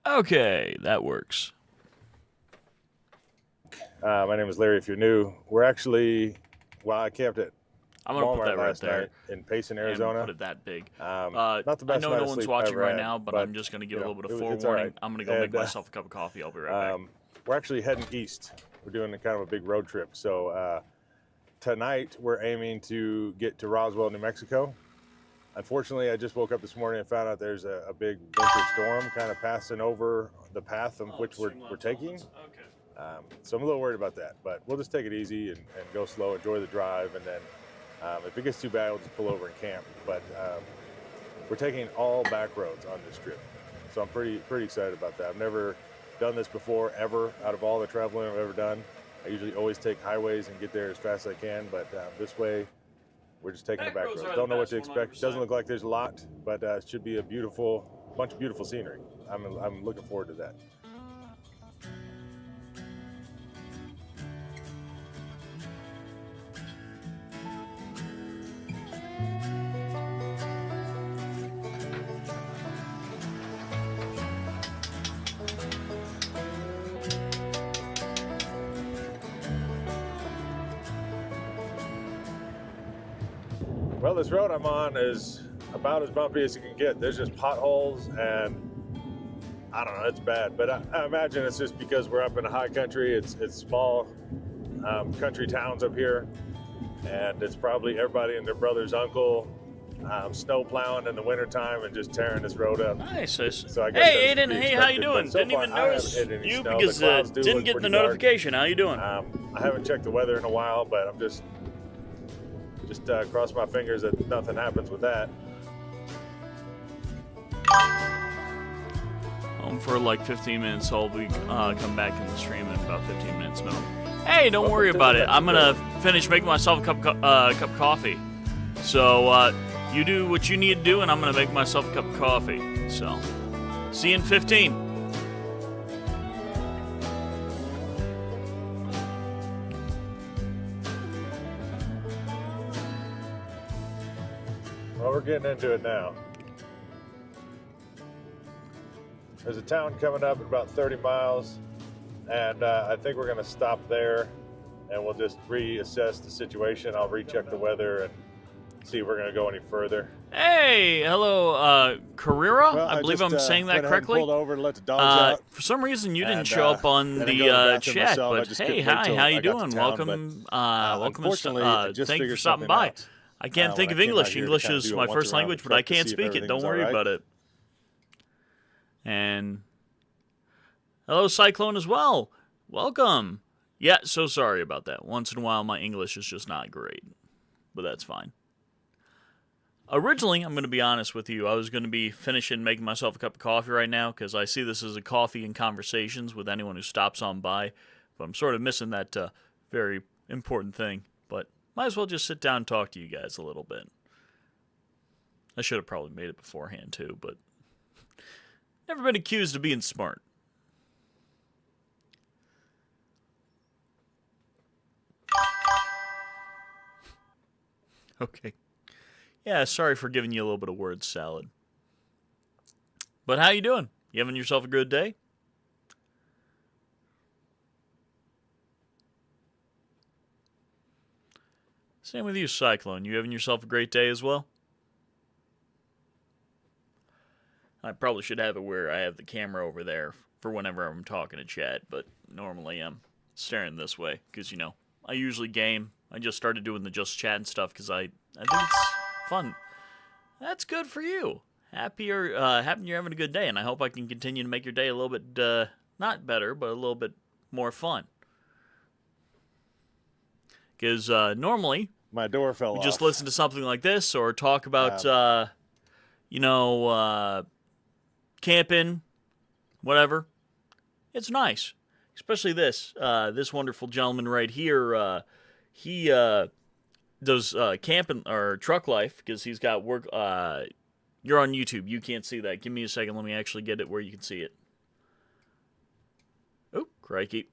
Okay, that works. My name is Larry. If you're new, we're actually, well, I camped at I'm gonna put Walmart that right last there night in Payson, and Arizona. put it that big. Not the I best know night no of one's sleep I watching ever right had, now, but but I'm just gonna give a little bit of it's all forewarning. right. I'm gonna go make myself a cup of coffee. I'll be right back. We're actually heading east. We're doing kind of a big road trip. So tonight we're aiming to get to Roswell, New Mexico. Unfortunately, I just woke up this morning and found out there's a big winter storm kind of passing over the path of which we're taking. Okay. So I'm a little worried about that, but we'll just take it easy and go slow, enjoy the drive, and then if it gets too bad, we'll just pull over and camp. But we're taking all back roads on this trip, so I'm pretty excited about that. I've never done this before, ever, out of all the traveling I've ever done. I usually always take highways and get there as fast as I can, but this way, we're just taking the back roads. Don't know what to expect. Doesn't look like there's a lot, but it should be a bunch of beautiful scenery. I'm looking forward to that. Well, this road I'm on is about as bumpy as you can get. There's just potholes and I don't know, it's bad. But I imagine it's just because we're up in a high country. It's small country towns up here. And it's probably everybody and their brother's uncle snow plowing in the wintertime and just tearing this road up. Nice. So I guess Hey, Aiden. Hey, how you doing? So didn't far, even notice you snow. because didn't get the notification. How you doing? I haven't checked the weather in a while, but I'm just cross my fingers that nothing happens with that. Home for like 15 minutes. So I'll be come back in the stream in about 15 minutes minimum. Hey, don't worry about it. I'm gonna finish making myself a cup of coffee. So you do what you need to do, and I'm gonna make myself a cup of coffee. So see you in 15. Well, we're getting into it now. There's a town coming up at about 30 miles, and I think we're going to stop there, and we'll just reassess the situation. I'll recheck the weather and see if we're going to go any further. Hey, hello, Carrera. Well, I believe I'm saying that went ahead and correctly. pulled over to let the dogs out. For some reason, you didn't And, show up on then I go to the the bathroom chat. myself. I But just hey, couldn't wait hi, till how I you got to doing? town, Welcome, welcome. Unfortunately, I just Thank you for figured stopping something by. out, I can't when think I of came out English. here to English kind of is do a my once first around the language, but I truck to can't see if speak it. Don't everything's all worry right. about it. And hello, Cyclone, as well. Welcome. Yeah, so sorry about that. Once in a while, my English is just not great, but that's fine. Originally, I'm going to be honest with you, I was going to be finishing making myself a cup of coffee right now because I see this as a coffee and conversations with anyone who stops on by, but I'm sort of missing that very important thing. But might as well just sit down and talk to you guys a little bit. I should have probably made it beforehand too, but never been accused of being smart. Okay. Yeah, sorry for giving you a little bit of word salad. But how you doing? You having yourself a good day? Same with you, Cyclone. You having yourself a great day as well? I probably should have it where I have the camera over there for whenever I'm talking to chat, but normally I'm staring this way because, you know, I usually game. I just started doing the just chat and stuff because I think it's fun. That's good for you. Happy you're having a good day, and I hope I can continue to make your day a little bit, not better, but a little bit more fun. Because normally, My door fell we off. just listen to something like this or talk about, camping, whatever. It's nice. Especially this. This wonderful gentleman right here, he does camping or truck life because he's got work. You're on YouTube. You can't see that. Give me a second. Let me actually get it where you can see it. Oh, crikey.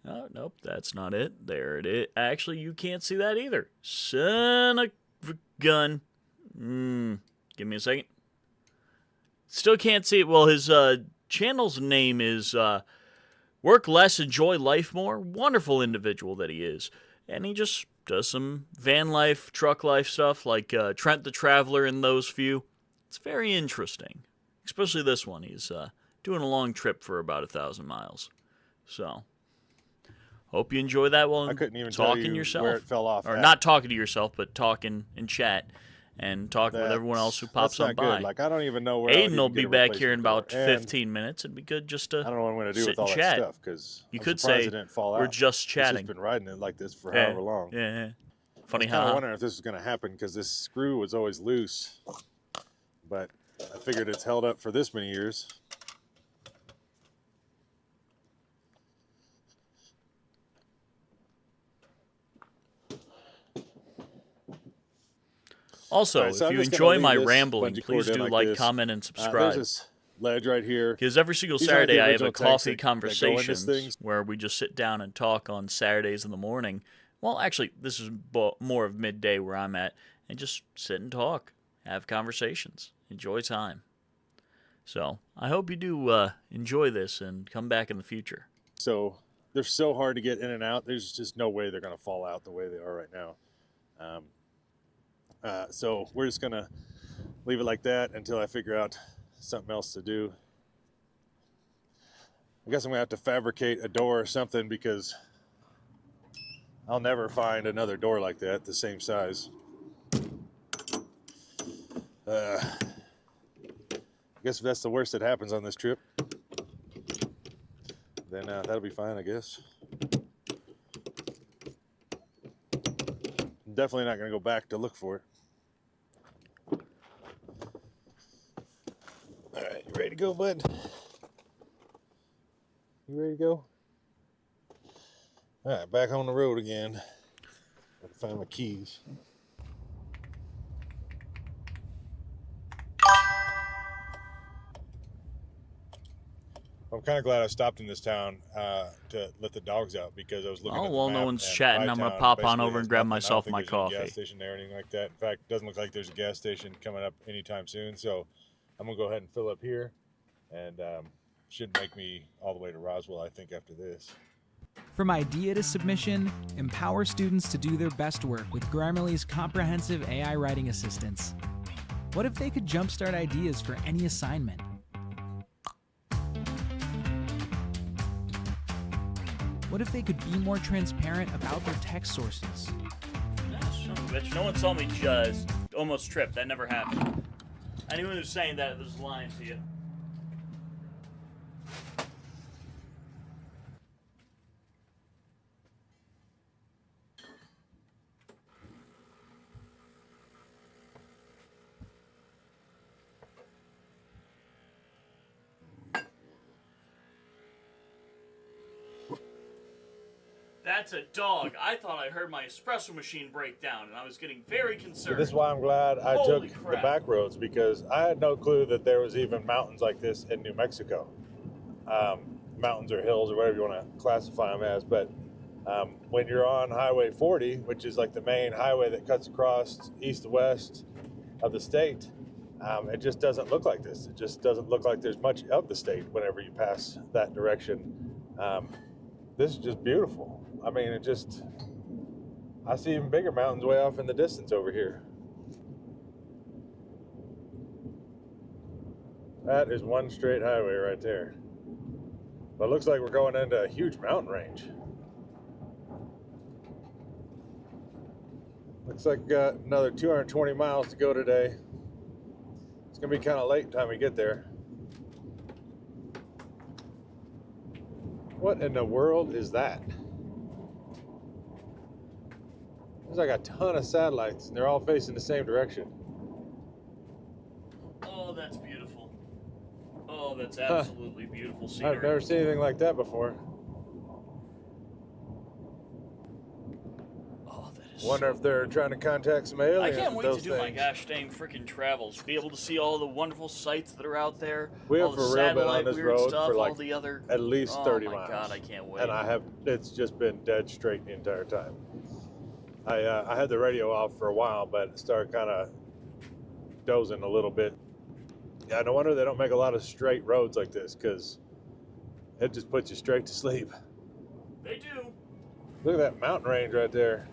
Oh, nope, that's not it. There it is. Actually, you can't see that either. Son of a gun. Give me a second. Still can't see it. Well, his channel's name is Work Less, Enjoy Life More. Wonderful individual that he is. And he just does some van life, truck life stuff like Trent the Traveler and those few. It's very interesting. Especially this one. He's doing a long trip for about 1,000 miles. So, hope you enjoy that while I couldn't even talking tell you yourself. where it fell off. Or not talking to yourself, but talking in chat. And talking with everyone else who pops up by. Good. Like, I don't even know where Aiden will be back here in about 15 minutes. It'd be good just to I don't know what I'm going to do sit with all and that chat. stuff because You could say it didn't fall we're out. just It's chatting. just been riding it like this for however long. Yeah. Funny I was kind of how. wondering if this was going to happen because this screw was always loose, but I figured it's held up for this many years. Also, Alright, so if I'm you just gonna enjoy my leave this rambling, bungee please cord in do like like, this. comment, and There's subscribe. this ledge right here. Because every single These aren't the Saturday I have a original tanks coffee that go into conversations things. where we just sit down and talk on Saturdays in the morning. Well, actually, this is more of midday where I'm at, and just sit and talk, have conversations, enjoy time. So I hope you do enjoy this and come back in the future. So they're so hard to get in and out. There's just no way they're going to fall out the way they are right now. So we're just going to leave it like that until I figure out something else to do. I guess I'm going to have to fabricate a door or something because I'll never find another door like that the same size. I guess if that's the worst that happens on this trip, then that'll be fine, I guess. I'm definitely not going to go back to look for it. All right, you ready to go, bud? You ready to go? All right, back on the road again. Gotta find my keys. I'm kind of glad I stopped in this town to let the dogs out because I was looking at the well, no map, one's and chatting. I'm going to pop on basically over has and grab nothing. I don't myself think my there's any coffee. gas station there or anything like that. In fact, it doesn't look like there's a gas station coming up anytime soon. So I'm going to go ahead and fill up here, and shouldn't make me all the way to Roswell, I think, after this. From idea to submission, empower students to do their best work with Grammarly's comprehensive AI writing assistance. What if they could jumpstart ideas for any assignment? What if they could be more transparent about their text sources? Bitch, no one saw me just almost trip. That never happened. Anyone who's saying that is lying to you. That's a dog. I thought I heard my espresso machine break down, and I was getting very concerned. This is why I'm glad I Holy took crap. the back roads because I had no clue that there was even mountains like this in New Mexico. Mountains or hills or whatever you want to classify them as. But when you're on Highway 40, which is like the main highway that cuts across east to west of the state, it just doesn't look like this. It just doesn't look like there's much of the state whenever you pass that direction. This is just beautiful. I mean, I see even bigger mountains way off in the distance over here. That is one straight highway right there. But it looks like we're going into a huge mountain range. Looks like we got another 220 miles to go today. It's gonna be kind of late by the time we get there. What in the world is that? There's like a ton of satellites and they're all facing the same direction. Oh, that's beautiful. Oh, that's absolutely beautiful scenery. I've never seen anything like that before. Oh, that is Wonder so if they're trying to contact some aliens. I can't with wait to those do my things. gosh dang freaking travels. Be able to see all the wonderful sights that are out there. We all have the for real been on satellite this weird road stuff, for like all the other at least 30 oh my miles. God, I can't wait. And it's just been dead straight the entire time. I had the radio off for a while, but started kind of dozing a little bit Yeah, no wonder they don't make a lot of straight roads like this, because it just puts you straight to sleep. They do. Look at that mountain range right there.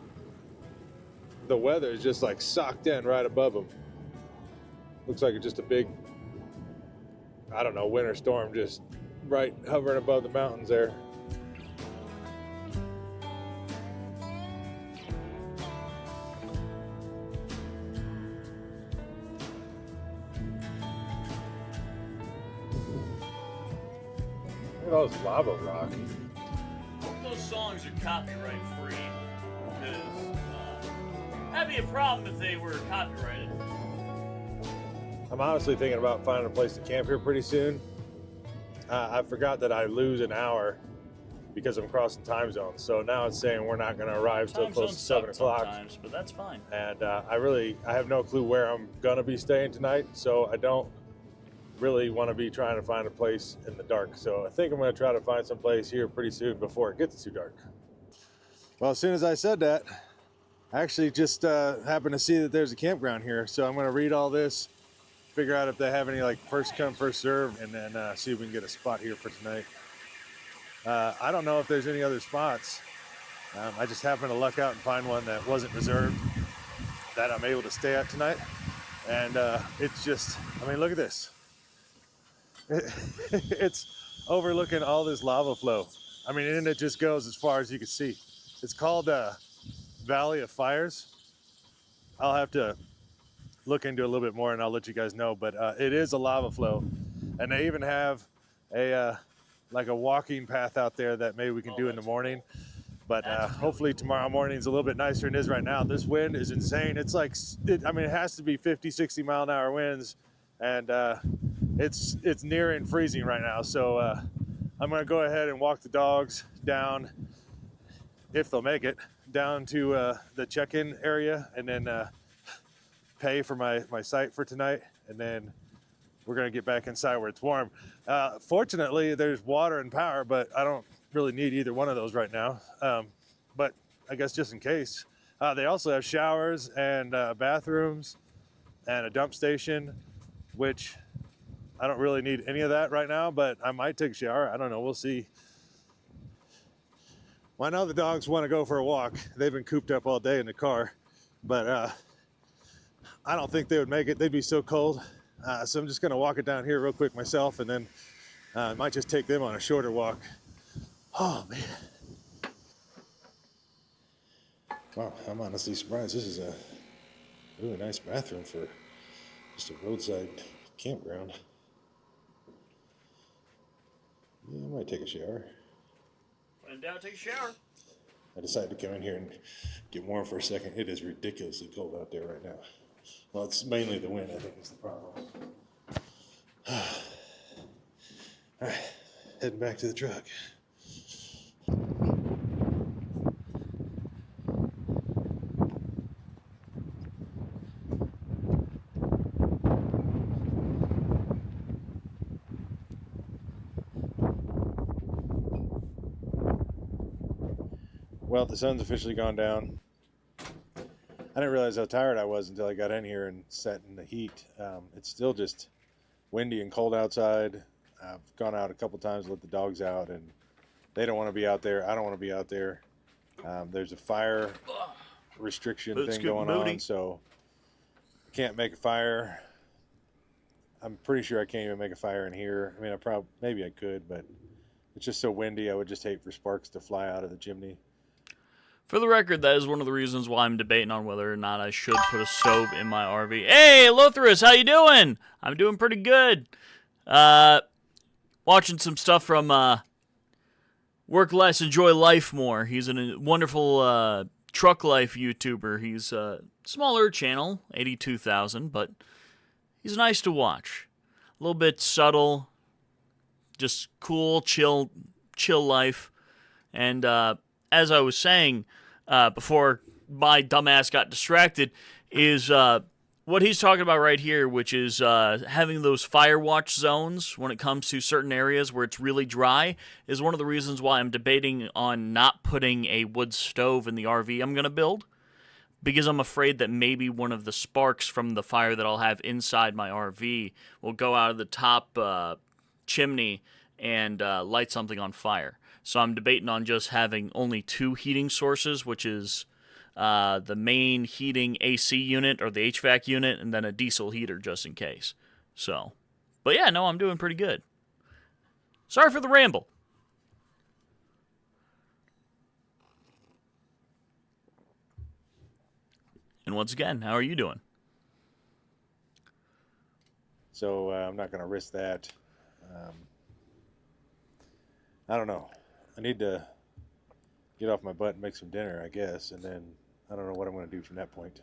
The weather is just like socked in right above them. Looks like it's just a big, I don't know, winter storm just right hovering above the mountains there. Look at all this lava rock. Those songs are copyright free because that'd be a problem if they were copyrighted. I'm honestly thinking about finding a place to camp here pretty soon. I forgot that I lose an hour because I'm crossing time zones. So now it's saying we're not going to arrive till close to 7 o'clock. Sometimes, but that's fine. And I have no clue where I'm going to be staying tonight. So I don't really want to be trying to find a place in the dark. So I think I'm going to try to find some place here pretty soon before it gets too dark. Well, as soon as I said that, I actually just happened to see that there's a campground here. So I'm going to read all this, figure out if they have any like first come, first serve, and then see if we can get a spot here for tonight. I don't know if there's any other spots. I just happened to luck out and find one that wasn't reserved that I'm able to stay at tonight. And it's just, I mean, look at this. It's overlooking all this lava flow. I mean, and it just goes as far as you can see. It's called Valley of Fires. I'll have to look into it a little bit more and I'll let you guys know, but it is a lava flow. And they even have a like a walking path out there that maybe we can do in the morning. But hopefully tomorrow morning is a little bit nicer than it is right now. This wind is insane. It's like, I mean, it has to be 50, 60 mile an hour winds. And it's nearing freezing right now. So I'm gonna go ahead and walk the dogs down, if they'll make it, down to the check-in area and then pay for my site for tonight. And then we're gonna get back inside where it's warm. Fortunately, there's water and power, but I don't really need either one of those right now. But I guess just in case. They also have showers and bathrooms and a dump station, which I don't really need any of that right now, but I might take a shower. I don't know, we'll see. Well, I know the dogs want to go for a walk. They've been cooped up all day in the car, but I don't think they would make it. They'd be so cold. So I'm just gonna walk it down here real quick myself, and then I might just take them on a shorter walk. Oh man. Wow, I'm honestly surprised. This is a really nice bathroom for just a roadside campground. Yeah, I might take a shower. When in doubt, take a shower. I decided to come in here and get warm for a second. It is ridiculously cold out there right now. Well, it's mainly the wind, I think, is the problem. All right, heading back to the truck. Well, the sun's officially gone down. I didn't realize how tired I was until I got in here and sat in the heat. It's still just windy and cold outside. I've gone out a couple times, let the dogs out, and they don't want to be out there. I don't want to be out there. There's a fire restriction thing going on, so I can't make a fire. I'm pretty sure I can't even make a fire in here. I mean, maybe I could, but it's just so windy. I would just hate for sparks to fly out of the chimney. For the record, that is one of the reasons why I'm debating on whether or not I should put a stove in my RV. Hey, Lothris, how you doing? I'm doing pretty good. Watching some stuff from Work Less, Enjoy Life More. He's a wonderful truck life YouTuber. He's a smaller channel, 82,000, but he's nice to watch. A little bit subtle, just cool, chill life. And as I was saying before my dumbass got distracted, is what he's talking about right here, which is having those fire watch zones when it comes to certain areas where it's really dry, is one of the reasons why I'm debating on not putting a wood stove in the RV I'm going to build. because I'm afraid that maybe one of the sparks from the fire that I'll have inside my RV will go out of the top chimney and light something on fire. So I'm debating on just having only 2 heating sources, which is the main heating AC unit or the HVAC unit, and then a diesel heater just in case. So, but yeah, no, I'm doing pretty good. Sorry for the ramble. And once again, how are you doing? So I'm not going to risk that. I don't know. I need to get off my butt and make some dinner, I guess, and then I don't know what I'm going to do from that point.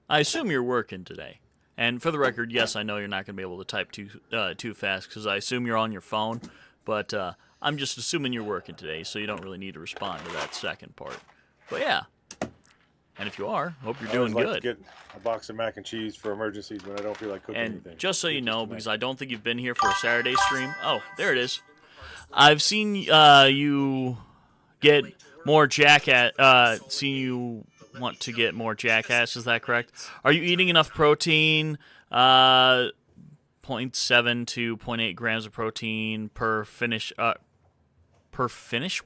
I assume you're working today. And for the record, yes, I know you're not going to be able to type too fast because I assume you're on your phone. But I'm just assuming you're working today, so you don't really need to respond to that second part. But yeah. And if you are, hope you're doing I always good. like to get a box of mac and cheese for emergencies when I don't feel like cooking And anything. just so you Just know, tonight. because I don't think you've been here for a Saturday stream. Oh, there it is. I've seen you get more jackass. Seen you want to get more jackass. Is that correct? Are you eating enough protein? 0.7 to 0.8 grams of protein per finish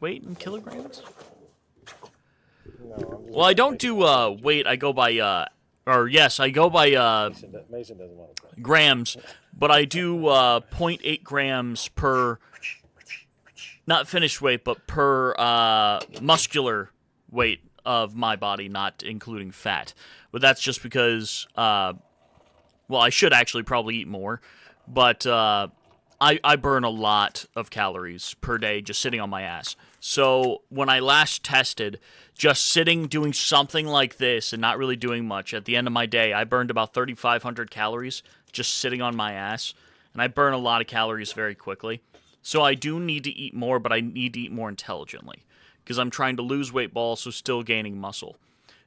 weight in kilograms. No, I'm just Well, I don't do weight. I go by I go by Mason doesn't want to play. grams, but I do 0.8 grams per, not finished weight, but per muscular weight of my body, not including fat. But that's just because, well, I should actually probably eat more, but I burn a lot of calories per day just sitting on my ass. So when I last tested, just sitting doing something like this and not really doing much, at the end of my day, I burned about 3,500 calories just sitting on my ass. And I burn a lot of calories very quickly. So I do need to eat more, but I need to eat more intelligently. Because I'm trying to lose weight but also still gaining muscle.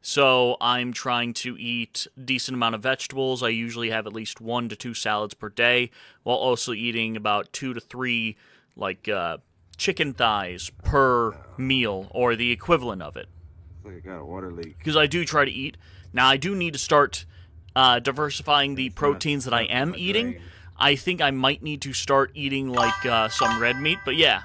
So I'm trying to eat a decent amount of vegetables. I usually have at least 1 to 2 salads per day, while also eating about 2 to 3 chicken thighs per meal, or the equivalent of it. I got a water leak. Because I do try to eat. Now, I do need to start diversifying the proteins that I am eating. I think I might need to start eating some red meat, but yeah.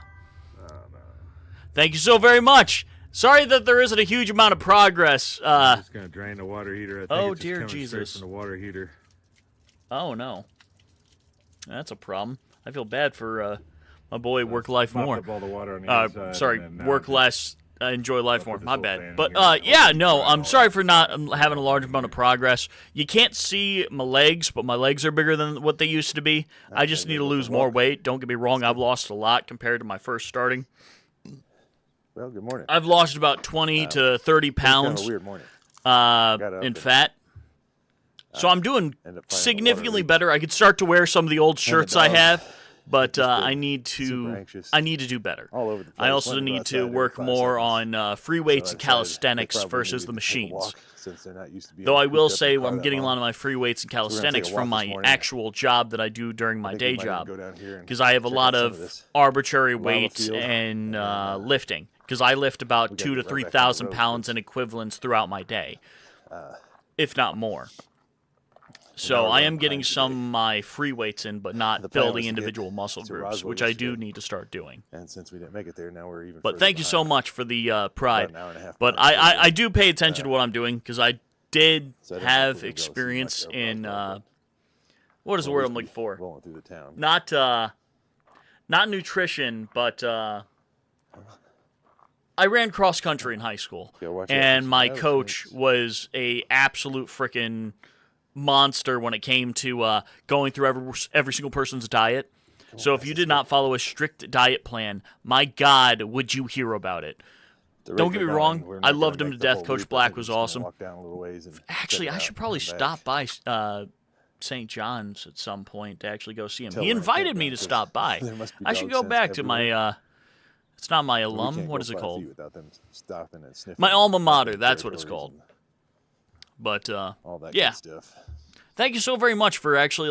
Thank you so very much. Sorry that there isn't a huge amount of progress. I'm just gonna drain the water heater. I think Oh, it's just dear coming Jesus. straight from the water heater. Oh, no. That's a problem. I feel bad for my boy Work Life Mopped More. up all the water on the inside, Sorry, and then now Work just Less, Enjoy Life More. this My little bad. fan But here. yeah, no, I'm sorry for not having a large amount of progress. You can't see my legs, but my legs are bigger than what they used to be. I just need to lose more weight. Don't get me wrong, I've lost a lot compared to my first starting. Well, good morning. I've lost about 20 to 30 It's kind of pounds a weird morning. in and, fat. So I'm doing ended up finding a significantly water better. I could start to wear some of the old shirts I dog have, but just I need super to anxious. do better. All over the place. I also Wanted to go need outside to every work 5 more seconds. on free So weights I and decided they calisthenics probably versus needed the to take a machines. walk, since they're not used to being Though I will cooped up in say the car I'm that getting a lot long. of my free weights and we're gonna take a calisthenics walk from this my morning. actual job that I do during I my think day we might even job. go down here and Because I have a check lot out some of this arbitrary lava weights field. and And, lifting. Because I lift about we gotta 2 to get right back on the 3,000 road, pounds but- in equivalents throughout my day, if not more. now So we're I running am getting behind some today. of my free weights in, but not The plan building was to get individual muscle to groups, Roswell which I do yesterday. need to start doing. And since we didn't make it there, now we're even. But further thank you so behind. much for the About pride. an hour and a half But behind schedule. I do pay attention to what I'm doing because I did So I don't know if have we'll be able to see experience much of in Roswell, what is the but word we'll I'm at looking least be for? Rolling through the town. Not nutrition, but I ran cross country in high school, Yeah, watch out. and Some my rattlesnakes. coach was a absolute freaking monster when it came to going through every single person's diet. So if you did not follow a strict diet plan, my God, would you hear about it? The Don't rate get me we're wrong, going, we're I not gonna loved him make to the death. whole Coach loop. I Black think we're was just gonna awesome. Walk down a little ways and Actually, check it I out should probably and come stop back. by St. John's at some point to actually go see him. Tell He when I invited can't me go, to 'cause stop by. there must be I should dog go scents back to everywhere. my, it's not my We alum, can't what go is it fly a called? few without them stopping and sniffing My alma and mater, marking that's what it's territories called. and But, all that yeah. good stuff. Thank you so very much for actually,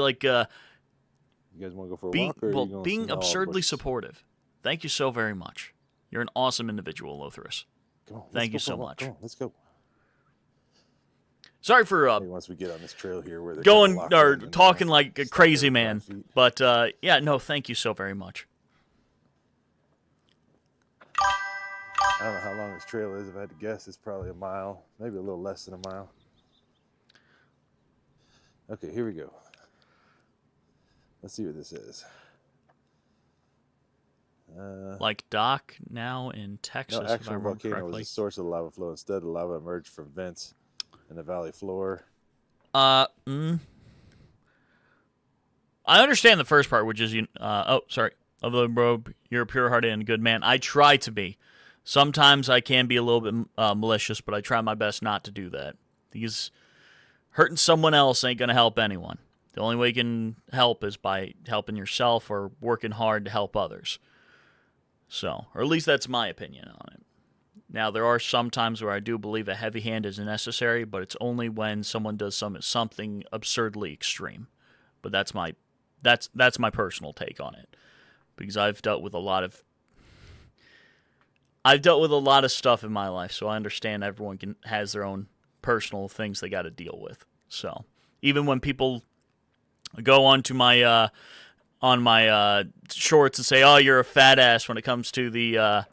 You guys want to go for a walk, or are you going to being see all the absurdly bushes? supportive. Thank you so very much. You're an awesome individual, Lothris. Come on, let's Thank go you for a so walk. much. Come on, let's go. Sorry for Maybe once we get on this trail here, where they're going kinda locked or in and, talking like a stop crazy every 5 man, feet. but yeah, no, thank you so very much. I don't know how long this trail is. If I had to guess, it's probably a mile, maybe a little less than a mile. Okay, here we go. Let's see what this is. Like Doc now in Texas, No, if I actual remember volcano was correctly. the source of the lava flow. Instead, the lava emerged from vents in the valley floor. I understand the first part, which is sorry. Of the robe, you're a pure-hearted and good man. I try to be. Sometimes I can be a little bit malicious, but I try my best not to do that. Because hurting someone else ain't gonna help anyone. The only way you can help is by helping yourself or working hard to help others. So, or at least that's my opinion on it. Now, there are some times where I do believe a heavy hand is necessary, but it's only when someone does something absurdly extreme. But that's my personal take on it, because I've dealt with a lot of stuff in my life, so I understand everyone has their own personal things they got to deal with. So, even when people go onto my on my shorts and say, "Oh, you're a fat ass," when it comes to the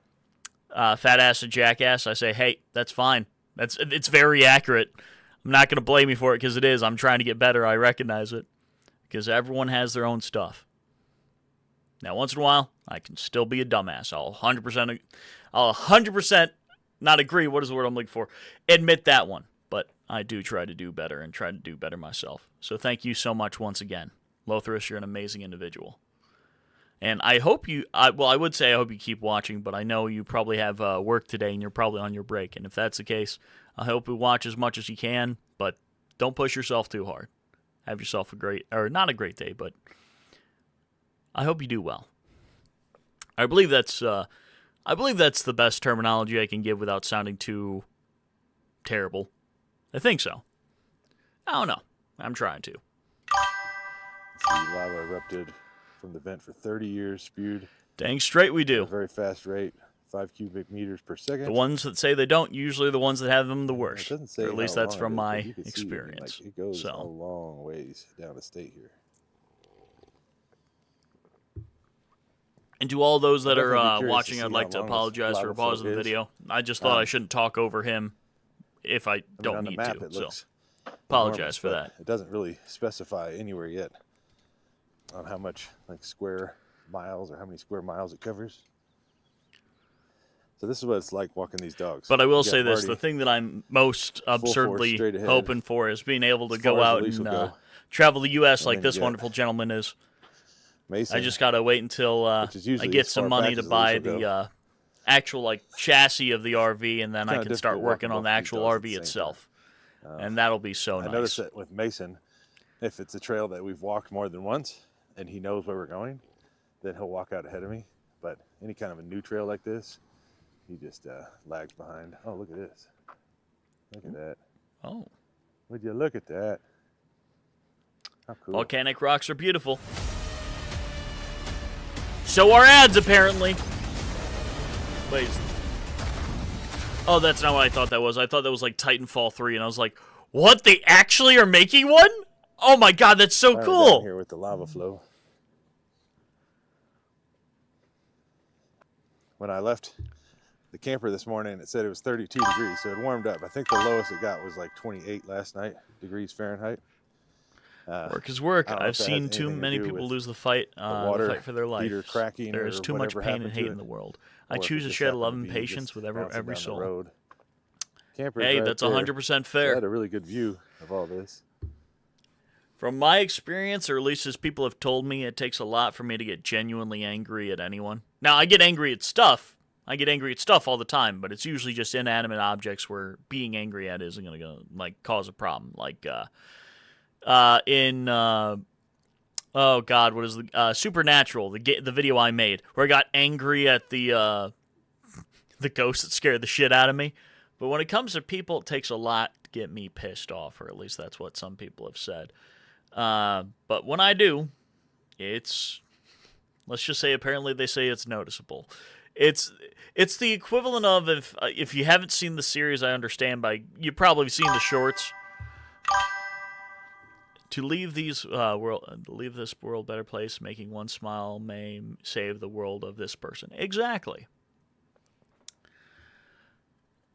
fat ass and jackass, I say, hey, that's fine. It's very accurate. I'm not going to blame you for it, because it is. I'm trying to get better. I recognize it, because everyone has their own stuff. Now, once in a while, I can still be a dumbass. I'll 100% not agree. What is the word I'm looking for? Admit that one. But I do try to do better and try to do better myself. So thank you so much once again. Lothris, you're an amazing individual. And I hope I would say I hope you keep watching, but I know you probably have work today and you're probably on your break. And if that's the case, I hope you watch as much as you can, but don't push yourself too hard. Have yourself not a great day, but I hope you do well. I believe that's the best terminology I can give without sounding too terrible. I think so. I don't know. I'm trying to. The lava erupted from the vent for 30 years, spewed Dang straight we at a do. very fast rate, 5 cubic meters per second. The ones that say they don't, usually the ones that have them the It worst. doesn't say Or at least how that's long from it is, my but you can see experience. it goes a So, long ways down the state here. and to all those that I'd definitely be are curious to watching, see I'd how like to long this apologize for lava flow pausing the is. video. I just thought I shouldn't talk over him if I don't on the need map, to. it So, looks apologize enormous, for but that. It doesn't really specify anywhere yet on how much square miles or how many square miles it covers. So this is what it's like walking these dogs. But I will You got say this: Marty the thing that I'm most force absurdly straight ahead, hoping for is being able to as go far as the out leash and will go. travel the U.S. And like then this you got wonderful gentleman is. Mason, I just gotta wait until which is I usually get as some far money back to as the buy leash will the actual chassis of the RV, and then I kinda can start difficult working walking on the both these actual dogs at the RV same itself, and that'll be so I nice. noticed that with Mason, if it's a trail that we've walked more than once and he knows where we're going, then he'll walk out ahead of me. But any kind of a new trail like this, he just lags behind. Oh, look at this. Look at that. Oh, Would you look at that? How cool. volcanic rocks are beautiful. So are ads, apparently. Wait. Oh, that's not what I thought that was. I thought that was like Titanfall 3, and I was like, what? They actually are making one? Oh my god, that's so Down cool. here with the lava flow. When I left the camper this morning, it said it was 32 degrees, so it warmed up. I think the lowest it got was like 28 last night, degrees Fahrenheit. Work is work. I don't know I've if that has seen too anything to many do people with lose the fight water for their life. heater cracking There is or too much whatever pain happened and to hate it, in the world. or I if it choose to just share happened love to and be patience just with bouncing every down the soul. road. Camper's Hey, right that's there. 100% So I fair. had a really good view of all this. From my experience, or at least as people have told me, it takes a lot for me to get genuinely angry at anyone. Now, I get angry at stuff. I get angry at stuff all the time, but it's usually just inanimate objects where being angry at isn't going to cause a problem. Like oh god, what is the Supernatural, the video I made where I got angry at the ghost that scared the shit out of me. But when it comes to people, it takes a lot to get me pissed off, or at least that's what some people have said. But when I do, It's, let's just say, apparently they say it's noticeable. It's the equivalent of, if you haven't seen the series, I understand, you've probably seen the shorts. To leave this world better place, making one smile may save the world of this person. Exactly.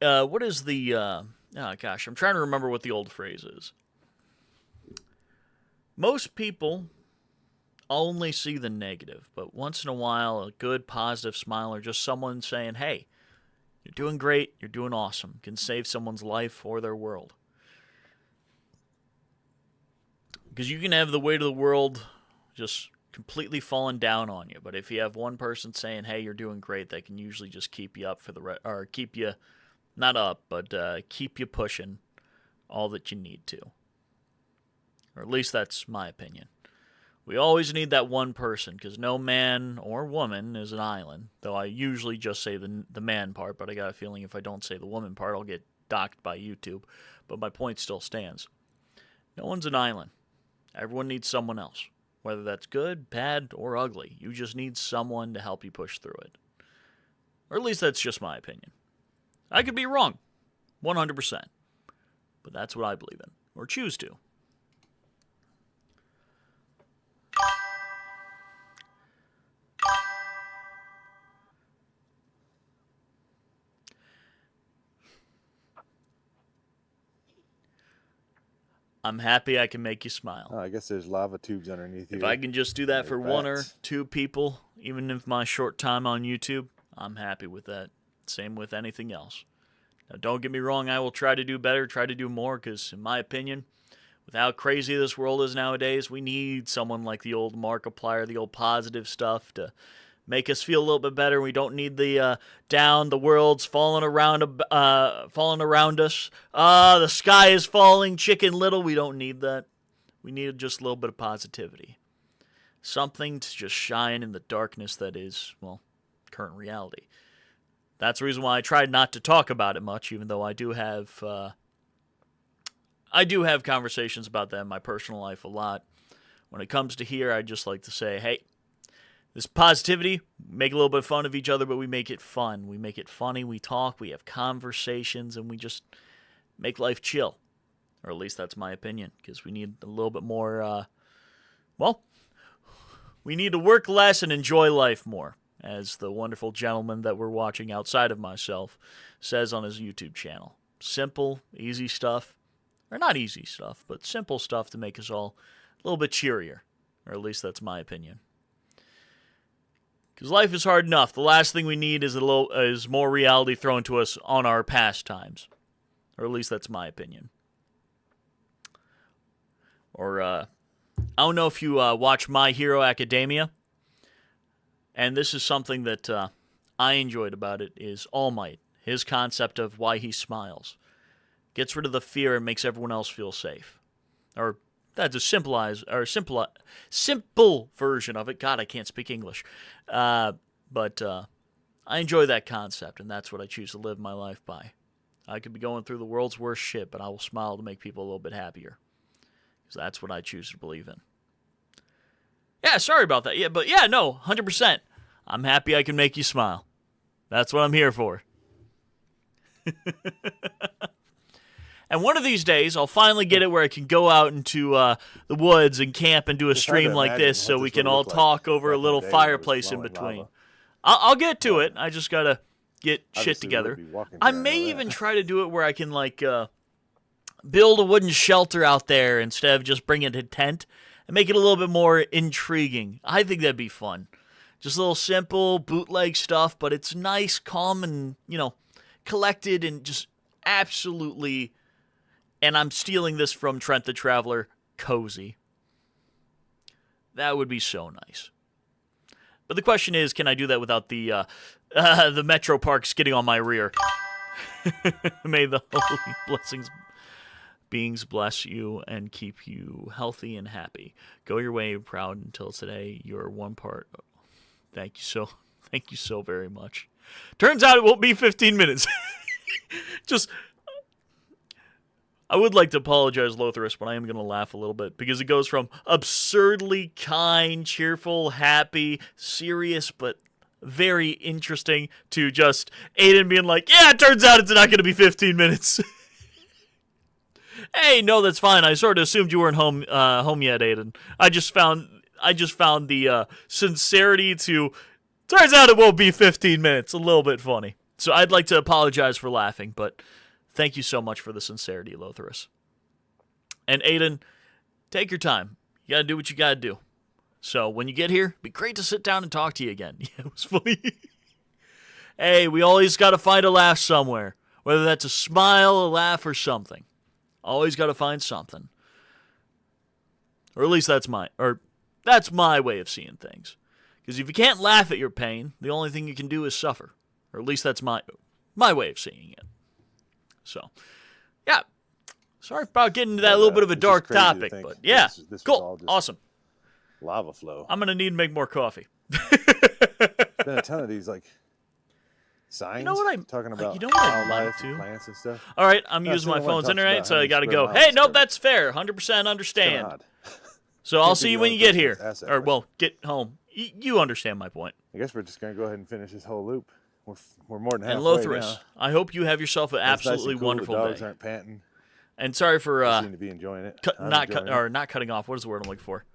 What is the? Oh gosh, I'm trying to remember what the old phrase is. Most people only see the negative, but once in a while, a good, positive smile or just someone saying, "Hey, you're doing great, you're doing awesome," can save someone's life or their world. Because you can have the weight of the world just completely falling down on you, but if you have one person saying, "Hey, you're doing great," that can usually just keep you up or keep you not up, but keep you pushing all that you need to. Or at least that's my opinion. We always need that one person, because no man or woman is an island. Though I usually just say the man part, but I got a feeling if I don't say the woman part, I'll get docked by YouTube. But my point still stands. No one's an island. Everyone needs someone else. Whether that's good, bad, or ugly. You just need someone to help you push through it. Or at least that's just my opinion. I could be wrong. 100%. But that's what I believe in. Or choose to. I'm happy I can make you smile. Oh, I guess there's lava tubes underneath you. If I can just do that Like for one or bats. two people, even if my short time on YouTube, I'm happy with that. Same with anything else. Now, don't get me wrong, I will try to do better, try to do more, because in my opinion, with how crazy this world is nowadays, we need someone like the old Markiplier, the old positive stuff to make us feel a little bit better. We don't need the the world's falling around us. The sky is falling, Chicken Little. We don't need that. We need just a little bit of positivity. Something to just shine in the darkness that is, well, current reality. That's the reason why I tried not to talk about it much, even though I do have conversations about that in my personal life a lot. When it comes to here, I just like to say, hey, this positivity, make a little bit of fun of each other, but we make it fun. We make it funny, we talk, we have conversations, and we just make life chill. Or at least that's my opinion, because we need a little bit more, we need to work less and enjoy life more, as the wonderful gentleman that we're watching outside of myself says on his YouTube channel. Simple, easy stuff, or not easy stuff, but simple stuff to make us all a little bit cheerier, or at least that's my opinion. Because life is hard enough. The last thing we need is more reality thrown to us on our pastimes. Or at least that's my opinion. Or, I don't know if you watch My Hero Academia. And this is something that I enjoyed about it, is All Might. His concept of why he smiles. Gets rid of the fear and makes everyone else feel safe. Or that's a simple version of it. God, I can't speak English. But I enjoy that concept, and that's what I choose to live my life by. I could be going through the world's worst shit, but I will smile to make people a little bit happier. Because that's what I choose to believe in. Yeah, sorry about that. Yeah, but yeah, no, 100%. I'm happy I can make you smile. That's what I'm here for. And one of these days, I'll finally get it where I can go out into the woods and camp and do a stream like this so we can all talk over a little fireplace in between. I'll get to it. I just got to get shit together. I may even try to do it where I can, build a wooden shelter out there instead of just bringing a tent and make it a little bit more intriguing. I think that'd be fun. Just a little simple bootleg stuff, but it's nice, calm, and, collected and just absolutely... And I'm stealing this from Trent the Traveler, cozy. That would be so nice. But the question is, can I do that without the Metro Parks getting on my rear? May the holy beings bless you and keep you healthy and happy. Go your way proud until today. You're one part. Thank you so very much. Turns out it won't be 15 minutes. I would like to apologize, Lothris, but I am going to laugh a little bit because it goes from absurdly kind, cheerful, happy, serious, but very interesting to just Aiden being like, yeah, it turns out it's not going to be 15 minutes. Hey, no, that's fine. I sort of assumed you weren't home yet, Aiden. I just found the sincerity to, turns out it won't be 15 minutes. A little bit funny. So I'd like to apologize for laughing, but thank you so much for the sincerity, Lothris. And Aiden, take your time. You gotta do what you gotta do. So when you get here, it'd be great to sit down and talk to you again. Yeah, it was funny. Hey, we always gotta find a laugh somewhere. Whether that's a smile, a laugh, or something. Always gotta find something. Or at least that's my way of seeing things. Because if you can't laugh at your pain, the only thing you can do is suffer. Or at least that's my way of seeing it. So, yeah. Sorry about getting into that little bit of a dark topic, but yeah. This Cool. Awesome. Lava flow. I'm going to need to make more coffee. Been a ton of these, like, signs You know what I'm talking about you know what I'd wildlife like to? and plants and stuff. All right, I'm No, using my someone phone's talks internet, about so how I many got to square go. miles Hey, it's nope, covered. that's fair. 100% understand. Odd. So I'll Can't see be you the when only you get person here. that's asked that Or, question. well, get home. You understand my point. I guess we're just gonna go ahead and finish this whole loop. We're more than halfway And Lothris, now. I hope you have yourself an It's nice and absolutely cool. wonderful The dogs day. aren't panting. And sorry for They seem to be enjoying it. I'm not enjoying it. not cutting off. What is the word I'm looking for?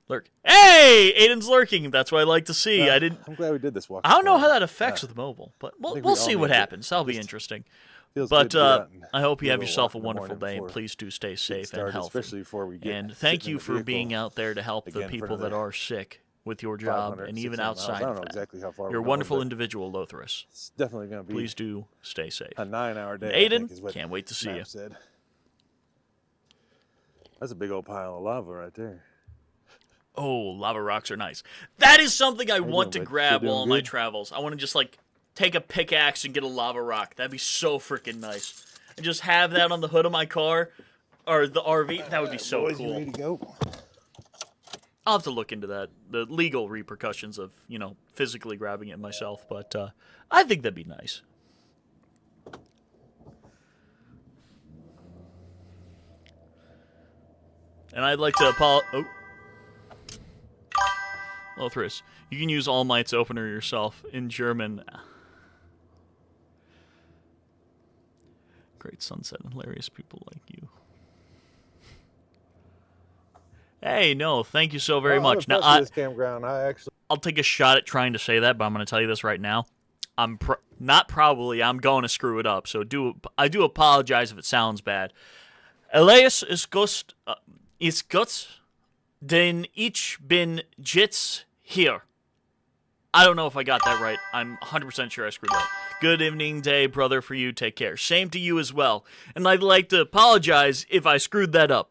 Lurk. Hey, Aiden's lurking. That's what I like to see. I didn't. I'm glad we did this walk. I don't know before. how that affects with mobile, but we'll think we all see what need it. happens. That'll be Just interesting. Feels But good to get out and I hope you do a have little yourself a walk in the wonderful morning day, and before please do stay get safe and started, healthy. especially before we get And thank sitting in you the for being vehicle out there to help the again for people that another are sick with your job 500, and even 600 miles. outside I don't of know that. exactly how far You're a we're wonderful going, but individual, Lothris. it's definitely going to be Please do stay safe. a 9-hour day. I Aiden, think, is what can't wait to see Matt you. said. That's a big old pile of lava right there. Oh, lava rocks are nice. That is something I want to doing, bud? grab You while on doing my good? travels. I want to just like take a pickaxe and get a lava rock. That'd be so freaking nice. And just have that on the hood of my car or the RV. That would be so Boys, you cool. ready to go? I'll have to look into that, the legal repercussions of, physically grabbing it myself, but I think that'd be nice. And I'd like to apologize. Lothris, you can use All Might's opener yourself in German. Great sunset and hilarious people like you. Hey, no, thank you so very much. I'm Now, impressed with this campground. I'll take a shot at trying to say that, but I'm going to tell you this right now. I'm going to screw it up. So I do apologize if it sounds bad. Elias ist Gott, den ich bin jetzt hier. I don't know if I got that right. I'm 100% sure I screwed up. Good evening, day, brother, for you. Take care. Same to you as well. And I'd like to apologize if I screwed that up.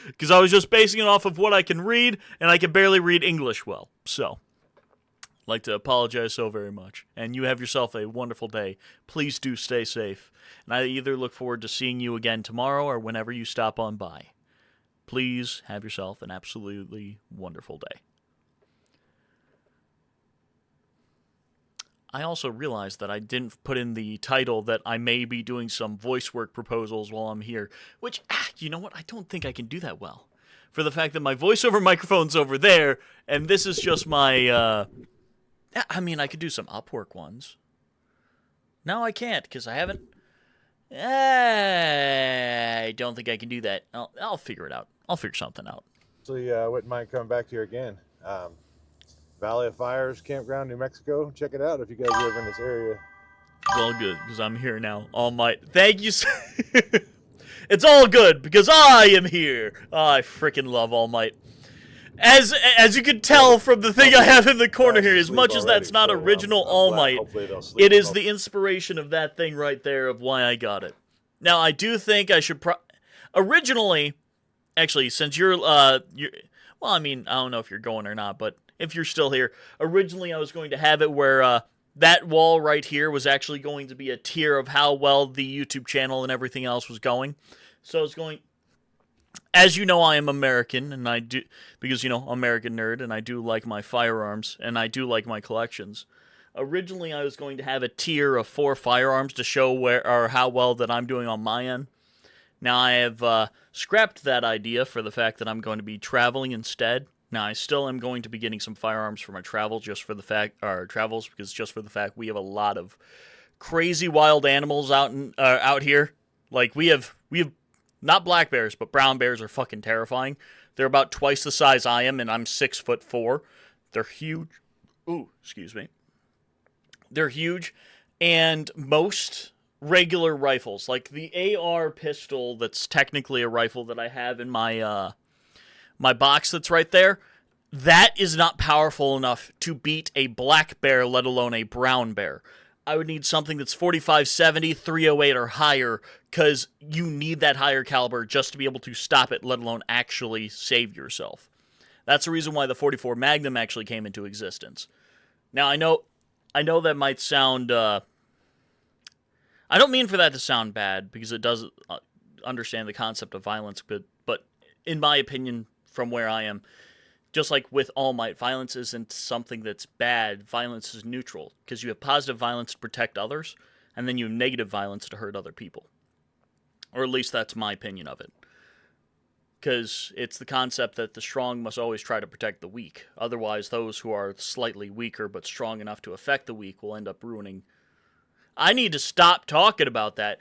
Because I was just basing it off of what I can read, and I can barely read English well. So, I'd like to apologize so very much. And you have yourself a wonderful day. Please do stay safe. And I either look forward to seeing you again tomorrow or whenever you stop on by. Please have yourself an absolutely wonderful day. I also realized that I didn't put in the title that I may be doing some voice work proposals while I'm here, which, you know what? I don't think I can do that well. For the fact that my voiceover microphone's over there, and this is just my, I could do some Upwork ones. No, I can't, because I haven't. I don't think I can do that. I'll figure it out. I'll figure something out. Actually, wouldn't mind coming back here again. Valley of Fires Campground, New Mexico. Check it out if you guys are ever in this area. It's all good, because I'm here now. All Might. Thank you. It's all good, because I am here. Oh, I freaking love All Might. As you can tell from the thing I have in the corner here, as much as that's not original All Might, it is the inspiration of that thing right there of why I got it. Now, I do think I should originally, actually, since you're, well, I don't know if you're going or not, but if you're still here, originally I was going to have it where that wall right here was actually going to be a tier of how well the YouTube channel and everything else was going. So it's going, as you know, I am American, and I do, because, American nerd, and I do like my firearms, and I do like my collections. Originally, I was going to have a tier of 4 firearms to show where or how well that I'm doing on my end. Now I have scrapped that idea for the fact that I'm going to be traveling instead. Now I still am going to be getting some firearms for my travel, because just for the fact we have a lot of crazy wild animals out here. Like we have not black bears, but brown bears are fucking terrifying. They're about twice the size I am, and I'm 6'4". They're huge. Ooh, excuse me. They're huge, and most regular rifles, like the AR pistol that's technically a rifle that I have in my my box that's right there, that is not powerful enough to beat a black bear, let alone a brown bear. I would need something that's 45-70, 308 or higher, because you need that higher caliber just to be able to stop it, let alone actually save yourself. That's the reason why the 44 Magnum actually came into existence. Now, I know that might sound... I don't mean for that to sound bad, because it does understand the concept of violence, but in my opinion, from where I am, just like with All Might, violence isn't something that's bad. Violence is neutral, because you have positive violence to protect others, and then you have negative violence to hurt other people. Or at least that's my opinion of it. Because it's the concept that the strong must always try to protect the weak. Otherwise, those who are slightly weaker but strong enough to affect the weak will end up ruining... I need to stop talking about that.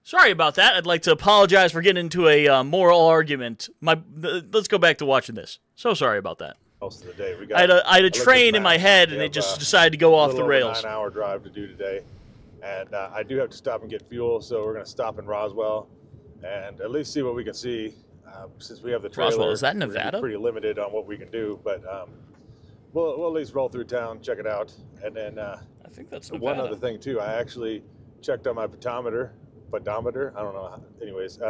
Sorry about that. I'd like to apologize for getting into a moral argument. Let's go back to watching this. So sorry about that. Most of the day, I had a train in my head, and it just decided to go off the rails. A 9-hour drive to do today, and I do have to stop and get fuel, so we're going to stop in Roswell and at least see what we can see. Since we have the trailer, Roswell, is that we're gonna be Nevada? pretty limited on what we can do, but we'll at least roll through town, check it out, and then I think that's Nevada. one other thing too. I actually checked on my pedometer. I don't know. Anyways,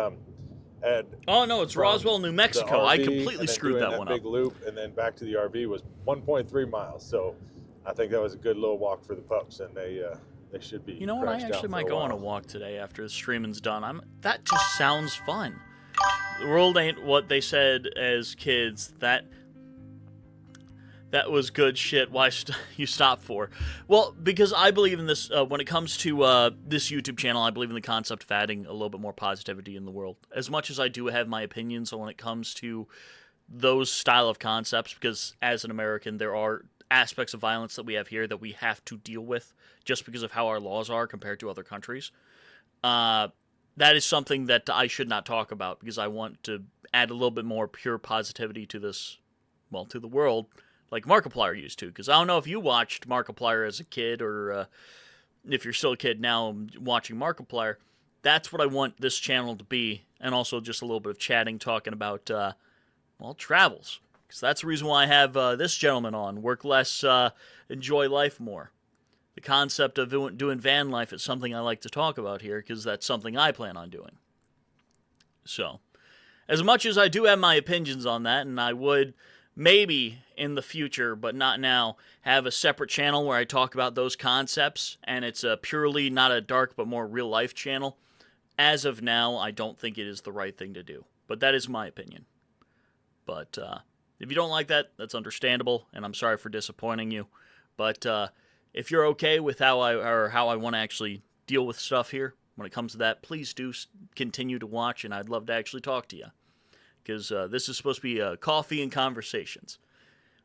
and oh no, it's Roswell, New Mexico. I completely screwed that one up. Big loop, and then back to the RV was 1.3 miles. So I think that was a good little walk for the pups, and they should be. You know what? I actually might go on a walk today after the streaming's done. That just sounds fun. The world ain't what they said as kids. That was good shit. Why you stop for? Well, because I believe in this. When it comes to this YouTube channel, I believe in the concept of adding a little bit more positivity in the world. As much as I do have my opinions on when it comes to those style of concepts, because as an American, there are aspects of violence that we have here that we have to deal with just because of how our laws are compared to other countries. That is something that I should not talk about, because I want to add a little bit more pure positivity to this, well, to the world, like Markiplier used to. Because I don't know if you watched Markiplier as a kid, or if you're still a kid now watching Markiplier. That's what I want this channel to be, and also just a little bit of chatting, talking about, well, travels. Because that's the reason why I have this gentleman on. Work less, enjoy life more. The concept of doing van life is something I like to talk about here, because that's something I plan on doing. So, as much as I do have my opinions on that, and I would maybe in the future, but not now, have a separate channel where I talk about those concepts, and it's purely not a dark but more real life channel. As of now, I don't think it is the right thing to do, but that is my opinion. But if you don't like that, that's understandable, and I'm sorry for disappointing you. But if you're okay with how I want to actually deal with stuff here when it comes to that, please do continue to watch, and I'd love to actually talk to you. Because this is supposed to be coffee and conversations,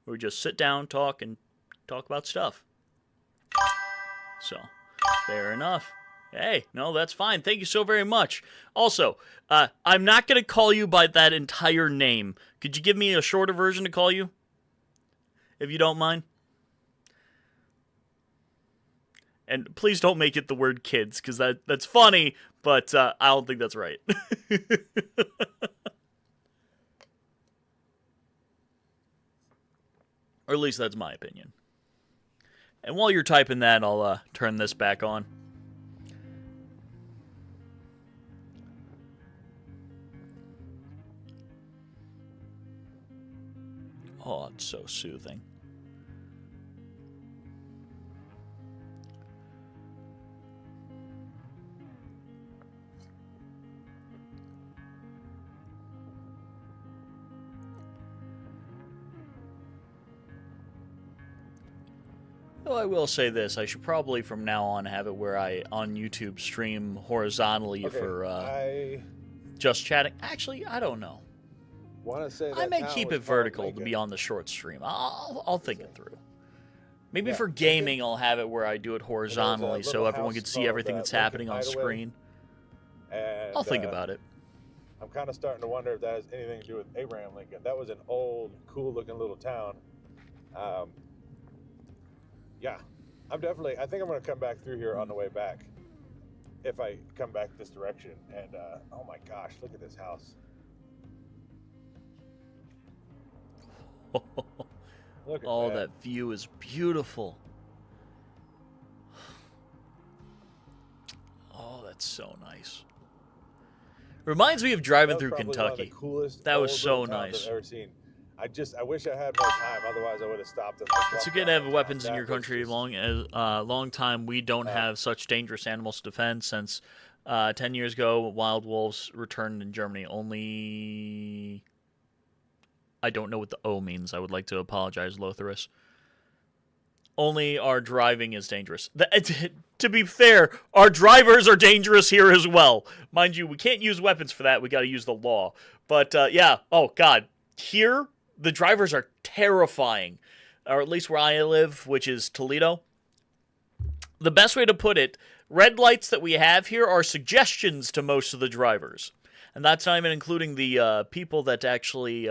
where we just sit down, talk about stuff. So, fair enough. Hey, no, that's fine. Thank you so very much. Also, I'm not going to call you by that entire name. Could you give me a shorter version to call you? If you don't mind. And please don't make it the word kids, because that's funny, but I don't think that's right. Or at least that's my opinion. And while you're typing that, I'll turn this back on. Oh, it's so soothing. Well, I will say this. I should probably from now on have it where I, on YouTube, stream horizontally Okay, for I just chatting. Actually, I don't know. want to say that I may town keep was it called vertical to Lincoln. be on the short stream. I'll think it through. Maybe Yeah, for gaming, I'll have it where I do it horizontally so little everyone house can see called, everything that's Lincoln happening on Hideaway. screen. And, I'll think about it. I'm kind of starting to wonder if that has anything to do with Abraham Lincoln. That was an old, cool-looking little town. Yeah, I think I'm going to come back through here on the way back. If I come back this direction. And, oh my gosh, look at this house. Look at Oh, that. that view is beautiful. Oh, that's so nice. Reminds me of driving That was through probably one of the Kentucky. coolest That was old so little towns nice. I've ever seen. I wish I had more time. Otherwise, I would have stopped and like, It's walked good to around have the weapons town. in your That was country. just- Long time we don't have such dangerous animals to defend since 10 years ago wild wolves returned in Germany. Only I don't know what the O means. I would like to apologize, Lotharis. Only our driving is dangerous. To be fair, our drivers are dangerous here as well. Mind you, we can't use weapons for that. We got to use the law. But yeah, oh god, here the drivers are terrifying. Or at least where I live, which is Toledo. The best way to put it, red lights that we have here are suggestions to most of the drivers. And that's not even including the people that actually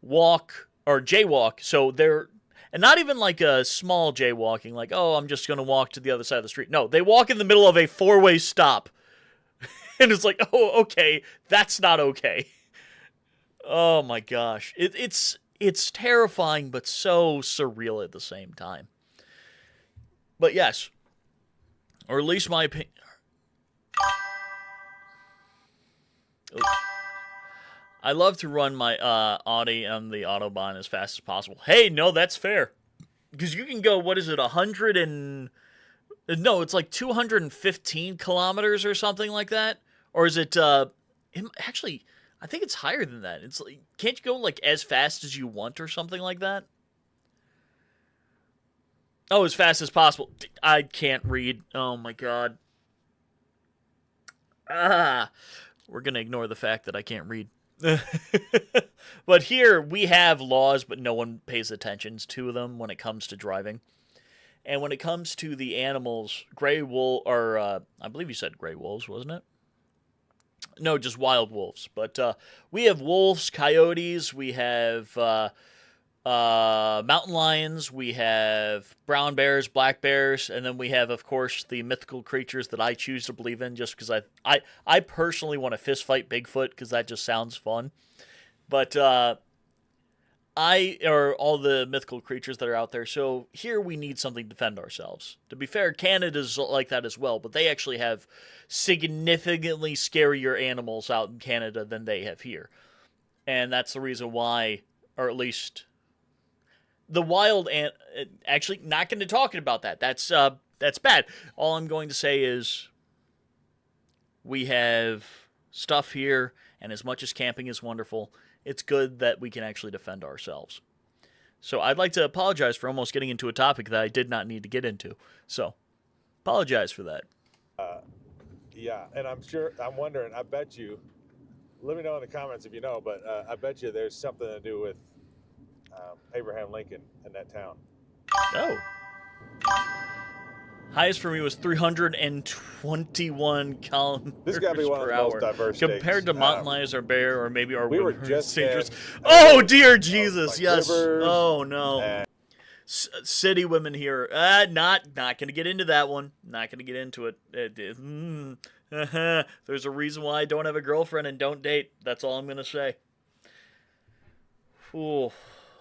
walk or jaywalk. So they're, and not even like a small jaywalking, like, oh, I'm just going to walk to the other side of the street. No, they walk in the middle of a four-way stop. And it's like, oh, okay, that's not okay. Oh my gosh. It's terrifying, but so surreal at the same time. But yes, or at least my opinion. I love to run my Audi on the Autobahn as fast as possible. Hey, no, that's fair. Because you can go, what is it, 100 and... No, it's like 215 kilometers or something like that. Or is it... actually, I think it's higher than that. It's like, can't you go like as fast as you want or something like that? Oh, as fast as possible. I can't read. Oh my god. We're going to ignore the fact that I can't read. But here we have laws, but no one pays attention to them when it comes to driving. And when it comes to the animals, gray wolf, or I believe you said gray wolves, wasn't it? No, just wild wolves. But we have wolves, coyotes, we have mountain lions, we have brown bears, black bears, and then we have, of course, the mythical creatures that I choose to believe in just because I personally want to fist fight Bigfoot because that just sounds fun. But or all the mythical creatures that are out there. So here we need something to defend ourselves. To be fair, Canada's like that as well, but they actually have significantly scarier animals out in Canada than they have here. And that's the reason why, or at least the wild actually not going to talk about that. That's bad. All I'm going to say is we have stuff here, and as much as camping is wonderful, it's good that we can actually defend ourselves. So I'd like to apologize for almost getting into a topic that I did not need to get into. So, apologize for that. Yeah, and I'm wondering, I bet you, let me know in the comments if you know, but I bet you there's something to do with Abraham Lincoln in that town. Oh. Highest for me was 321 kilometers This got to be one of per the most hour. diverse Compared states. to mountain lions or bear, or maybe our we were wilderness just dangerous. in- Oh, dear Jesus, like yes. rivers Oh, no. and- City women here. Not going to get into that one. Not going to get into it. There's a reason why I don't have a girlfriend and don't date. That's all I'm going to say. Ooh.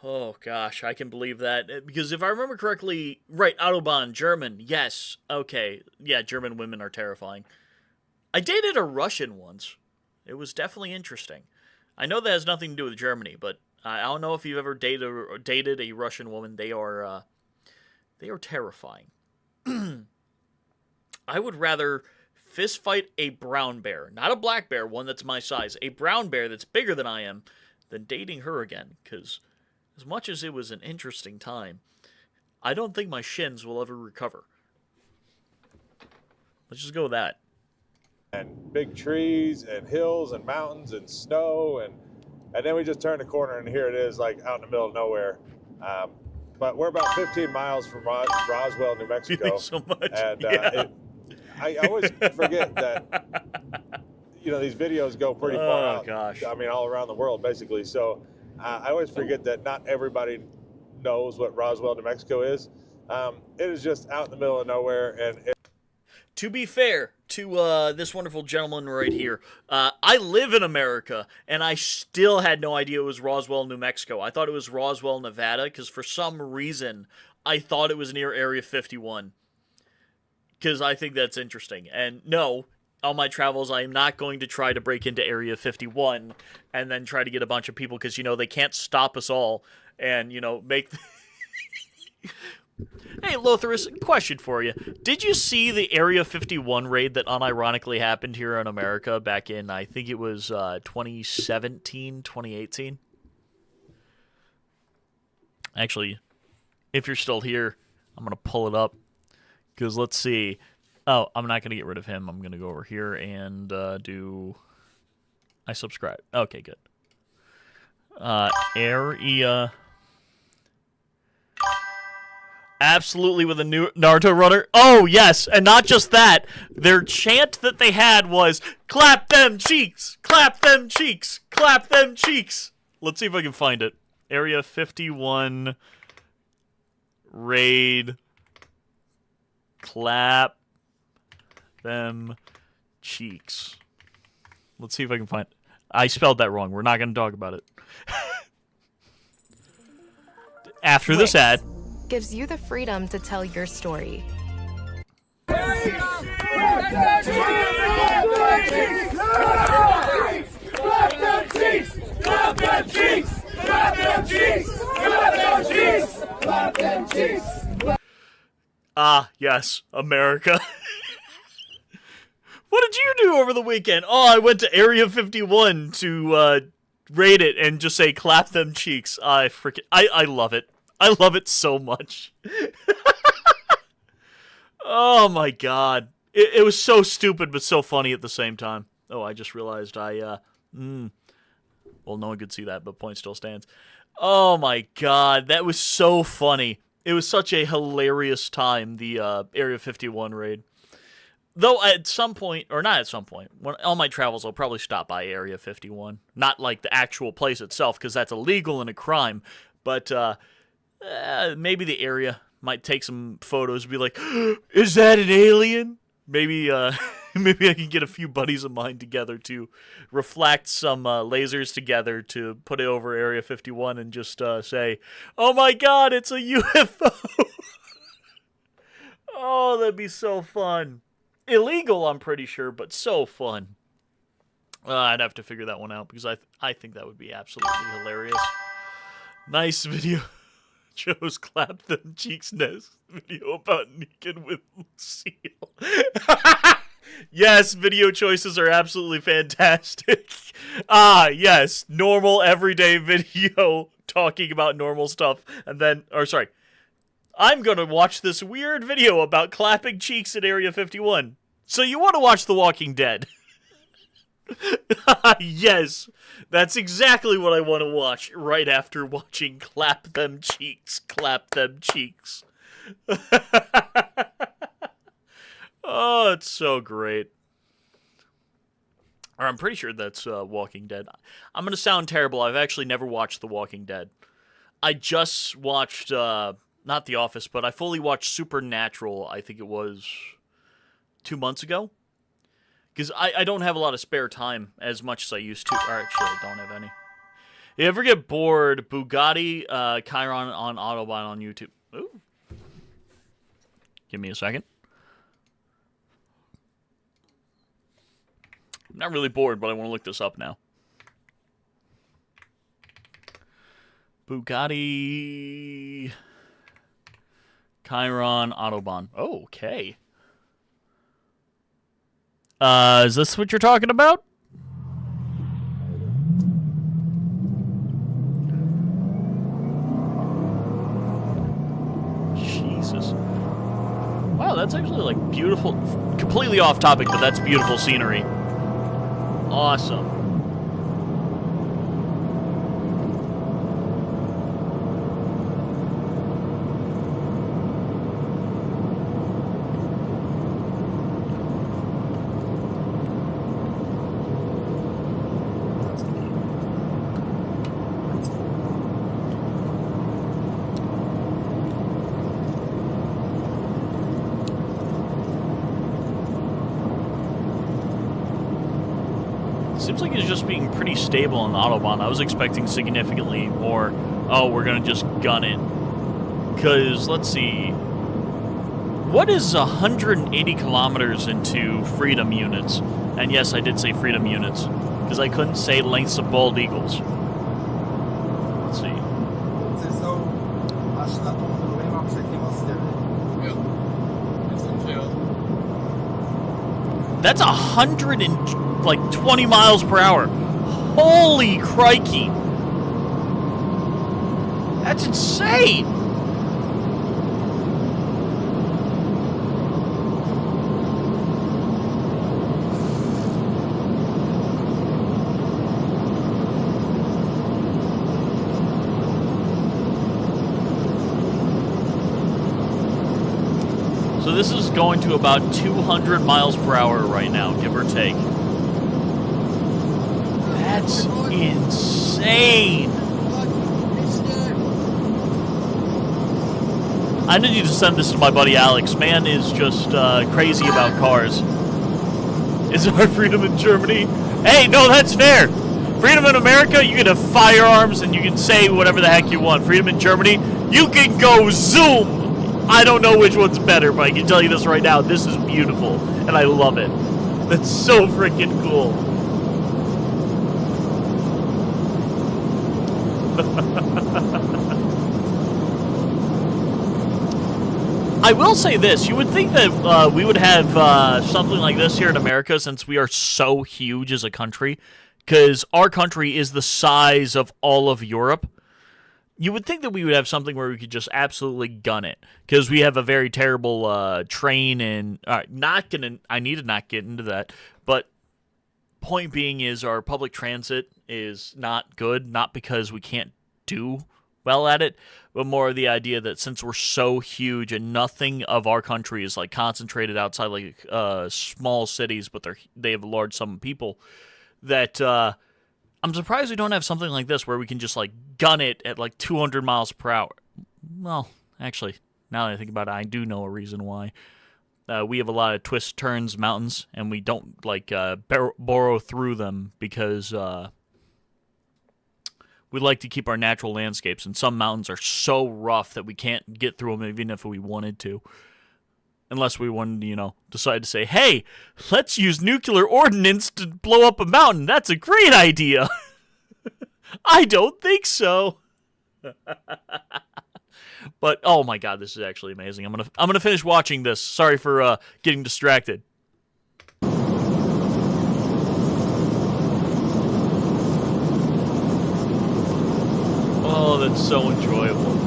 Oh, gosh, I can believe that. Because if I remember correctly, right, Autobahn, German, yes, okay. Yeah, German women are terrifying. I dated a Russian once. It was definitely interesting. I know that has nothing to do with Germany, but I don't know if you've ever dated a Russian woman. They are terrifying. I would rather fist fight a brown bear, not a black bear, one that's my size, a brown bear that's bigger than I am, than dating her again, because as much as it was an interesting time, I don't think my shins will ever recover. Let's just go with that. And big trees and hills and mountains and snow, and then we just turn the corner and here it is, like out in the middle of nowhere. But we're about 15 miles from Roswell, New Mexico. Thanks so much. And Yeah. I always forget that, you know, these videos go pretty far out. Gosh. I mean, all around the world, basically. So I always forget that not everybody knows what Roswell, New Mexico is. It is just out in the middle of nowhere, and To be fair to this wonderful gentleman right here, I live in America, and I still had no idea it was Roswell, New Mexico. I thought it was Roswell, Nevada, because for some reason, I thought it was near Area 51. Because I think that's interesting. And no, on my travels, I am not going to try to break into Area 51 and then try to get a bunch of people, because, you know, they can't stop us all and, you know, make... Hey, Lotharus, question for you. Did you see the Area 51 raid that unironically happened here in America back in, I think it was 2017, 2018? Actually, if you're still here, I'm going to pull it up. Because let's see. Oh, I'm not going to get rid of him. I'm going to go over here and do... I subscribe. Okay, good. Area... Absolutely, with a new Naruto runner. Oh, yes, and not just that. Their chant that they had was, clap them cheeks, clap them cheeks, clap them cheeks. Let's see if I can find it. Area 51 raid, clap them cheeks. Let's see if I can find it. I spelled that wrong. We're not going to talk about it. After this ad... gives you the freedom to tell your story. Ah, yes, America. What did you do over the weekend? Oh, I went to Area 51 to raid it and just say, clap them cheeks. I love it. I love it so much. Oh my god. It was so stupid but so funny at the same time. Oh, I just realized well, no one could see that, but point still stands. Oh my god, that was so funny. It was such a hilarious time, the Area 51 raid. Though at some point, or not at some point, when on my travels, I'll probably stop by Area 51. Not like the actual place itself, because that's illegal and a crime. But maybe the area might take some photos and be like, is that an alien? Maybe maybe I can get a few buddies of mine together to reflect some lasers together to put it over Area 51 and just say, oh my god, it's a UFO. Oh, that'd be so fun. Illegal, I'm pretty sure, but so fun. I'd have to figure that one out because I think that would be absolutely hilarious. Nice video. Joe's clap them cheeks nest video about Negan with Lucille. Yes, video choices are absolutely fantastic. Ah, yes, normal everyday video talking about normal stuff, and then, or sorry, I'm gonna watch this weird video about clapping cheeks at Area 51. So you want to watch The Walking Dead? Yes, that's exactly what I want to watch right after watching Clap Them Cheeks, Clap Them Cheeks. Oh, it's so great. Or I'm pretty sure that's Walking Dead. I'm going to sound terrible. I've actually never watched The Walking Dead. I just watched, not The Office, but I fully watched Supernatural, I think it was 2 months ago. Because I don't have a lot of spare time as much as I used to. Or actually, I don't have any. You ever get bored? Bugatti Chiron on Autobahn on YouTube. Ooh. Give me a second. I'm not really bored, but I want to look this up now. Bugatti Chiron Autobahn. Oh, okay. Is this what you're talking about? Wow, that's actually like beautiful. Completely off topic, but that's beautiful scenery. Awesome. Seems like it's just being pretty stable on the Autobahn. I was expecting significantly more. Oh, we're gonna just gun it. Because, let's see. What is 180 kilometers into freedom units? And yes, I did say freedom units. Because I couldn't say lengths of bald eagles. Let's see. That's 120 miles per hour. Holy crikey. That's insane. So this is going to about 200 miles per hour right now, give or take. That's insane. I need to send this to my buddy Alex. Man is just crazy about cars. Is our freedom in Germany? Hey, no, that's fair. Freedom in America, you can have firearms and you can say whatever the heck you want. Freedom in Germany, you can go zoom. I don't know which one's better, but I can tell you this right now. This is beautiful, and I love it. That's so freaking cool. I will say this. You would think that we would have something like this here in America since we are so huge as a country, because our country is the size of all of Europe. You would think that we would have something where we could just absolutely gun it, because we have a very terrible train and I need to not get into that, but point being is our public transit is not good, not because we can't do well at it, but more the idea that since we're so huge and nothing of our country is like concentrated outside like small cities, but they have a large sum of people, that I'm surprised we don't have something like this where we can just, like, gun it at, like, 200 miles per hour. Well, actually, now that I think about it, I do know a reason why. We have a lot of twists, turns, mountains, and we don't, like, burrow through them because we like to keep our natural landscapes, and some mountains are so rough that we can't get through them even if we wanted to. Unless we wanted to, decide to say, hey, let's use nuclear ordnance to blow up a mountain. That's a great idea. I don't think so. But, oh my god, this is actually amazing. I'm gonna finish watching this. Sorry for getting distracted. Oh, that's so enjoyable.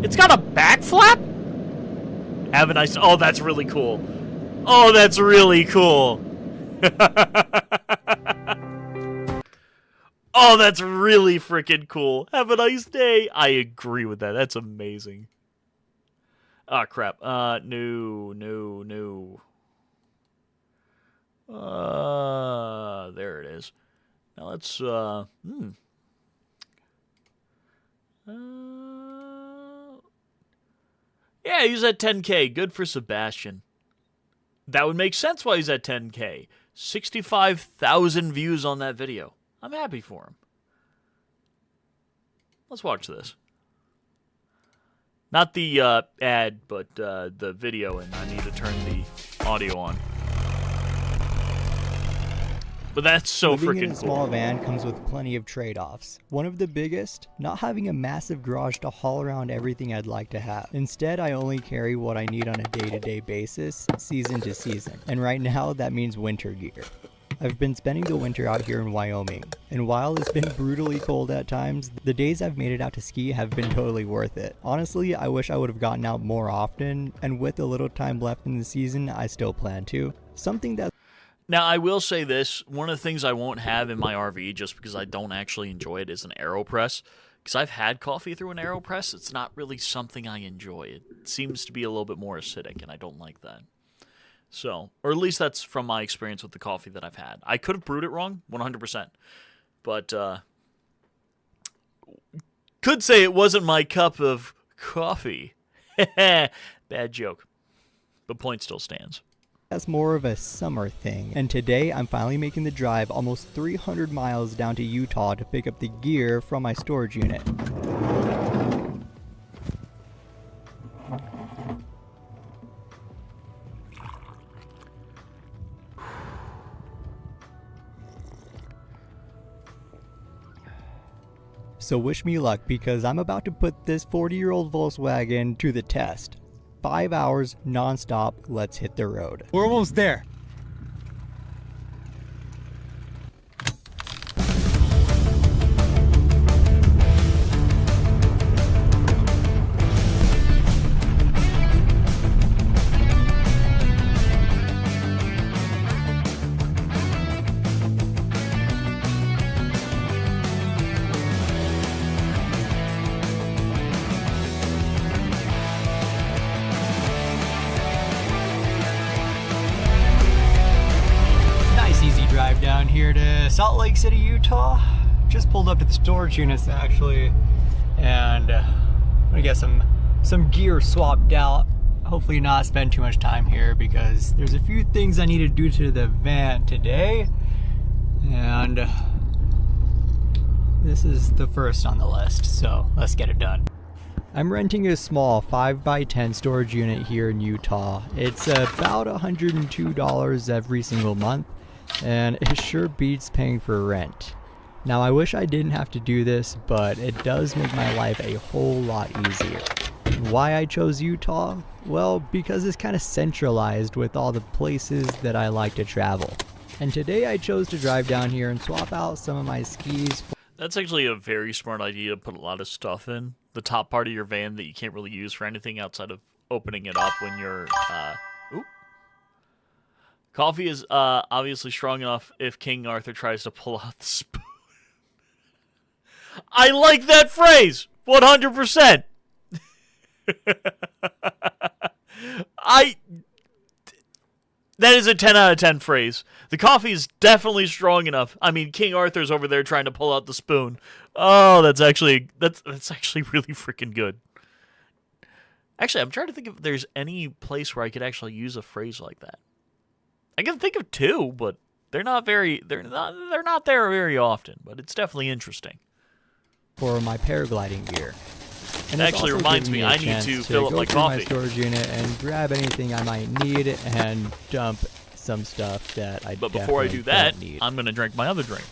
It's got a back flap? Have a nice... Oh, that's really cool. Oh, that's really cool. Oh, that's really freaking cool. Have a nice day. I agree with that. That's amazing. Ah, crap. No. There it is. Now let's, yeah, he's at 10K. Good for Sebastian. That would make sense why he's at 10K. 65,000 views on that video. I'm happy for him. Let's watch this. Not the ad, but the video, and I need to turn the audio on. But that's so Living in freaking a small cool. van comes with plenty of trade-offs. One of the biggest, not having a massive garage to haul around everything I'd like to have. Instead, I only carry what I need on a day-to-day basis, season to season. And right now, that means winter gear. I've been spending the winter out here in Wyoming, and while it's been brutally cold at times, the days I've made it out to ski have been totally worth it. Honestly, I wish I would have gotten out more often, and with a little time left in the season, I still plan to. Something that Now, I will say this. One of the things I won't have in my RV, just because I don't actually enjoy it, is an AeroPress. Because I've had coffee through an AeroPress. It's not really something I enjoy. It seems to be a little bit more acidic, and I don't like that. So, or at least that's from my experience with the coffee that I've had. I could have brewed it wrong, 100%. But, could say it wasn't my cup of coffee. Bad joke. But point still stands. That's more of a summer thing, and today I'm finally making the drive almost 300 miles down to Utah to pick up the gear from my storage unit. So wish me luck, because I'm about to put this 40-year-old Volkswagen to the test. 5 hours non-stop, let's hit the road. We're almost there. Nice easy drive down here to Salt Lake City, Utah. Just pulled up to the storage units actually, and I'm gonna get some gear swapped out. Hopefully not spend too much time here, because there's a few things I need to do to the van today, and this is the first on the list, so let's get it done. I'm renting a small 5x10 storage unit here in Utah. It's about $102 every single month, and it sure beats paying for rent. Now, I wish I didn't have to do this, but it does make my life a whole lot easier. Why I chose Utah? Well, because it's kind of centralized with all the places that I like to travel. And today I chose to drive down here and swap out some of my skis. That's actually a very smart idea to put a lot of stuff in the top part of your van that you can't really use for anything outside of opening it up when you're, Oop. Coffee is, obviously strong enough if King Arthur tries to pull out the spoon. I like that phrase! 100%! That is a 10 out of 10 phrase. The coffee is definitely strong enough. I mean, King Arthur's over there trying to pull out the spoon. Oh, that's actually really freaking good. Actually, I'm trying to think if there's any place where I could actually use a phrase like that. I can think of two, but they're not there very often, but it's definitely interesting. For my paragliding gear. And It it's actually also reminds given me, a I need chance to fill up go my through coffee. my storage unit and grab anything I might need and dump some stuff that I But before I do that, don't need. I'm going to drink my other drink.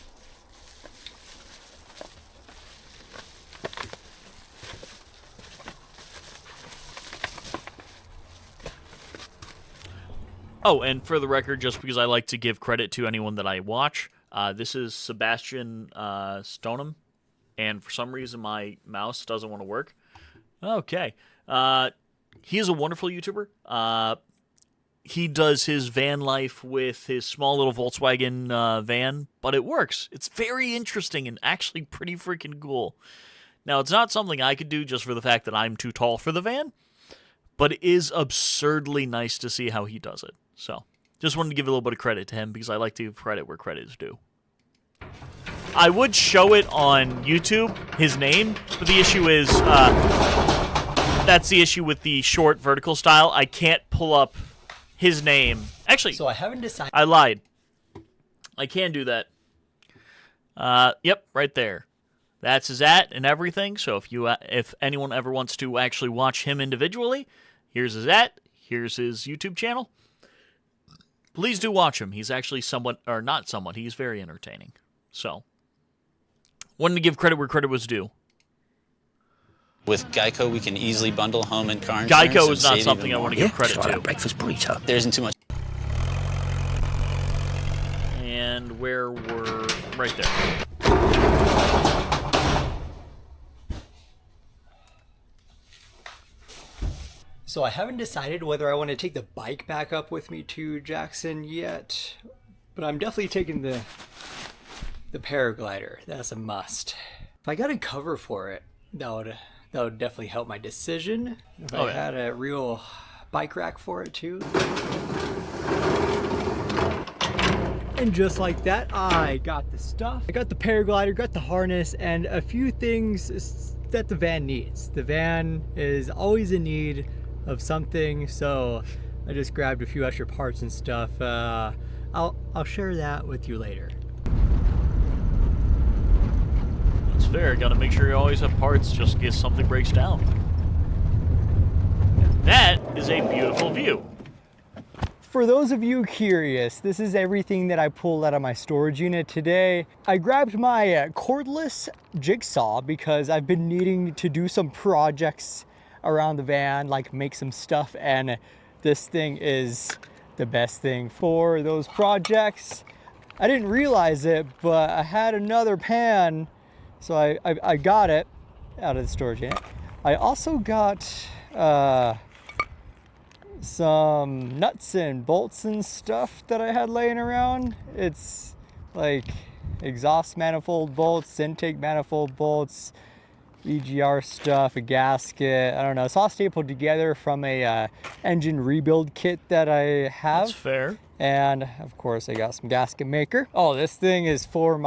Oh, and for the record, just because I like to give credit to anyone that I watch, this is Sebastian Stoneham, and for some reason my mouse doesn't want to work. Okay. He is a wonderful YouTuber. He does his van life with his small little Volkswagen van, but it works. It's very interesting and actually pretty freaking cool. Now, it's not something I could do just for the fact that I'm too tall for the van, but it is absurdly nice to see how he does it. So, just wanted to give a little bit of credit to him because I like to give credit where credit is due. I would show it on YouTube, his name, but the issue is, that's the issue with the short vertical style. I can't pull up his name. Actually, So I haven't decided. I lied. I can do that. Yep, right there. That's his @ and everything. So if anyone ever wants to actually watch him individually, here's his @ here's his YouTube channel. please do watch him. He's actually somewhat, or not somewhat, he's very entertaining. So, wanted to give credit where credit was due. With Geico, we can easily bundle home and car insurance. Geico and is not save something even I more. want to give credit to. Breakfast burrito. There isn't too much. And where were... right there. So I haven't decided whether I want to take the bike back up with me to Jackson yet, but I'm definitely taking the paraglider. That's a must. If I got a cover for it, that would definitely help my decision. If I had a real bike rack for it too. And just like that, I got the stuff. I got the paraglider, got the harness, and a few things that the van needs. The van is always in need of something, so I just grabbed a few extra parts and stuff. I'll share that with you later. That's fair. Got to make sure you always have parts just in case something breaks down. That is a beautiful view. For those of you curious, this is everything that I pulled out of my storage unit today. I grabbed my cordless jigsaw because I've been needing to do some projects around the van, like make some stuff, and this thing is the best thing for those projects. I didn't realize it, but I had another pan, so I got it out of the storage unit. I also got some nuts and bolts and stuff that I had laying around. It's like exhaust manifold bolts, intake manifold bolts, EGR stuff, a gasket, I don't know. It's all stapled together from a engine rebuild kit that I have. That's fair. And of course I got some gasket maker. Oh, this thing is for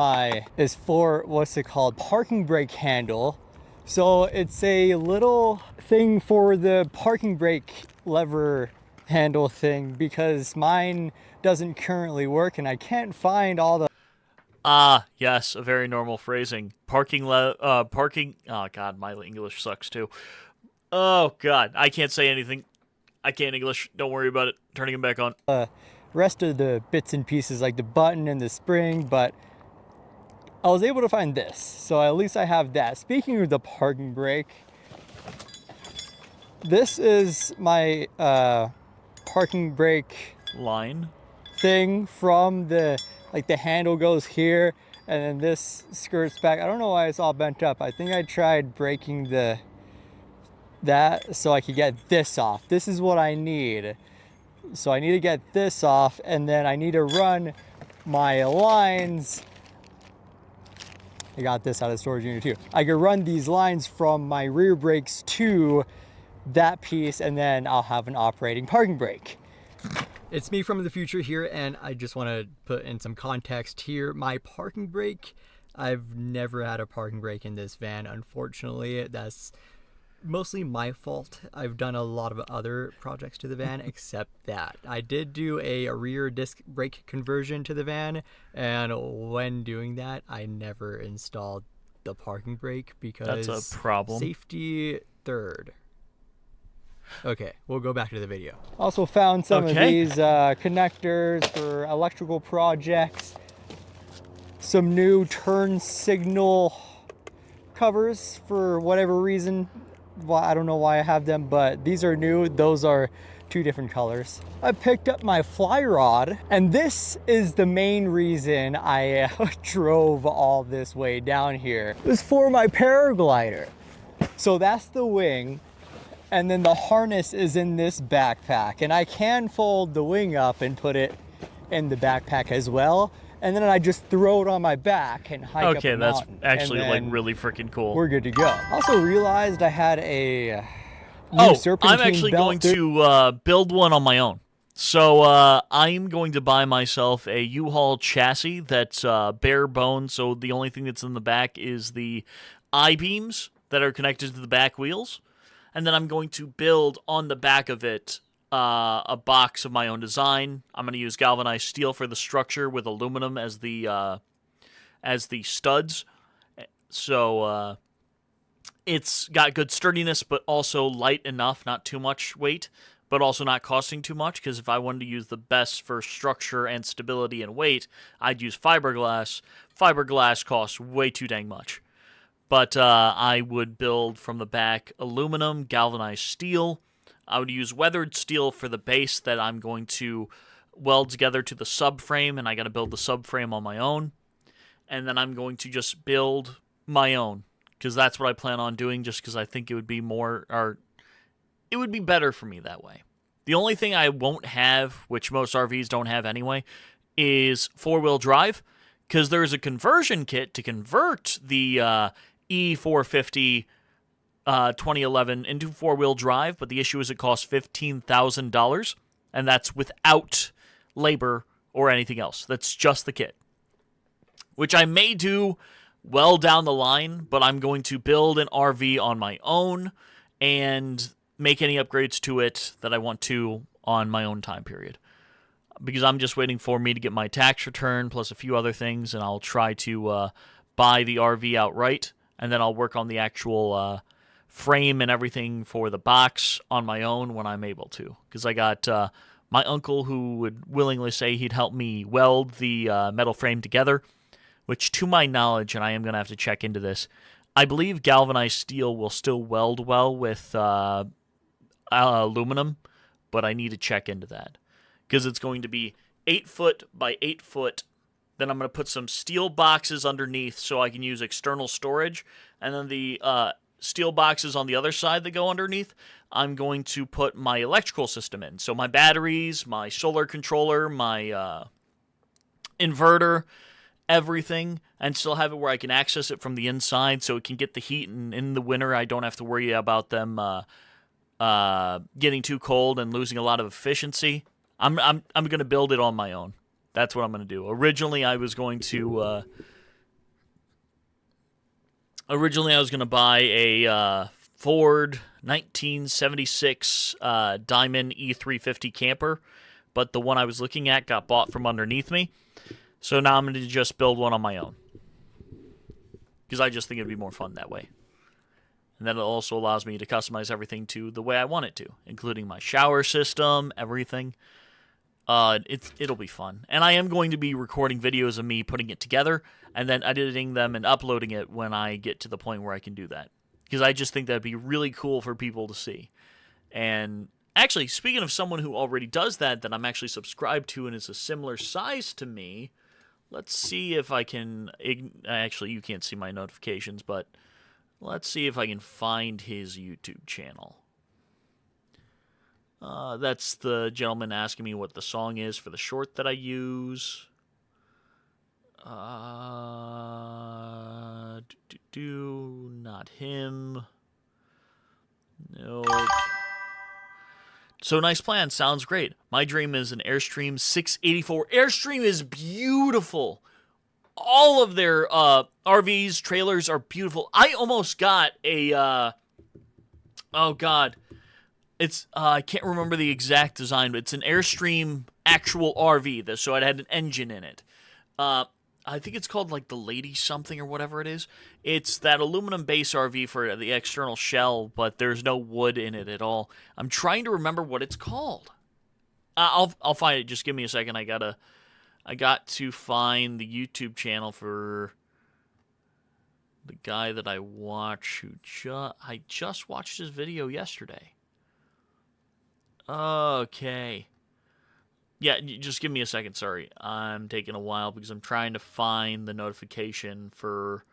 what's it called? Parking brake handle. So it's a little thing for the parking brake lever handle thing because mine doesn't currently work and I can't find all the... Yes, a very normal phrasing. Parking, oh god, my English sucks too. Oh god, I can't say anything. I can't English, don't worry about it. Turning him back on. Rest of the bits and pieces like the button and the spring, but I was able to find this, so at least I have that. Speaking of the parking brake, this is my parking brake line thing from the handle goes here and then this skirts back. I don't know why it's all bent up. I think I tried breaking that so I could get this off. This is what I need. So I need to get this off and then I need to run my lines. I got this out of the storage unit too. I can run these lines from my rear brakes to that piece and then I'll have an operating parking brake. It's me from the future here, and I just want to put in some context here. My parking brake, I've never had a parking brake in this van, unfortunately. That's mostly my fault. I've done a lot of other projects to the van except that. I did do a rear disc brake conversion to the van, and when doing that, I never installed the parking brake because that's a problem. Safety third. Okay, we'll go back to the video. Also found some of these connectors for electrical projects. Some new turn signal covers for whatever reason. Well, I don't know why I have them, but these are new. Those are two different colors. I picked up my fly rod, and this is the main reason I drove all this way down here. It was for my paraglider. So that's the wing. And then the harness is in this backpack, and I can fold the wing up and put it in the backpack as well. And then I just throw it on my back and hike up the mountain. Okay, that's actually like really freaking cool. We're good to go. Also realized I had a new serpentine I'm actually going belt. to build one on my own. So I'm going to buy myself a U-Haul chassis that's bare bones. So the only thing that's in the back is the I-beams that are connected to the back wheels. And then I'm going to build on the back of it a box of my own design. I'm going to use galvanized steel for the structure with aluminum as the studs. So it's got good sturdiness, but also light enough, not too much weight. but also not costing too much, because if I wanted to use the best for structure and stability and weight, I'd use fiberglass. Fiberglass costs way too dang much. But I would build from the back aluminum, galvanized steel. I would use weathered steel for the base that I'm going to weld together to the subframe, and I got to build the subframe on my own. And then I'm going to just build my own, because that's what I plan on doing, just because I think it would be more, or it would be better for me that way. The only thing I won't have, which most RVs don't have anyway, is four-wheel drive, because there's a conversion kit to convert the E450 2011 into four-wheel drive, but the issue is it costs $15,000, and that's without labor or anything else. That's just the kit, which I may do well down the line, but I'm going to build an RV on my own and make any upgrades to it that I want to on my own time period. Because I'm just waiting for me to get my tax return plus a few other things, and I'll try to buy the RV outright, and then I'll work on the actual frame and everything for the box on my own when I'm able to. Because I got my uncle who would willingly say he'd help me weld the metal frame together, which to my knowledge, and I am going to have to check into this, I believe galvanized steel will still weld well with aluminum, but I need to check into that. Because it's going to be 8 foot by 8 foot. Then I'm going to put some steel boxes underneath so I can use external storage. And then the steel boxes on the other side that go underneath, I'm going to put my electrical system in. So my batteries, my solar controller, my inverter, everything, and still have it where I can access it from the inside so it can get the heat, and in the winter I don't have to worry about them getting too cold and losing a lot of efficiency. I'm going to build it on my own. That's what I'm going to do. Originally I was going to buy a Ford 1976 Diamond E350 camper, but the one I was looking at got bought from underneath me. So now I'm going to just build one on my own, because I just think it'd be more fun that way. And then it also allows me to customize everything to the way I want it to, including my shower system, everything. It'll be fun. And I am going to be recording videos of me putting it together and then editing them and uploading it when I get to the point where I can do that. Because I just think that'd be really cool for people to see. And actually, speaking of someone who already does that I'm actually subscribed to and is a similar size to me, let's see if I can... Actually, you can't see my notifications, but let's see if I can find his YouTube channel. That's the gentleman asking me what the song is for the short that I use. Not him. Nope. So nice plan. Sounds great. My dream is an Airstream 684. Airstream is beautiful. All of their RVs, trailers are beautiful. I almost got a... oh, God. It's I can't remember the exact design, but it's an Airstream actual RV, so it had an engine in it. I think it's called like the Lady something or whatever it is. It's that aluminum base RV for the external shell, but there's no wood in it at all. I'm trying to remember what it's called. I'll find it. Just give me a second. I got to find the YouTube channel for the guy that I watch I just watched his video yesterday. Okay. Yeah, just give me a second, sorry. I'm taking a while because I'm trying to find the notification for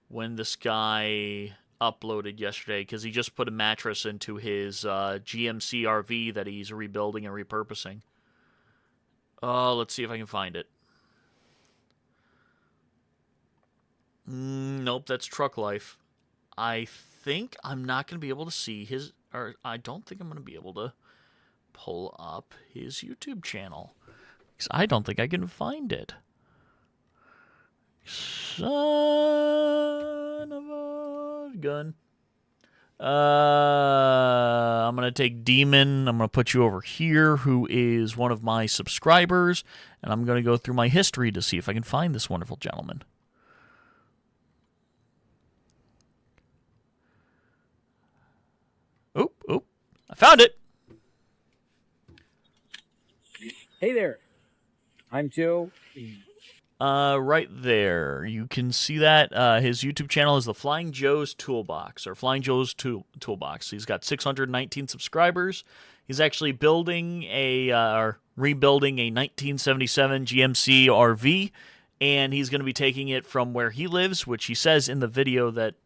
when this guy uploaded yesterday, because he just put a mattress into his GMC RV that he's rebuilding and repurposing. Let's see if I can find it. Nope, that's Truck Life. I think I'm not going to be able to see his... or I don't think I'm going to be able to pull up his YouTube channel, because I don't think I can find it. Son of a gun. I'm going to take Demon. I'm going to put you over here, who is one of my subscribers, and I'm going to go through my history to see if I can find this wonderful gentleman. Oop, I found it. Hey there, I'm Joe. Right there. You can see that. His YouTube channel is the Flying Joe's Toolbox, or Flying Joe's Toolbox. He's got 619 subscribers. He's actually building or rebuilding a 1977 GMC RV, and he's going to be taking it from where he lives, which he says in the video that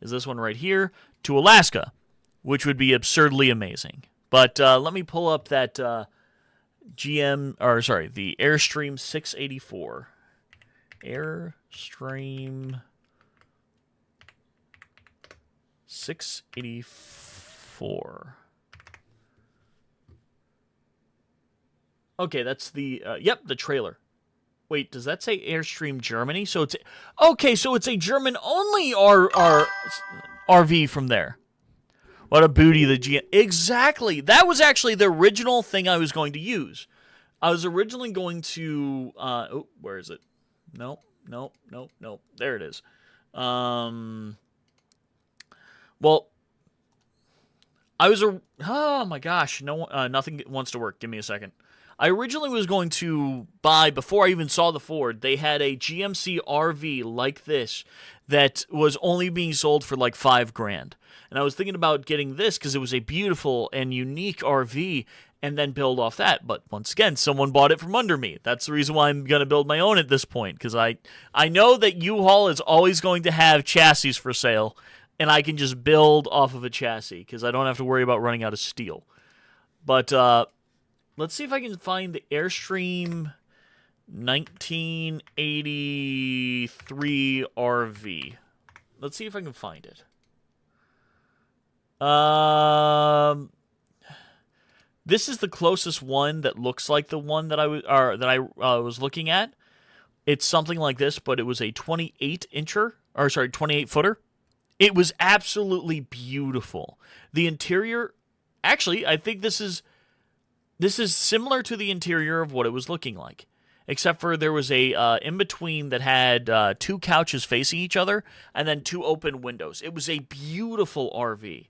is this one right here, to Alaska, which would be absurdly amazing. But let me pull up that the Airstream 684. Airstream 684. Okay, that's the the trailer. Wait, does that say Airstream Germany? So it's a German only RV from there. What a booty exactly. That was actually the original thing I was going to use. I was originally going to where is it? Nope. There it is. Well, oh my gosh, nothing wants to work. Give me a second. I originally was going to buy, before I even saw the Ford, they had a GMC RV like this that was only being sold for like $5,000. And I was thinking about getting this because it was a beautiful and unique RV and then build off that. But once again, someone bought it from under me. That's the reason why I'm going to build my own at this point, because I know that U-Haul is always going to have chassis for sale, and I can just build off of a chassis because I don't have to worry about running out of steel. But let's see if I can find the Airstream 1983 RV. Let's see if I can find it. This is the closest one that looks like the one that I was looking at. It's something like this, but it was a 28 footer. It was absolutely beautiful. The interior, actually, I think this is similar to the interior of what it was looking like, except for there was a in-between that had 2 couches facing each other and then 2 open windows. It was a beautiful RV.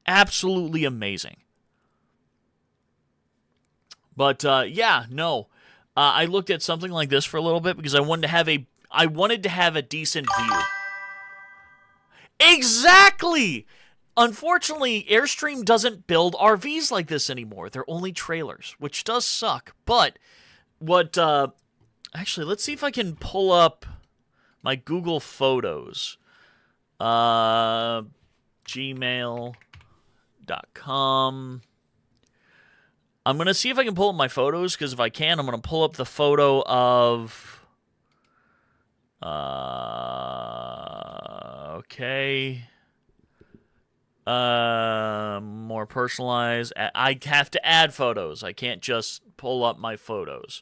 Absolutely amazing. But, I looked at something like this for a little bit because I wanted to have a decent view. Exactly! Unfortunately, Airstream doesn't build RVs like this anymore. They're only trailers, which does suck. But actually, let's see if I can pull up my Google Photos. Gmail.com. I'm going to see if I can pull up my photos, because if I can, I'm going to pull up the photo of... okay... more personalized. I have to add photos. I can't just pull up my photos.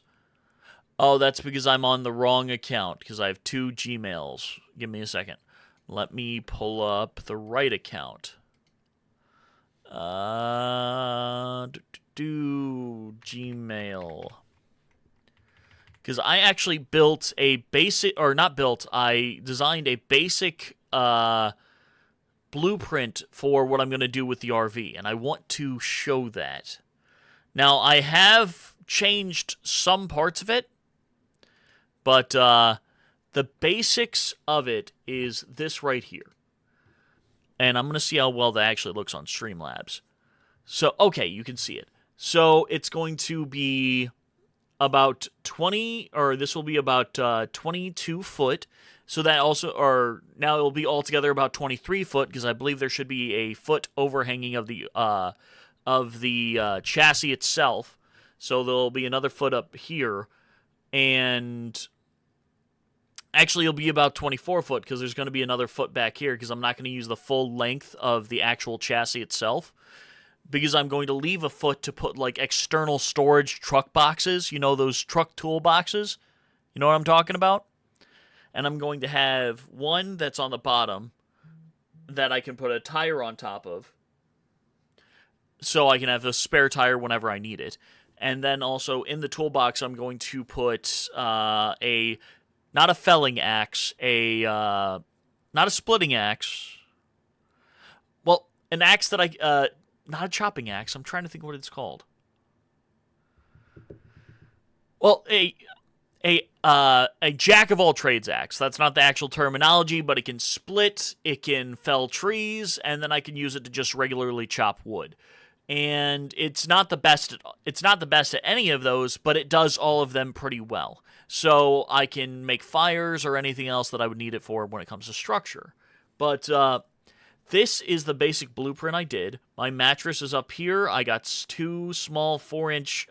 Oh, that's because I'm on the wrong account, because I have 2 Gmails. Give me a second. Let me pull up the right account. Gmail. Because I actually built a basic, or not built, I designed a basic, blueprint for what I'm going to do with the RV, and I want to show that. Now, I have changed some parts of it, but the basics of it is this right here. And I'm going to see how well that actually looks on Streamlabs. So, okay, you can see it. So, it's going to be about 20, or this will be about 22 foot. So that also, or now it'll be altogether about 23 foot, because I believe there should be a foot overhanging of the chassis itself. So there'll be another foot up here, and actually it'll be about 24 foot, because there's going to be another foot back here, because I'm not going to use the full length of the actual chassis itself, because I'm going to leave a foot to put like external storage truck boxes. You know, those truck tool boxes? You know what I'm talking about? And I'm going to have one that's on the bottom that I can put a tire on top of, so I can have a spare tire whenever I need it. And then also in the toolbox, I'm going to put not a felling axe, not a splitting axe. Well, an axe that not a chopping axe. I'm trying to think what it's called. Well, a jack of all trades axe. That's not the actual terminology, but it can split, it can fell trees, and then I can use it to just regularly chop wood. And it's not the best. It's not the best at any of those, but it does all of them pretty well. So I can make fires or anything else that I would need it for when it comes to structure. But this is the basic blueprint I did. My mattress is up here. I got three small 4-inch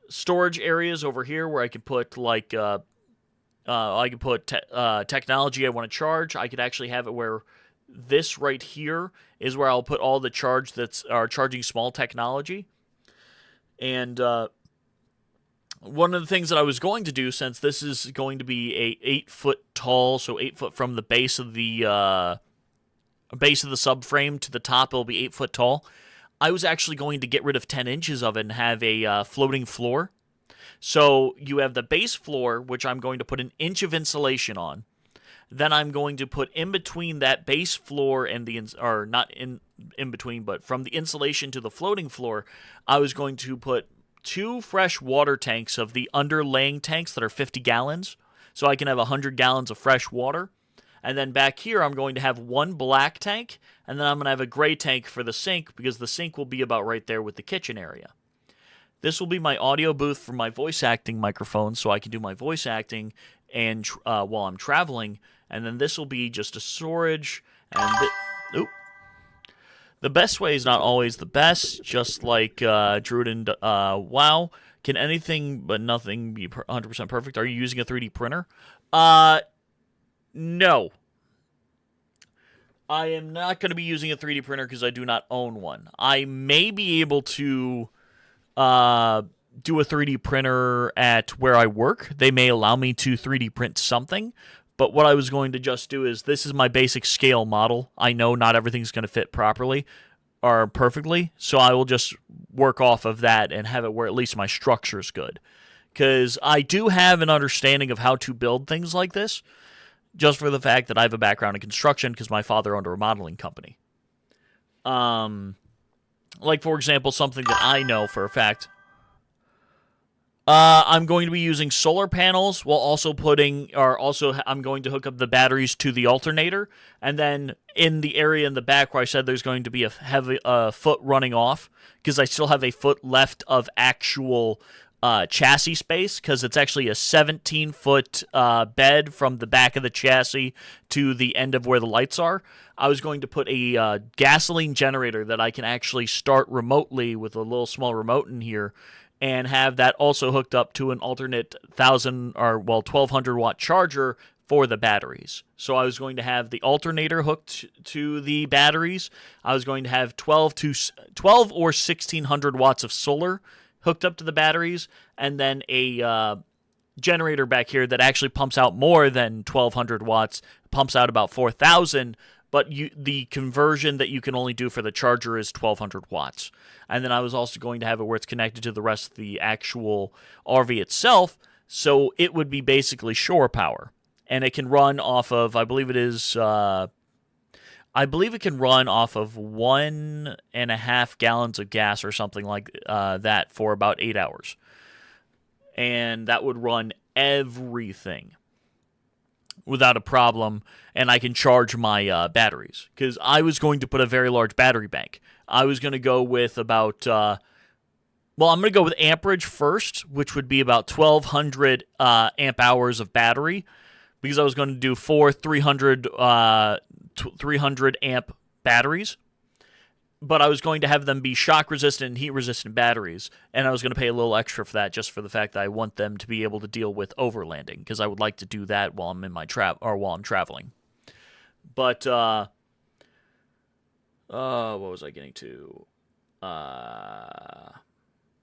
storage areas over here where I could put technology I want to charge. I could actually have it where this right here is where I'll put all the charge that's charging small technology. And one of the things that I was going to do, since this is going to be a 8 foot tall, so 8 foot from the base of the subframe to the top, it'll be 8 foot tall. I was actually going to get rid of 10 inches of it and have a floating floor. So you have the base floor, which I'm going to put an inch of insulation on. Then I'm going to put in between that base floor and not in between, but from the insulation to the floating floor, I was going to put 2 fresh water tanks of the underlaying tanks that are 50 gallons. So I can have 100 gallons of fresh water. And then back here, I'm going to have 1 black tank, and then I'm going to have a gray tank for the sink, because the sink will be about right there with the kitchen area. This will be my audio booth for my voice acting microphone, so I can do my voice acting and while I'm traveling. And then this will be just a storage. And the best way is not always the best, just like Druid and WoW. Can anything but nothing be 100% perfect? Are you using a 3D printer? No. I am not going to be using a 3D printer because I do not own one. I may be able to do a 3D printer at where I work. They may allow me to 3D print something. But what I was going to just do is, this is my basic scale model. I know not everything's going to fit properly or perfectly, so I will just work off of that and have it where at least my structure's good. Because I do have an understanding of how to build things like this, just for the fact that I have a background in construction because my father owned a remodeling company. Like, for example, something that I know for a fact. I'm going to be using solar panels while also I'm going to hook up the batteries to the alternator. And then in the area in the back where I said there's going to be a foot running off, because I still have a foot left of actual chassis space, because it's actually a 17-foot bed from the back of the chassis to the end of where the lights are. I was going to put a gasoline generator that I can actually start remotely with a little small remote in here, and have that also hooked up to an alternate 1,200 watt charger for the batteries. So I was going to have the alternator hooked to the batteries. I was going to have 12 or 1,600 watts of solar hooked up to the batteries, and then a generator back here that actually pumps out more than 1,200 watts, pumps out about 4,000, but the conversion that you can only do for the charger is 1,200 watts. And then I was also going to have it where it's connected to the rest of the actual RV itself, so it would be basically shore power. And it can run off of, I believe it can run off of 1.5 gallons of gas or something like that for about 8 hours. And that would run everything without a problem, and I can charge my batteries. Because I was going to put a very large battery bank. I was going to go with about, I'm going to go with amperage first, which would be about 1,200 amp hours of battery, because I was going to do 4 300 amp batteries. But I was going to have them be shock resistant and heat resistant batteries, and I was going to pay a little extra for that, just for the fact that I want them to be able to deal with overlanding, because I would like to do that while I'm in my while I'm traveling. But what was I getting to? I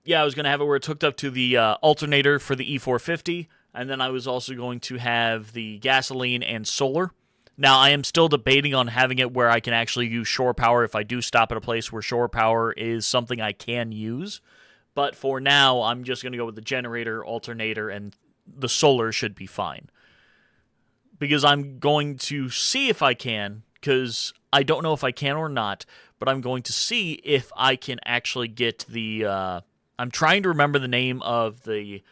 was going to have it where it's hooked up to the alternator for the E450, and then I was also going to have the gasoline and solar. Now, I am still debating on having it where I can actually use shore power if I do stop at a place where shore power is something I can use. But for now, I'm just going to go with the generator, alternator, and the solar should be fine. Because I'm going to see if I can, because I don't know if I can or not, but I'm going to see if I can actually get the I'm trying to remember the name of the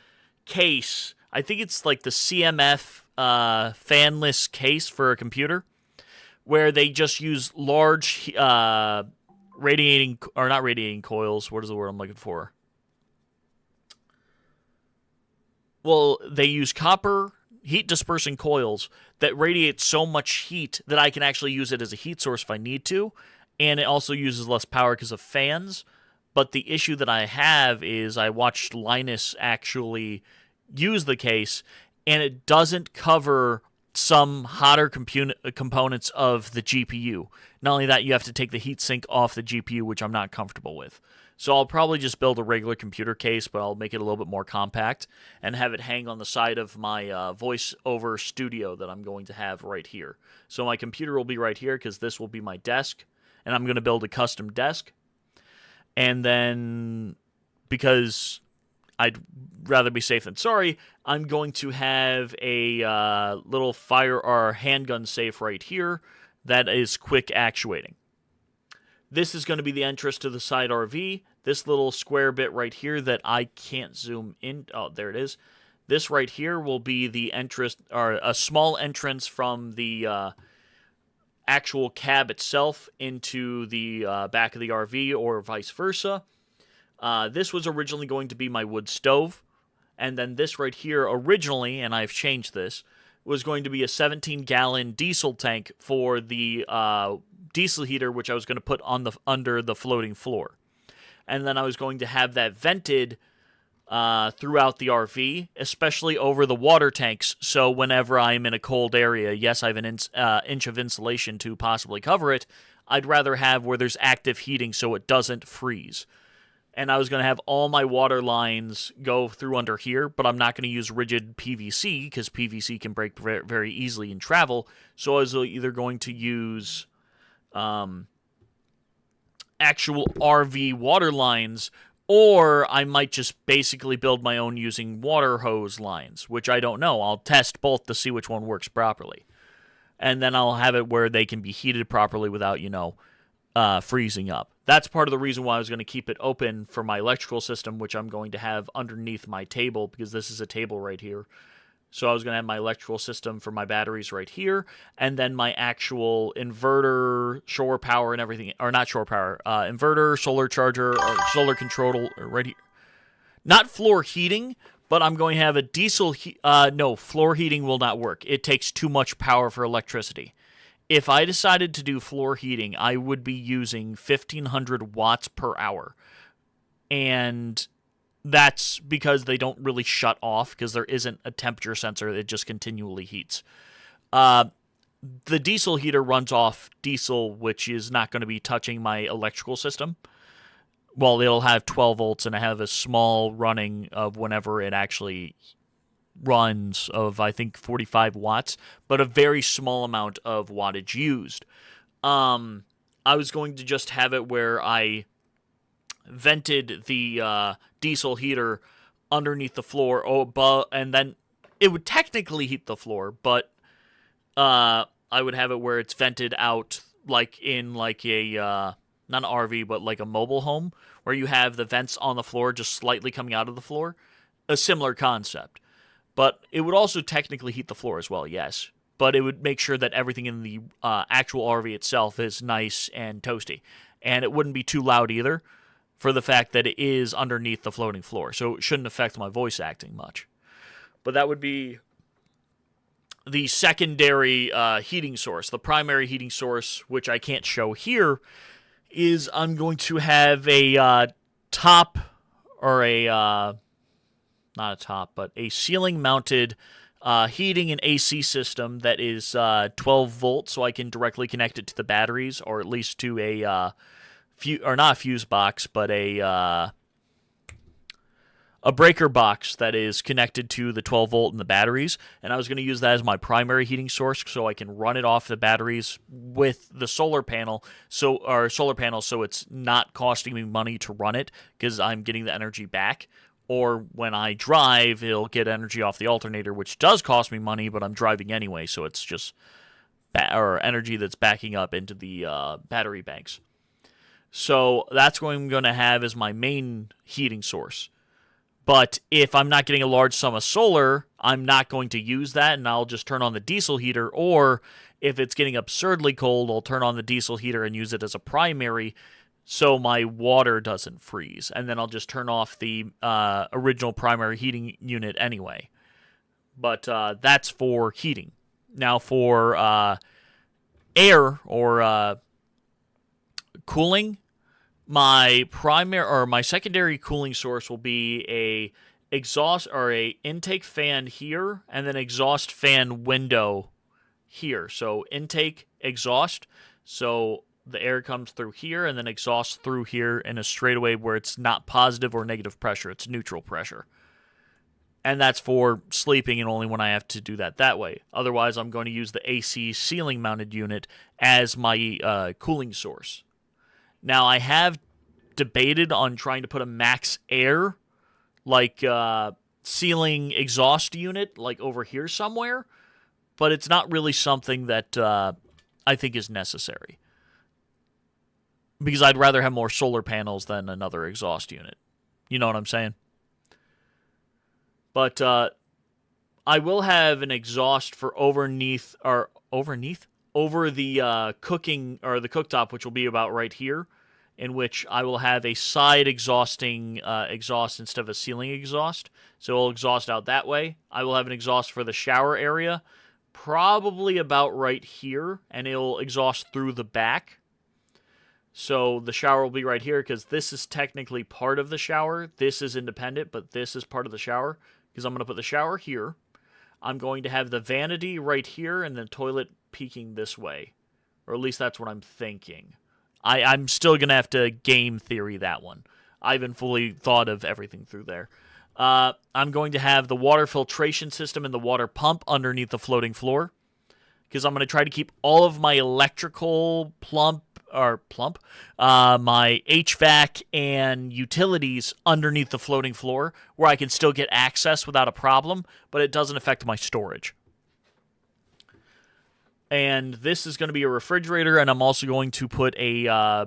case. I think it's like the CMF fanless case for a computer, where they just use large radiating, or not radiating coils. What is the word I'm looking for? Well, they use copper heat dispersing coils that radiate so much heat that I can actually use it as a heat source if I need to, and it also uses less power because of fans. But the issue that I have is I watched Linus actually use the case, and it doesn't cover some hotter components of the GPU. Not only that, you have to take the heatsink off the GPU, which I'm not comfortable with. So I'll probably just build a regular computer case, but I'll make it a little bit more compact and have it hang on the side of my voiceover studio that I'm going to have right here. So my computer will be right here because this will be my desk, and I'm going to build a custom desk. And then, because I'd rather be safe than sorry, I'm going to have a little fire or handgun safe right here that is quick actuating. This is going to be the entrance to the side RV. This little square bit right here that I can't zoom in. Oh, there it is. This right here will be the entrance, or a small entrance from the actual cab itself into the back of the RV, or vice versa. This was originally going to be my wood stove. And then this right here originally, and I've changed this, was going to be a 17-gallon diesel tank for the diesel heater, which I was going to put on under the floating floor. And then I was going to have that vented throughout the RV, especially over the water tanks, so whenever I'm in a cold area, yes, I have an inch of insulation to possibly cover it, I'd rather have where there's active heating so it doesn't freeze. And I was going to have all my water lines go through under here, but I'm not going to use rigid PVC, because PVC can break very easily in travel, so I was either going to use actual RV water lines, or I might just basically build my own using water hose lines, which I don't know. I'll test both to see which one works properly. And then I'll have it where they can be heated properly without, freezing up. That's part of the reason why I was going to keep it open for my electrical system, which I'm going to have underneath my table, because this is a table right here. So I was going to have my electrical system for my batteries right here, and then my actual inverter, shore power, and everything, or not shore power, inverter, solar charger, or solar control right here. Not floor heating, but I'm going to have a diesel, no, floor heating will not work. It takes too much power for electricity. If I decided to do floor heating, I would be using 1,500 watts per hour. And that's because they don't really shut off, because there isn't a temperature sensor. It just continually heats. The diesel heater runs off diesel, which is not going to be touching my electrical system. Well, it'll have 12 volts, and I have a small running of whenever it actually runs of, I think, 45 watts, but a very small amount of wattage used. I was going to just have it where I vented the diesel heater underneath the floor, and then it would technically heat the floor, but I would have it where it's vented out like in like a not an RV, but like a mobile home, where you have the vents on the floor just slightly coming out of the floor. A similar concept. But it would also technically heat the floor as well, yes. But it would make sure that everything in the actual RV itself is nice and toasty. And it wouldn't be too loud either, for the fact that it is underneath the floating floor. So it shouldn't affect my voice acting much. But that would be the secondary heating source. The primary heating source, which I can't show here, is I'm going to have a top, or a... not a top, but a ceiling-mounted heating and AC system that is 12 volts, so I can directly connect it to the batteries, or at least to a not a fuse box, but a breaker box that is connected to the 12 volt in the batteries. And I was going to use that as my primary heating source, so I can run it off the batteries with the solar panel, so it's not costing me money to run it, because I'm getting the energy back. Or when I drive, it'll get energy off the alternator, which does cost me money, but I'm driving anyway, so it's just or energy that's backing up into the battery banks. So that's what I'm going to have as my main heating source. But if I'm not getting a large sum of solar, I'm not going to use that, and I'll just turn on the diesel heater. Or if it's getting absurdly cold, I'll turn on the diesel heater and use it as a primary so my water doesn't freeze. And then I'll just turn off the original primary heating unit anyway. But that's for heating. Now for air or cooling, my primary or my secondary cooling source will be a exhaust or a intake fan here, and then exhaust fan window here. So intake, exhaust, so the air comes through here and then exhausts through here in a straightaway where it's not positive or negative pressure, it's neutral pressure. And that's for sleeping and only when I have to do that way. Otherwise, I'm going to use the AC ceiling mounted unit as my cooling source. Now, I have debated on trying to put a max air, like ceiling exhaust unit, like over here somewhere, but it's not really something that I think is necessary. Because I'd rather have more solar panels than another exhaust unit. You know what I'm saying? But I will have an exhaust for over the cooking or the cooktop, which will be about right here, in which I will have a side exhausting exhaust instead of a ceiling exhaust. So it'll exhaust out that way. I will have an exhaust for the shower area, probably about right here, and it'll exhaust through the back. So the shower will be right here because this is technically part of the shower. This is independent, but this is part of the shower because I'm going to put the shower here. I'm going to have the vanity right here and the toilet peeking this way. Or at least that's what I'm thinking. I'm still going to have to game theory that one. I haven't fully thought of everything through there. I'm going to have the water filtration system and the water pump underneath the floating floor because I'm going to try to keep all of my electrical my HVAC and utilities underneath the floating floor where I can still get access without a problem, but it doesn't affect my storage. And this is going to be a refrigerator, and I'm also going to put a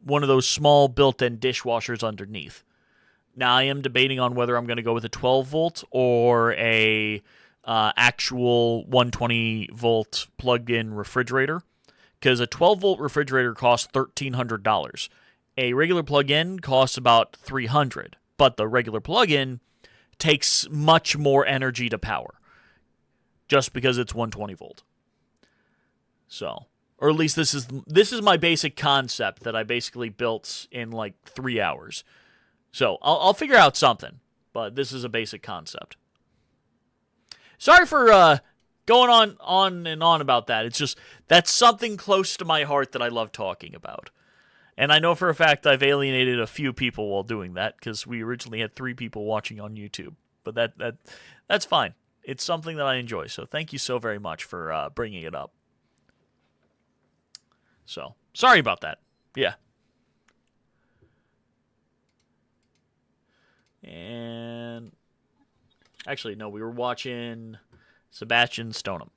one of those small built-in dishwashers underneath. Now, I am debating on whether I'm going to go with a 12-volt or a actual 120-volt plug-in refrigerator. Because a 12-volt refrigerator costs $1,300. A regular plug-in costs about $300. But the regular plug-in takes much more energy to power. Just because it's 120 volt. So, or at least this is my basic concept that I basically built in like 3 hours. So, I'll figure out something. But this is a basic concept. Sorry for going on and on about that. It's just, that's something close to my heart that I love talking about. And I know for a fact I've alienated a few people while doing that, because we originally had 3 people watching on YouTube. But that's fine. It's something that I enjoy. So thank you so very much for bringing it up. So, sorry about that. Yeah. And actually, no, we were watching Sebastian Stoneham.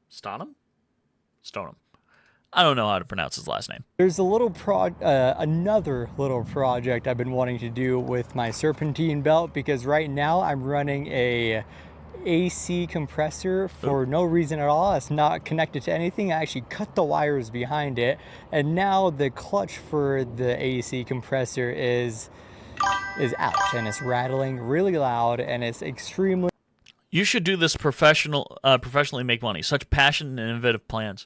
Stoneham? Stoneham. I don't know how to pronounce his last name. There's a little another little project I've been wanting to do with my serpentine belt, because right now I'm running a AC compressor for no reason at all. It's not connected to anything. I actually cut the wires behind it, and now the clutch for the AC compressor is out, and it's rattling really loud, and it's extremely... You should do this professionally make money. Such passion and innovative plans.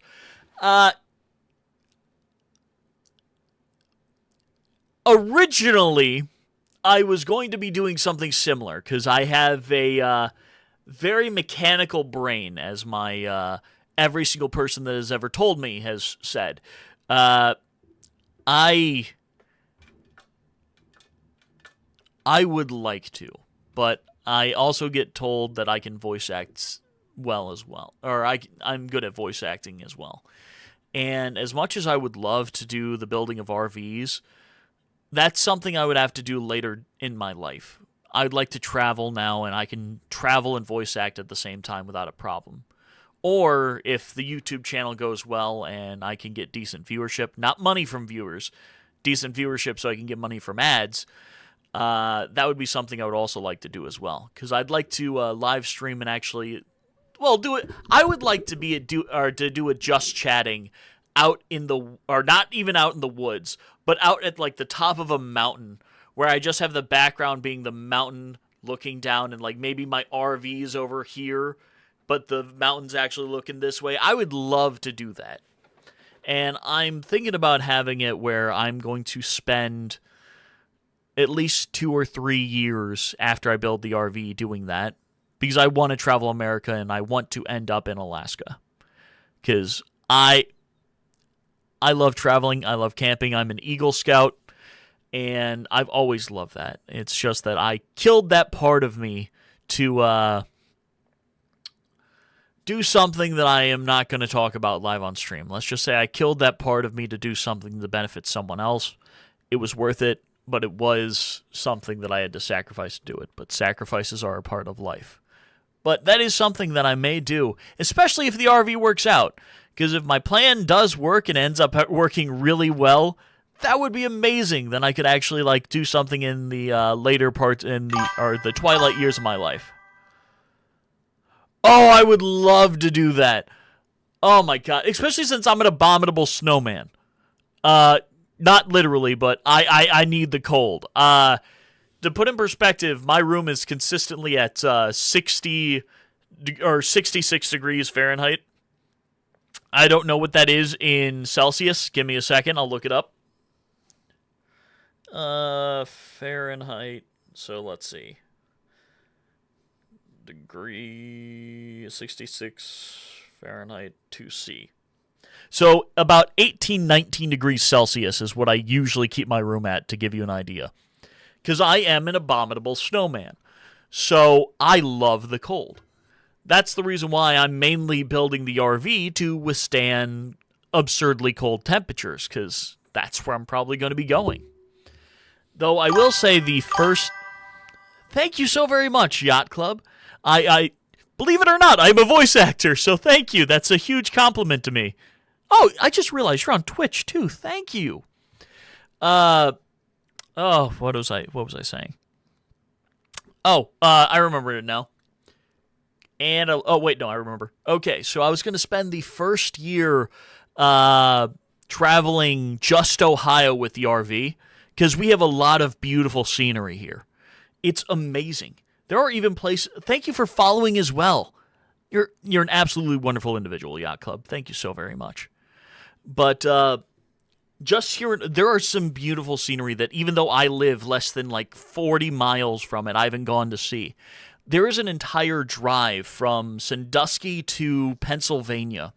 Originally, I was going to be doing something similar, because I have a very mechanical brain, as my every single person that has ever told me has said. I would like to, but I also get told that I can voice act well as well. Or I'm good at voice acting as well. And as much as I would love to do the building of RVs, that's something I would have to do later in my life. I'd like to travel now, and I can travel and voice act at the same time without a problem. Or if the YouTube channel goes well and I can get decent viewership, not money from viewers, decent viewership so I can get money from ads, that would be something I would also like to do as well. Because I'd like to live stream and actually, well, do it. I would like to to do a just chatting out in the, or not even out in the woods, but out at like the top of a mountain where I just have the background being the mountain looking down, and like maybe my RV's over here, but the mountain's actually looking this way. I would love to do that. And I'm thinking about having it where I'm going to spend at least 2 or 3 years after I build the RV doing that, because I want to travel America and I want to end up in Alaska. Because I love traveling, I love camping, I'm an Eagle Scout, and I've always loved that. It's just that I killed that part of me to do something that I am not going to talk about live on stream. Let's just say I killed that part of me to do something to benefit someone else. It was worth it, but it was something that I had to sacrifice to do it. But sacrifices are a part of life. But that is something that I may do, especially if the RV works out. Because if my plan does work and ends up working really well, that would be amazing. Then I could actually like do something in the later parts in the twilight years of my life. Oh, I would love to do that. Oh my god, especially since I'm an abominable snowman. Not literally, but I need the cold. To put in perspective, my room is consistently at 60 or 66 degrees Fahrenheit. I don't know what that is in Celsius. Give me a second, I'll look it up. Fahrenheit. So let's see. Degree 66 Fahrenheit to C. So about 18, 19 degrees Celsius is what I usually keep my room at, to give you an idea. Because I am an abominable snowman. So I love the cold. That's the reason why I'm mainly building the RV to withstand absurdly cold temperatures, because that's where I'm probably going to be going. Though I will say the first... Thank you so very much, Yacht Club. I believe it or not, I'm a voice actor, so thank you. That's a huge compliment to me. Oh, I just realized you're on Twitch too. Thank you. What was I saying? Oh, I remember it now. And wait, no, I remember. Okay, so I was going to spend the first year traveling just Ohio with the RV, because we have a lot of beautiful scenery here. It's amazing. There are even places... Thank you for following as well. You're an absolutely wonderful individual, Yacht Club. Thank you so very much. But just here, there are some beautiful scenery that even though I live less than like 40 miles from it, I haven't gone to see. There is an entire drive from Sandusky to Pennsylvania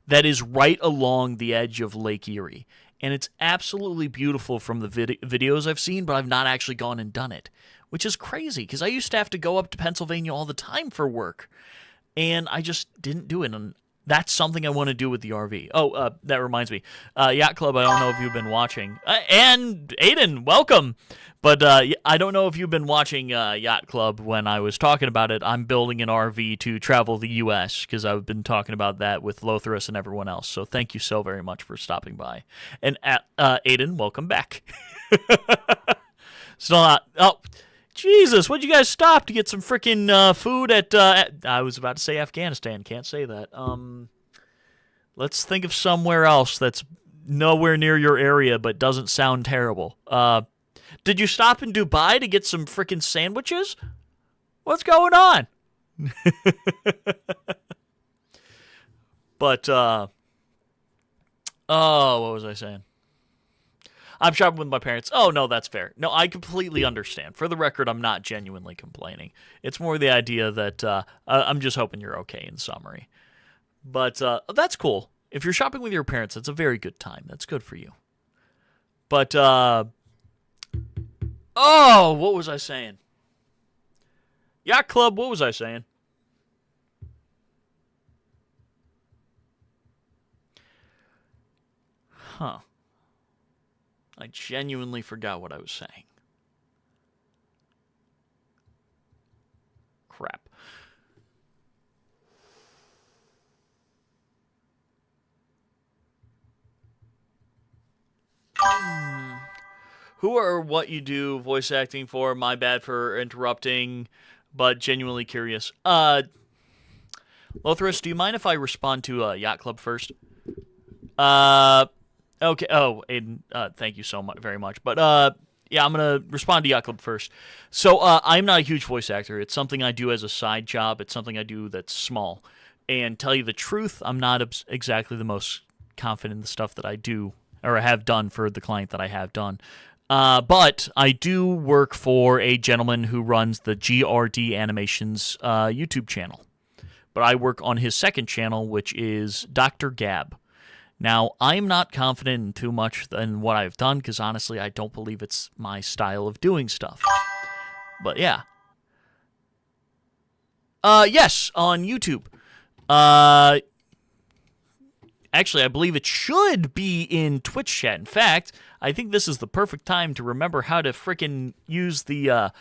that is right along the edge of Lake Erie. And it's absolutely beautiful from the videos I've seen, but I've not actually gone and done it. Which is crazy, because I used to have to go up to Pennsylvania all the time for work. And I just didn't do it. And that's something I want to do with the RV. Oh, that reminds me. Yacht Club, I don't know if you've been watching. And Aiden, welcome. But I don't know if you've been watching Yacht Club when I was talking about it. I'm building an RV to travel the U.S. because I've been talking about that with Lothros and everyone else. So thank you so very much for stopping by. And Aiden, welcome back. Still not... Oh... Jesus, what'd you guys stop to get some freaking food at I was about to say Afghanistan. Can't say that. Let's think of somewhere else that's nowhere near your area but doesn't sound terrible. Did you stop in Dubai to get some freaking sandwiches? What's going on? But, what was I saying? I'm shopping with my parents. Oh, no, that's fair. No, I completely understand. For the record, I'm not genuinely complaining. It's more the idea that I'm just hoping you're okay in summary. But that's cool. If you're shopping with your parents, it's a very good time. That's good for you. But, what was I saying? Yacht Club, what was I saying? Huh. I genuinely forgot what I was saying. Crap. who or what you do voice acting for. My bad for interrupting, but genuinely curious. Lothris, do you mind if I respond to Yacht Club first? Okay. Oh, Aiden, thank you so much, very much. But yeah, I'm gonna respond to Yacht Club first. So I'm not a huge voice actor. It's something I do as a side job. It's something I do that's small. And tell you the truth, I'm not exactly the most confident in the stuff that I do or have done for the client that I have done. But I do work for a gentleman who runs the GRD Animations YouTube channel. But I work on his second channel, which is Dr. Gab. Now, I'm not confident in too much in what I've done, because honestly, I don't believe it's my style of doing stuff. But yeah. Yes, on YouTube. Actually, I believe it should be in Twitch chat. In fact, I think this is the perfect time to remember how to frickin' use the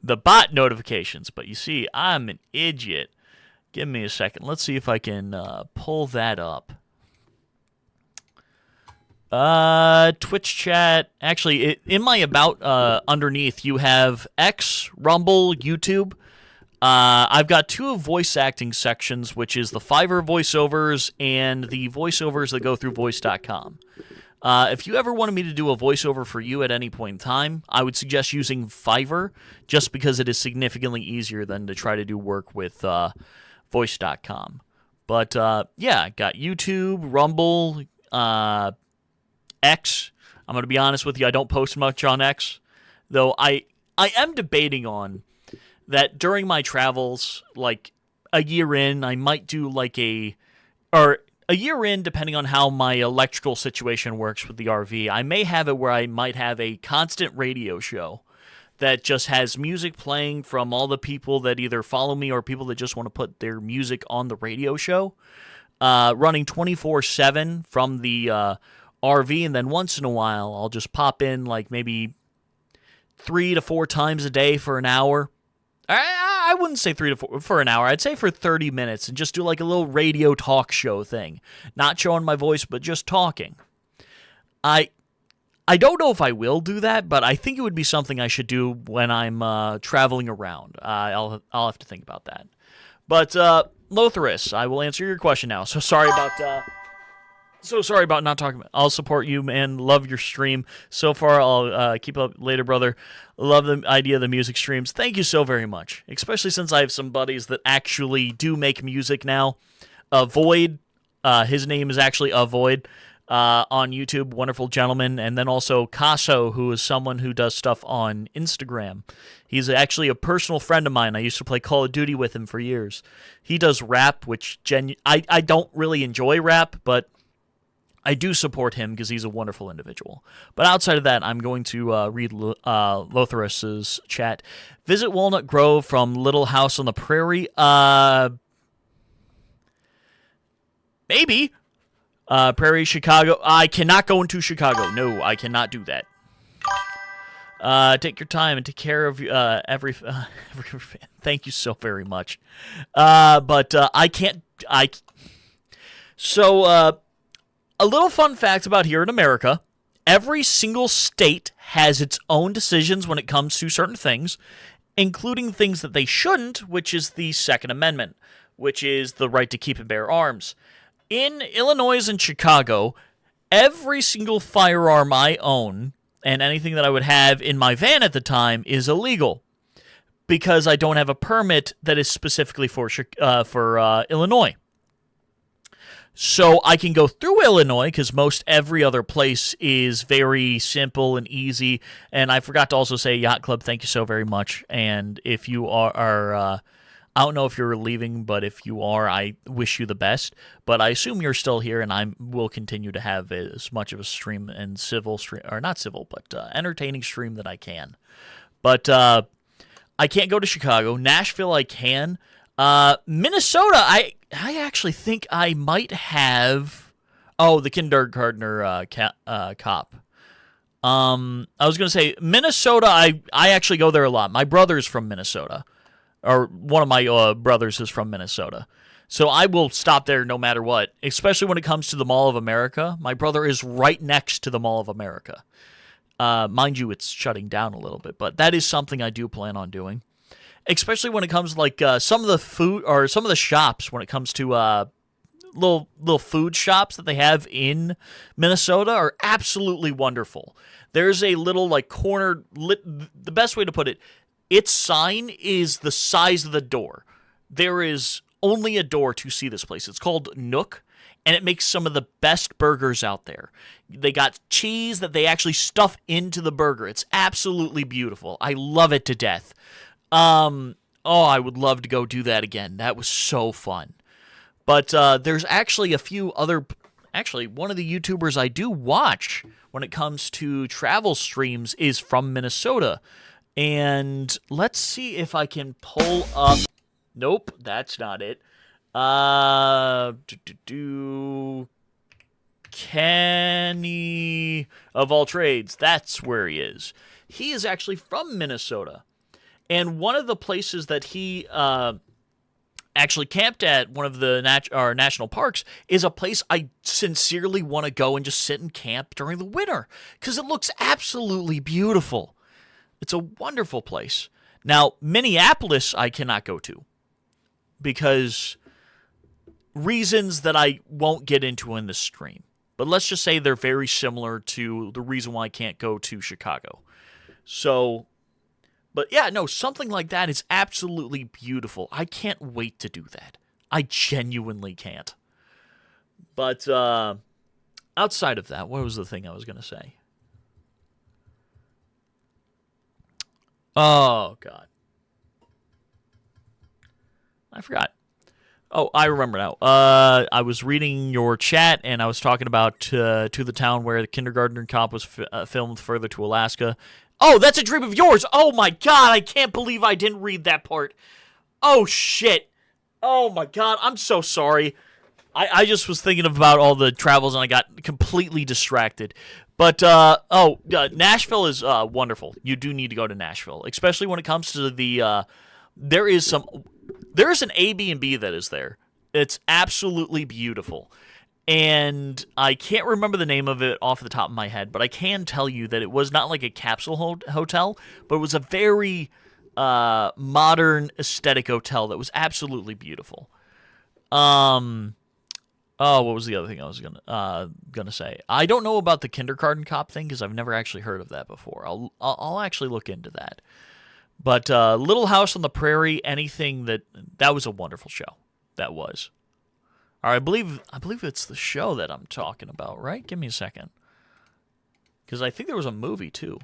bot notifications. But you see, I'm an idiot. Give me a second. Let's see if I can pull that up. Twitch chat. Actually, in my about underneath, you have X, Rumble, YouTube. I've got two voice acting sections, which is the Fiverr voiceovers and the voiceovers that go through voice.com. If you ever wanted me to do a voiceover for you at any point in time, I would suggest using Fiverr, just because it is significantly easier than to try to do work with voice.com. But yeah, I got YouTube, Rumble, X. I'm going to be honest with you, I don't post much on X, though I am debating on that during my travels, like a year in, I might do like a year in, depending on how my electrical situation works with the RV, I may have it where I might have a constant radio show that just has music playing from all the people that either follow me or people that just want to put their music on the radio show, running 24/7 from the RV, and then once in a while I'll just pop in like maybe 3 to 4 times a day for an hour. I wouldn't say 3 to 4 for an hour. I'd say for 30 minutes and just do like a little radio talk show thing. Not showing my voice, but just talking. I don't know if I will do that, but I think it would be something I should do when I'm traveling around. I'll have to think about that. But Lothris, I will answer your question now. So sorry about not talking about. I'll support you, man. Love your stream. So far, I'll keep up later, brother. Love the idea of the music streams. Thank you so very much. Especially since I have some buddies that actually do make music now. Void, his name is actually Avoid on YouTube. Wonderful gentleman. And then also Casso, who is someone who does stuff on Instagram. He's actually a personal friend of mine. I used to play Call of Duty with him for years. He does rap, which I don't really enjoy rap, but I do support him because he's a wonderful individual. But outside of that, I'm going to read Lothris's chat. Visit Walnut Grove from Little House on the Prairie. Maybe. Prairie, Chicago. I cannot go into Chicago. No, I cannot do that. Take your time and take care of every fan. Thank you so very much. But I can't. So, a little fun fact about here in America, every single state has its own decisions when it comes to certain things, including things that they shouldn't, which is the Second Amendment, which is the right to keep and bear arms. In Illinois and Chicago, every single firearm I own, and anything that I would have in my van at the time, is illegal, because I don't have a permit that is specifically for Illinois. So I can go through Illinois, because most every other place is very simple and easy. And I forgot to also say, Yacht Club, thank you so very much. And if you are I don't know if you're leaving, but if you are, I wish you the best. But I assume you're still here, and I will continue to have as much of a stream and civil stream, or not civil, but entertaining stream that I can. But I can't go to Chicago. Nashville, I can. Minnesota, I actually think I might have. Oh, the kindergartner cop. I was gonna say Minnesota. I actually go there a lot. My brother's from Minnesota, or one of my brothers is from Minnesota, so I will stop there no matter what. Especially when it comes to the Mall of America. My brother is right next to the Mall of America. Mind you, it's shutting down a little bit, but that is something I do plan on doing. Especially when it comes to, like, some of the food, or some of the shops, when it comes to little food shops that they have in Minnesota are absolutely wonderful. There's a little, like, corner, the best way to put it, its sign is the size of the door. There is only a door to see this place. It's called Nook, and it makes some of the best burgers out there. They got cheese that they actually stuff into the burger. It's absolutely beautiful. I love it to death. I would love to go do that again. That was so fun. But there's actually a few other... Actually, one of the YouTubers I do watch when it comes to travel streams is from Minnesota. And let's see if I can pull up... Nope, that's not it. Kenny of All Trades. That's where he is. He is actually from Minnesota. And one of the places that he actually camped at, one of the national parks, is a place I sincerely want to go and just sit and camp during the winter because it looks absolutely beautiful. It's a wonderful place. Now, Minneapolis I cannot go to because reasons that I won't get into in this stream. But let's just say they're very similar to the reason why I can't go to Chicago. So... But yeah, no, something like that is absolutely beautiful. I can't wait to do that. I genuinely can't. But outside of that, what was the thing I was going to say? Oh, God. I forgot. Oh, I remember now. I was reading your chat, and I was talking about To the Town Where the Kindergarten Cop was filmed further to Alaska. Oh, that's a dream of yours. Oh, my God. I can't believe I didn't read that part. Oh, shit. Oh, my God. I'm so sorry. I just was thinking about all the travels, and I got completely distracted. But, Nashville is wonderful. You do need to go to Nashville, especially when it comes to the, there is an Airbnb that is there. It's absolutely beautiful. And I can't remember the name of it off the top of my head, but I can tell you that it was not like a capsule hotel, but it was a very modern aesthetic hotel that was absolutely beautiful. What was the other thing I was gonna say? I don't know about the Kindergarten Cop thing because I've never actually heard of that before. I'll actually look into that. But Little House on the Prairie, anything that was a wonderful show. That was. All right, I believe it's the show that I'm talking about, right? Give me a second. Because I think there was a movie, too.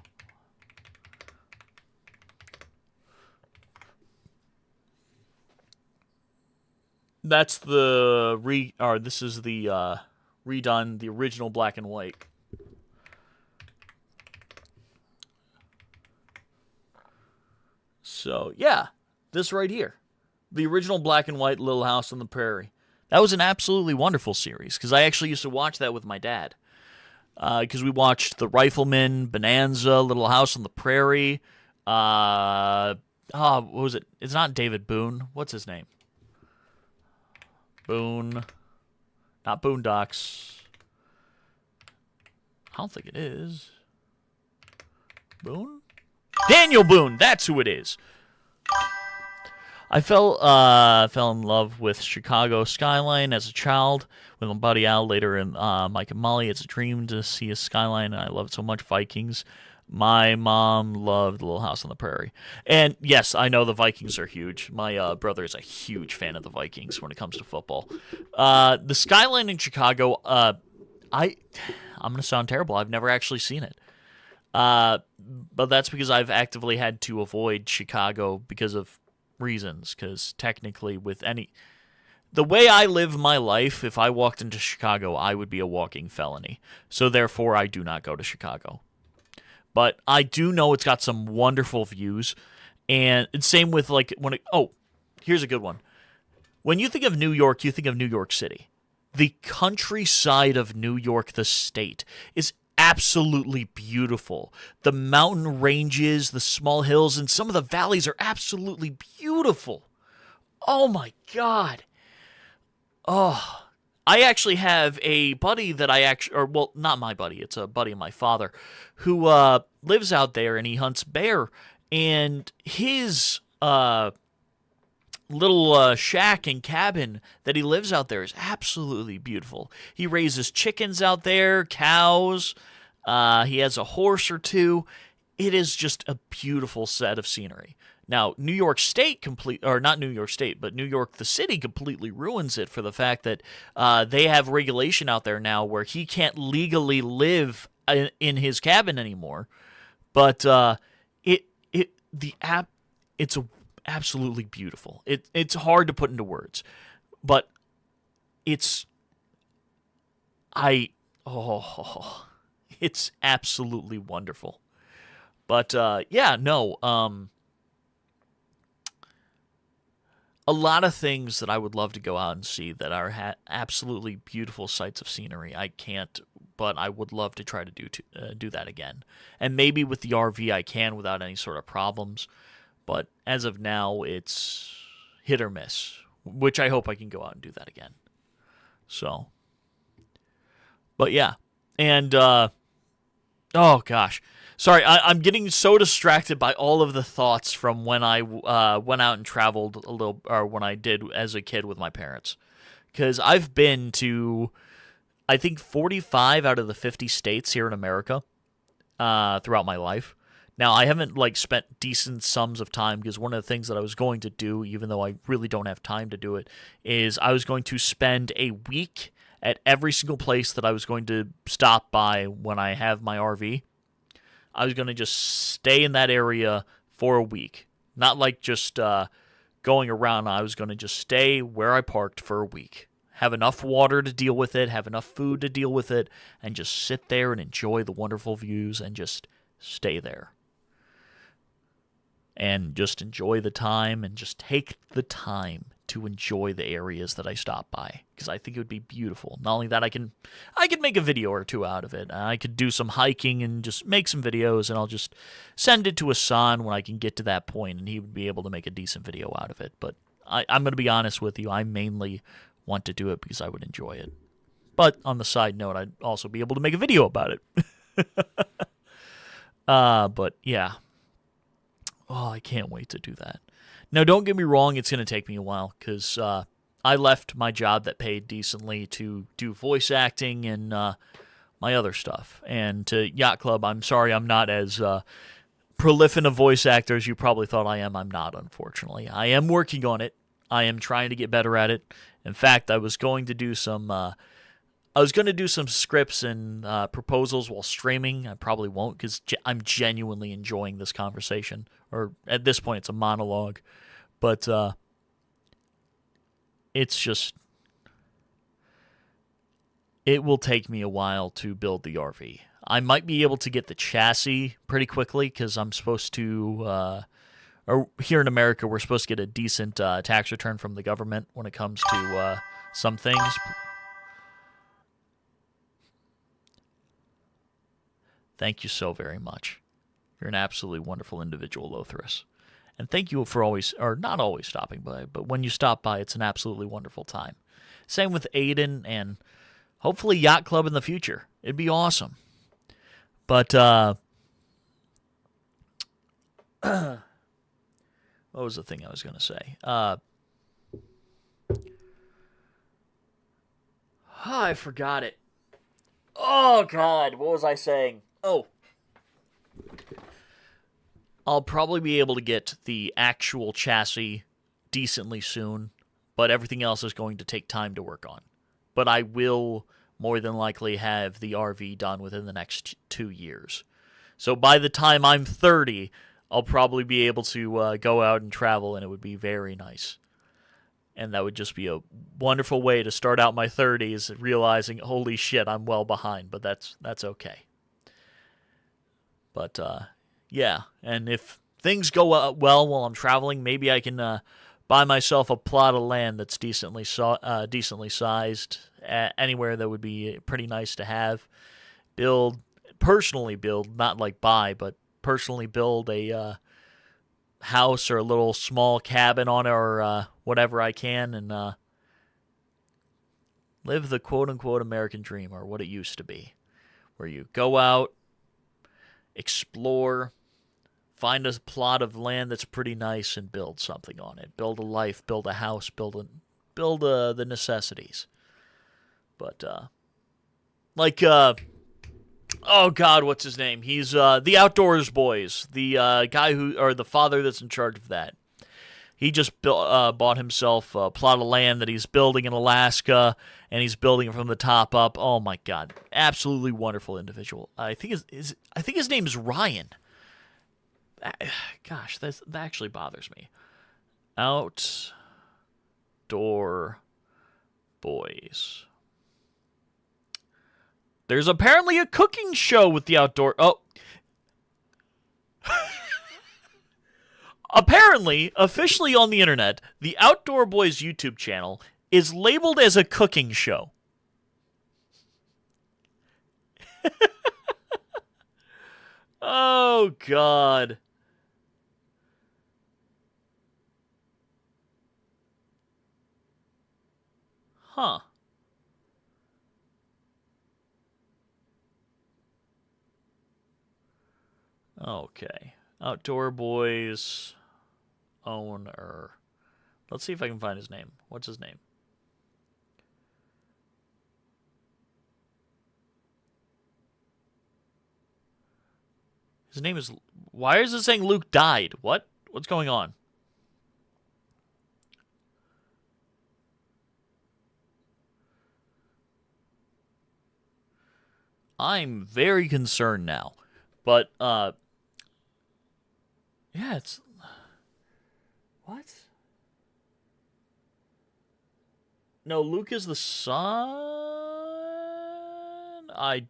That's this is the redone, the original black and white. So, yeah, this right here. The original black and white Little House on the Prairie. That was an absolutely wonderful series, because I actually used to watch that with my dad. Because we watched The Rifleman, Bonanza, Little House on the Prairie. What was it? It's not David Boone. What's his name? Boone. Not Boondocks. I don't think it is. Boone? Daniel Boone! That's who it is. I fell in love with Chicago skyline as a child with my buddy Al. Later in Mike and Molly, it's a dream to see a skyline, and I love it so much. Vikings. My mom loved Little House on the Prairie. And yes, I know the Vikings are huge. My brother is a huge fan of the Vikings when it comes to football. The skyline in Chicago, I'm going to sound terrible. I've never actually seen it. But that's because I've actively had to avoid Chicago because of reasons, because technically the way I live my life, if I walked into Chicago, I would be a walking felony. So therefore, I do not go to Chicago. But I do know it's got some wonderful views, and it's same with here's a good one. When you think of New York, you think of New York City. The countryside of New York, the state, is absolutely beautiful. The mountain ranges, the small hills, and some of the valleys are absolutely beautiful. Oh my God. Oh, I actually have a buddy that not my buddy, it's a buddy of my father, who lives out there and he hunts bear. And his little shack and cabin that he lives out there is absolutely beautiful. He raises chickens out there, cows. He has a horse or two. It is just a beautiful set of scenery. Now, New York State not New York State, but New York, the city, completely ruins it for the fact that they have regulation out there now where he can't legally live in his cabin anymore. But it's absolutely beautiful. It's hard to put into words, but it's absolutely wonderful. But a lot of things that I would love to go out and see that are absolutely beautiful sights of scenery. I can't, but I would love to try to do that again. And maybe with the RV I can without any sort of problems. But as of now, it's hit or miss, which I hope I can go out and do that again. So, but yeah. And, oh gosh. Sorry, I'm getting so distracted by all of the thoughts from when I went out and traveled a little, or when I did as a kid with my parents. Because I've been to, I think, 45 out of the 50 states here in America throughout my life. Now, I haven't spent decent sums of time, because one of the things that I was going to do, even though I really don't have time to do it, is I was going to spend a week at every single place that I was going to stop by when I have my RV. I was going to just stay in that area for a week. Not just going around. I was going to just stay where I parked for a week. Have enough water to deal with it, have enough food to deal with it, and just sit there and enjoy the wonderful views and just stay there. And just enjoy the time and just take the time to enjoy the areas that I stop by, because I think it would be beautiful. Not only that, I can make a video or two out of it. I could do some hiking and just make some videos, and I'll just send it to Hassan when I can get to that point, and he would be able to make a decent video out of it. But I'm going to be honest with you, I mainly want to do it because I would enjoy it. But on the side note, I'd also be able to make a video about it. But yeah. Oh, I can't wait to do that. Now, don't get me wrong, it's going to take me a while, because I left my job that paid decently to do voice acting and my other stuff. And to Yacht Club, I'm sorry I'm not as prolific a voice actor as you probably thought I am. I'm not, unfortunately. I am working on it. I am trying to get better at it. In fact, I was going to do some scripts and proposals while streaming. I probably won't, because I'm genuinely enjoying this conversation. Or at this point, it's a monologue. But it's just, it will take me a while to build the RV. I might be able to get the chassis pretty quickly, because I'm supposed to, or here in America, we're supposed to get a decent tax return from the government when it comes to some things. Thank you so very much. You're an absolutely wonderful individual, Lothris. And thank you for always, or not always stopping by, but when you stop by, it's an absolutely wonderful time. Same with Aiden and hopefully Yacht Club in the future. It'd be awesome. But, what was the thing I was going to say? I forgot it. Oh, God. What was I saying? Oh. I'll probably be able to get the actual chassis decently soon, but everything else is going to take time to work on. But I will more than likely have the RV done within the next 2 years. So by the time I'm 30, I'll probably be able to go out and travel, and it would be very nice. And that would just be a wonderful way to start out my 30s, realizing, holy shit, I'm well behind, but that's okay. But, yeah, and if things go well while I'm traveling, maybe I can buy myself a plot of land that's decently sized, anywhere that would be pretty nice to have. Personally build, not like buy, but personally build a house or a little small cabin on it, or whatever I can, and Live the quote-unquote American dream, or what it used to be, where you go out, explore, find a plot of land that's pretty nice and build something on it. Build a life, build a house, build the necessities. But, oh God, what's his name? He's, the Outdoors Boys, the, guy or the father that's in charge of that. He just bought himself a plot of land that he's building in Alaska, and he's building it from the top up. Oh my God, absolutely wonderful individual. I think his name is Ryan. Gosh, that actually bothers me. Outdoor Boys. There's apparently a cooking show with the outdoor. Oh. Apparently, officially on the internet, the Outdoor Boys YouTube channel is labeled as a cooking show. Oh, God. Huh. Okay. Outdoor Boys owner. Let's see if I can find his name. What's his name? His name is... Why is it saying Luke died? What? What's going on? I'm very concerned now. But, yeah, it's... What? No, Luke is the son? I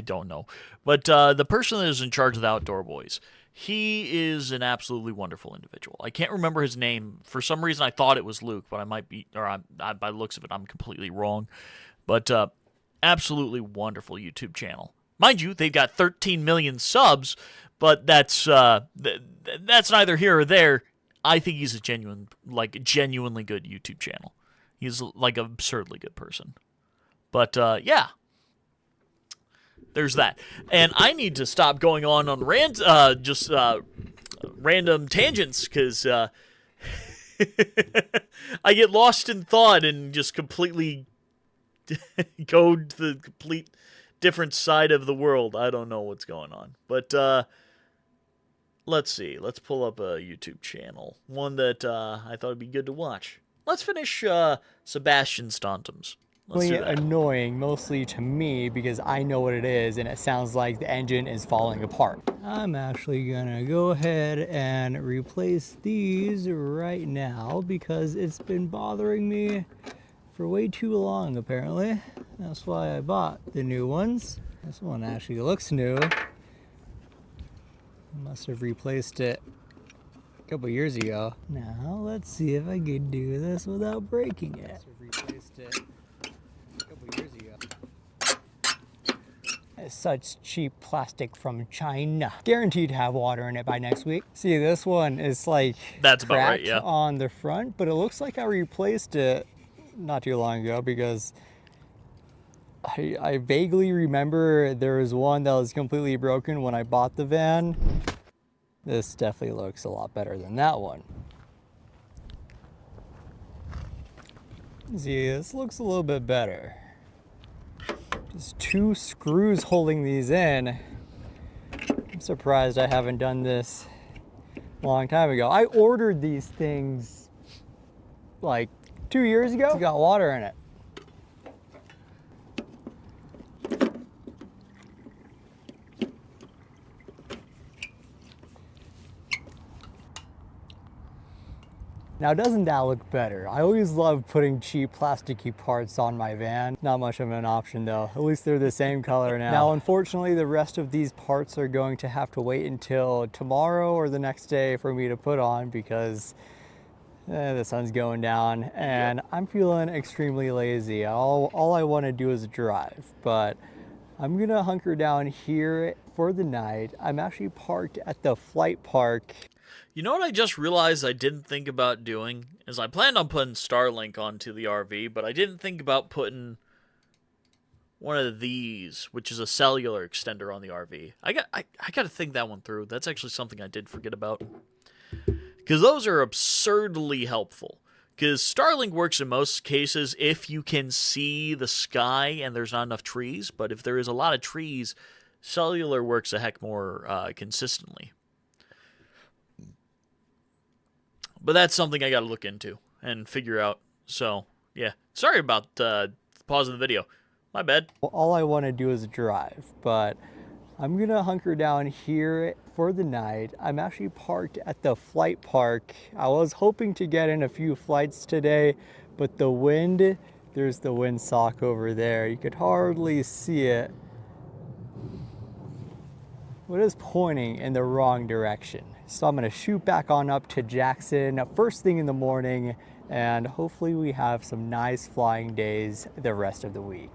don't know. But the person that is in charge of the Outdoor Boys, he is an absolutely wonderful individual. I can't remember his name. For some reason, I thought it was Luke, but I might be, or by the looks of it, I'm completely wrong. But absolutely wonderful YouTube channel. Mind you, they've got 13 million subs, but that's neither here or there. I think he's a genuinely good YouTube channel. He's like an absurdly good person. But yeah, there's that. And I need to stop going on random tangents because I get lost in thought and just completely go to the complete different side of the world. I don't know what's going on. But let's see. Let's pull up a YouTube channel. One that I thought would be good to watch. Let's finish Sebastian Stantum's. Let's do that. Annoying, mostly to me, because I know what it is, and it sounds like the engine is falling apart. I'm actually gonna go ahead and replace these right now because it's been bothering me for way too long, apparently. That's why I bought the new ones. This one actually looks new. I must have replaced it a couple years ago. Now, let's see if I can do this without breaking it. I must have replaced it a couple years ago. It's such cheap plastic from China. Guaranteed to have water in it by next week. See, this one is like That's about right, yeah. on the front, but it looks like I replaced it not too long ago because I vaguely remember there was one that was completely broken when I bought the van. This definitely looks a lot better than that one. See, this looks a little bit better. Just 2 screws holding these in. I'm surprised I haven't done this a long time ago. I ordered these things like 2 years ago. It's got water in it. Now, doesn't that look better? I always love putting cheap plasticky parts on my van. Not much of an option though. At least they're the same color now. Now, unfortunately, the rest of these parts are going to have to wait until tomorrow or the next day for me to put on because the sun's going down and I'm feeling extremely lazy. All I want to do is drive, but I'm gonna hunker down here for the night. I'm actually parked at the flight park. You know what I just realized I didn't think about doing? Is I planned on putting Starlink onto the RV, but I didn't think about putting one of these, which is a cellular extender on the RV. I got to think that one through. That's actually something I did forget about. Because those are absurdly helpful. Because Starlink works in most cases if you can see the sky and there's not enough trees. But if there is a lot of trees, cellular works a heck more consistently. But that's something I got to look into and figure out. So, yeah. Sorry about pausing the video. My bad. Well, all I want to do is drive, but I'm going to hunker down here for the night. I'm actually parked at the flight park. I was hoping to get in a few flights today, but the wind, there's the windsock over there. You could hardly see it. It is pointing in the wrong direction. So I'm going to shoot back on up to Jackson first thing in the morning, and hopefully we have some nice flying days the rest of the week.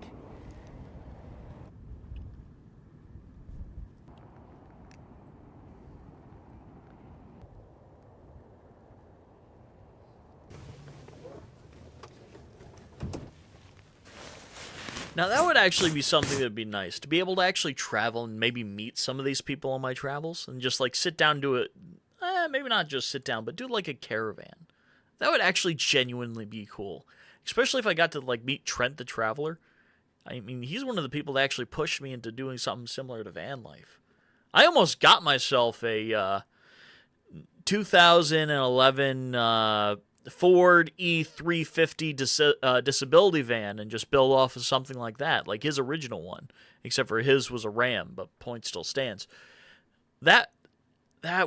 Now, that would actually be something that would be nice, to be able to actually travel and maybe meet some of these people on my travels and just, like, sit down and do it. Maybe not just sit down, but do, like, a caravan. That would actually genuinely be cool. Especially if I got to, like, meet Trent the Traveler. I mean, he's one of the people that actually pushed me into doing something similar to van life. I almost got myself a 2011 Ford E350 disability van and just build off of something like that, like his original one, except for his was a Ram, but point still stands. That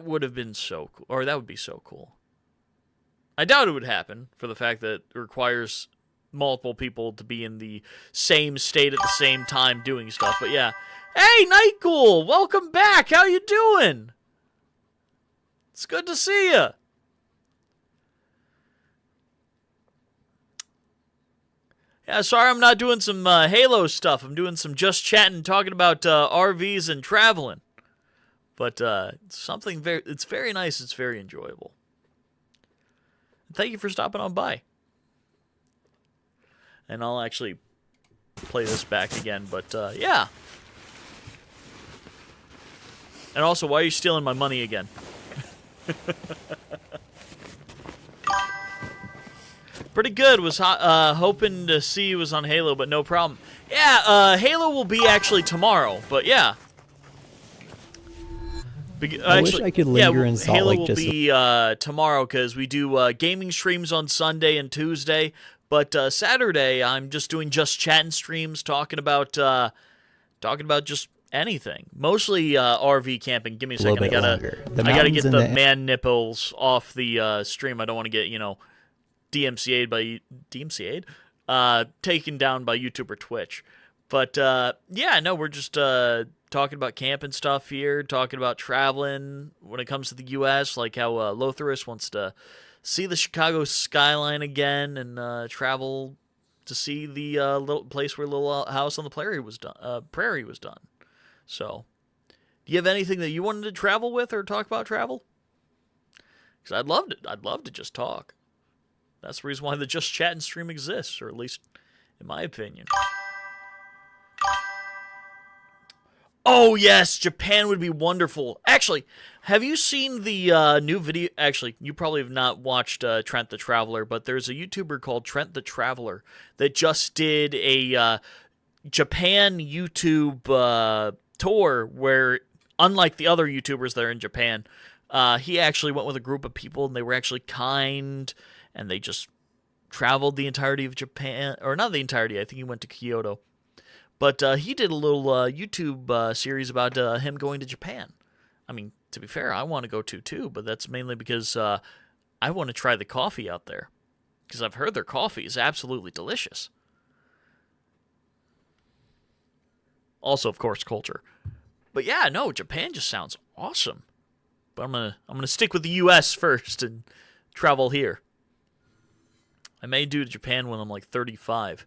would have been so cool, or that would be so cool. I doubt it would happen for the fact that it requires multiple people to be in the same state at the same time doing stuff, but yeah. Hey, Nightghoul, welcome back. How you doing? It's good to see you. Yeah, sorry I'm not doing some Halo stuff. I'm doing some just chatting, talking about RVs and traveling. But it's very nice. It's very enjoyable. Thank you for stopping on by. And I'll actually play this back again, but yeah. And also, why are you stealing my money again? Pretty good. Was hoping to see you was on Halo, but no problem. Yeah, Halo will be actually tomorrow, but yeah. I wish I could linger in Salt Halo Lake will just be tomorrow because we do gaming streams on Sunday and Tuesday. But Saturday, I'm just doing just chatting streams, talking about just anything. Mostly RV camping. Give me a second. I gotta get the man nipples off the stream. I don't want to get DMCA'd taken down by YouTube or Twitch. But yeah, no, we're just talking about camping stuff here, talking about traveling when it comes to the U.S., like how Lotharus wants to see the Chicago skyline again and travel to see the little place where Little House on the Prairie was done. So, do you have anything that you wanted to travel with or talk about travel? Because I'd love to just talk. That's the reason why the Just Chatting stream exists, or at least in my opinion. Oh, yes, Japan would be wonderful. Actually, have you seen the new video? Actually, you probably have not watched Trent the Traveler, but there's a YouTuber called Trent the Traveler that just did a Japan YouTube tour where, unlike the other YouTubers that are in Japan, he actually went with a group of people, and they were actually kind, and they just traveled the entirety of Japan. Or not the entirety, I think he went to Kyoto. But he did a little YouTube series about him going to Japan. I mean, to be fair, I want to go too, but that's mainly because I want to try the coffee out there. Because I've heard their coffee is absolutely delicious. Also, of course, culture. But yeah, no, Japan just sounds awesome. But I'm gonna stick with the U.S. first and travel here. I may do Japan when I'm like 35.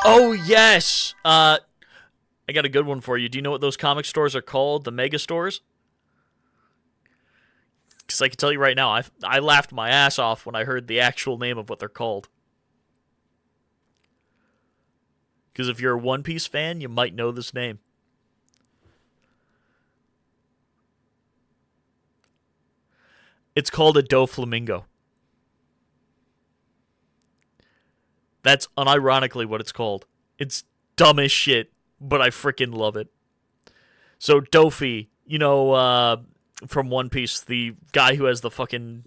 Oh, yes! I got a good one for you. Do you know what those comic stores are called? The mega stores? Because I can tell you right now, I laughed my ass off when I heard the actual name of what they're called. Because if you're a One Piece fan, you might know this name. It's called a Doflamingo. That's unironically what it's called. It's dumb as shit, but I freaking love it. So Dofi, you know, from One Piece, the guy who has the fucking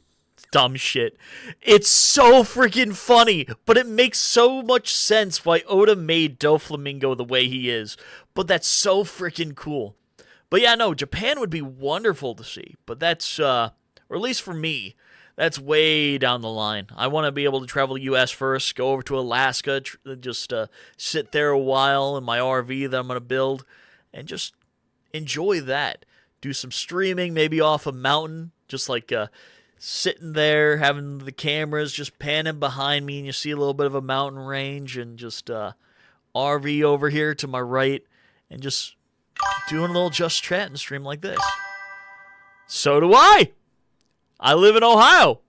dumb shit. It's so freaking funny, but it makes so much sense why Oda made Doflamingo the way he is. But that's so freaking cool. But yeah, no, Japan would be wonderful to see. But that's, or at least for me, that's way down the line. I want to be able to travel the U.S. first, go over to Alaska, just sit there a while in my RV that I'm going to build, and just enjoy that. Do some streaming, maybe off a mountain, just like sitting there, having the cameras just panning behind me, and you see a little bit of a mountain range, and just RV over here to my right, and just doing a little Just Chatting stream like this. So do I! I live in Ohio.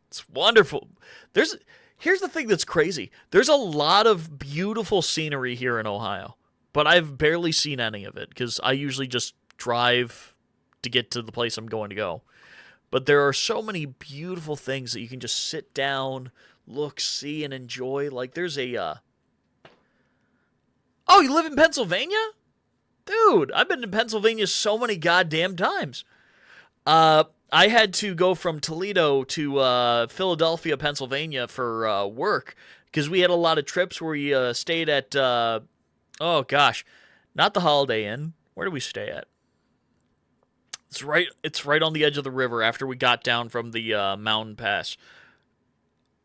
It's wonderful. Here's the thing that's crazy. There's a lot of beautiful scenery here in Ohio, but I've barely seen any of it because I usually just drive to get to the place I'm going to go. But there are so many beautiful things that you can just sit down, look, see, and enjoy. Like there's a... Oh, you live in Pennsylvania? Dude, I've been to Pennsylvania so many goddamn times. I had to go from Toledo to Philadelphia, Pennsylvania for work because we had a lot of trips where we stayed at, oh gosh, not the Holiday Inn. Where did we stay at? It's right on the edge of the river after we got down from the mountain pass.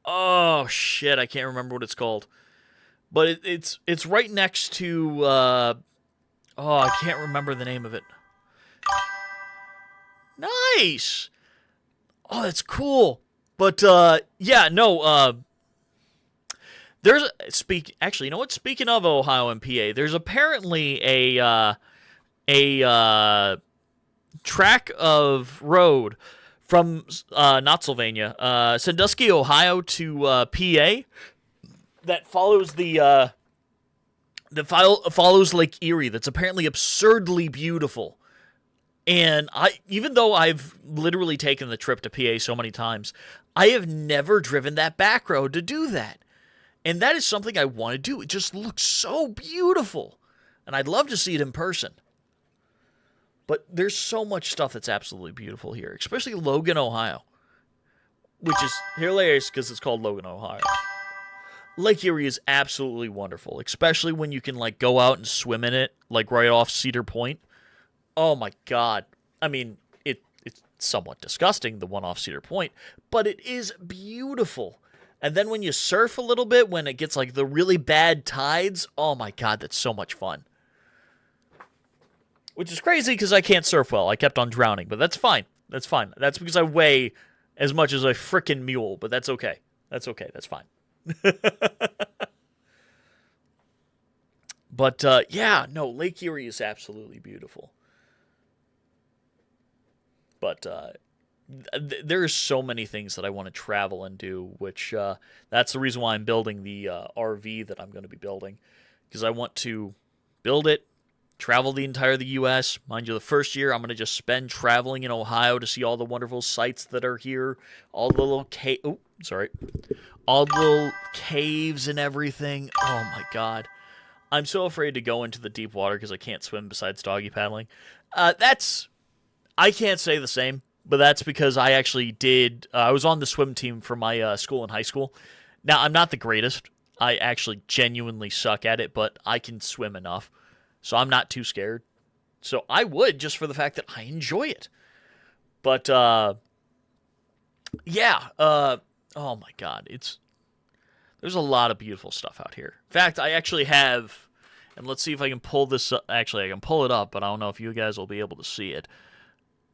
Oh shit, I can't remember what it's called. But it's right next to, oh, I can't remember the name of it. Nice. Oh, that's cool. But yeah, no. Actually, you know what? Speaking of Ohio and PA, there's apparently a track of road from not Sylvania, Sandusky, Ohio to PA that follows follows Lake Erie. That's apparently absurdly beautiful. And even though I've literally taken the trip to PA so many times, I have never driven that back road to do that. And that is something I want to do. It just looks so beautiful. And I'd love to see it in person. But there's so much stuff that's absolutely beautiful here, especially Logan, Ohio, which is hilarious because it's called Logan, Ohio. Lake Erie is absolutely wonderful, especially when you can like go out and swim in it, like right off Cedar Point. Oh my God. I mean, it's somewhat disgusting, the one off Cedar Point, but it is beautiful. And then when you surf a little bit, when it gets like the really bad tides, oh my God, that's so much fun. Which is crazy because I can't surf well. I kept on drowning, but that's fine. That's fine. That's because I weigh as much as a frickin' mule, but that's okay. That's okay. That's fine. But yeah, no, Lake Erie is absolutely beautiful. But there are so many things that I want to travel and do, which that's the reason why I'm building the RV that I'm going to be building, because I want to build it, travel the entire the U.S. Mind you, the first year I'm going to just spend traveling in Ohio to see all the wonderful sights that are here, all the little all the little caves and everything. Oh my God. I'm so afraid to go into the deep water because I can't swim besides doggy paddling. I can't say the same, but that's because I actually did. I was on the swim team for my school in high school. Now, I'm not the greatest. I actually genuinely suck at it, but I can swim enough. So I'm not too scared. So I would, just for the fact that I enjoy it. But, yeah. Oh my God. There's a lot of beautiful stuff out here. In fact, I actually have, and let's see if I can pull this up. Actually, I can pull it up, but I don't know if you guys will be able to see it.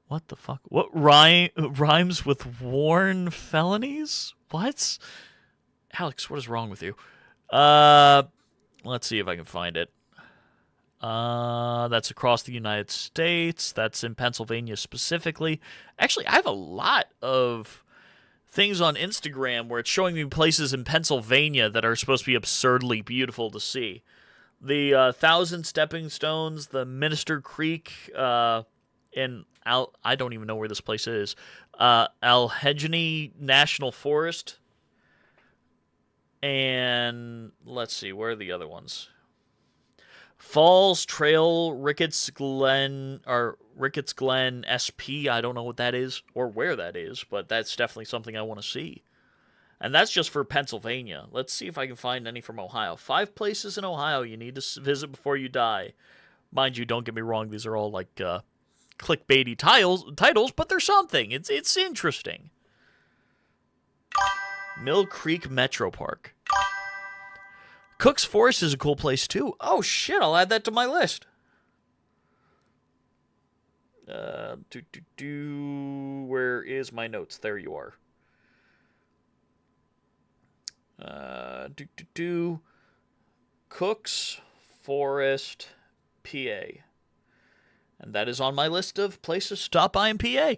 What the fuck? What rhymes with worn felonies? What? Alex, what is wrong with you? Let's see if I can find it. That's across the United States. That's in Pennsylvania specifically. Actually, I have a lot of things on Instagram where it's showing me places in Pennsylvania that are supposed to be absurdly beautiful to see. The Thousand Stepping Stones, the Minister Creek, I don't even know where this place is. Allegheny National Forest. And let's see, where are the other ones? Falls Trail, Ricketts Glen SP. I don't know what that is or where that is, but that's definitely something I want to see. And that's just for Pennsylvania. Let's see if I can find any from Ohio. 5 places in Ohio you need to visit before you die. Mind you, don't get me wrong, these are all like clickbaity titles, but they're something. It's interesting. Mill Creek Metro Park. Cook's Forest is a cool place too. Oh shit, I'll add that to my list. Where is my notes? There you are. Cook's Forest, PA. And that is on my list of places to stop by in PA.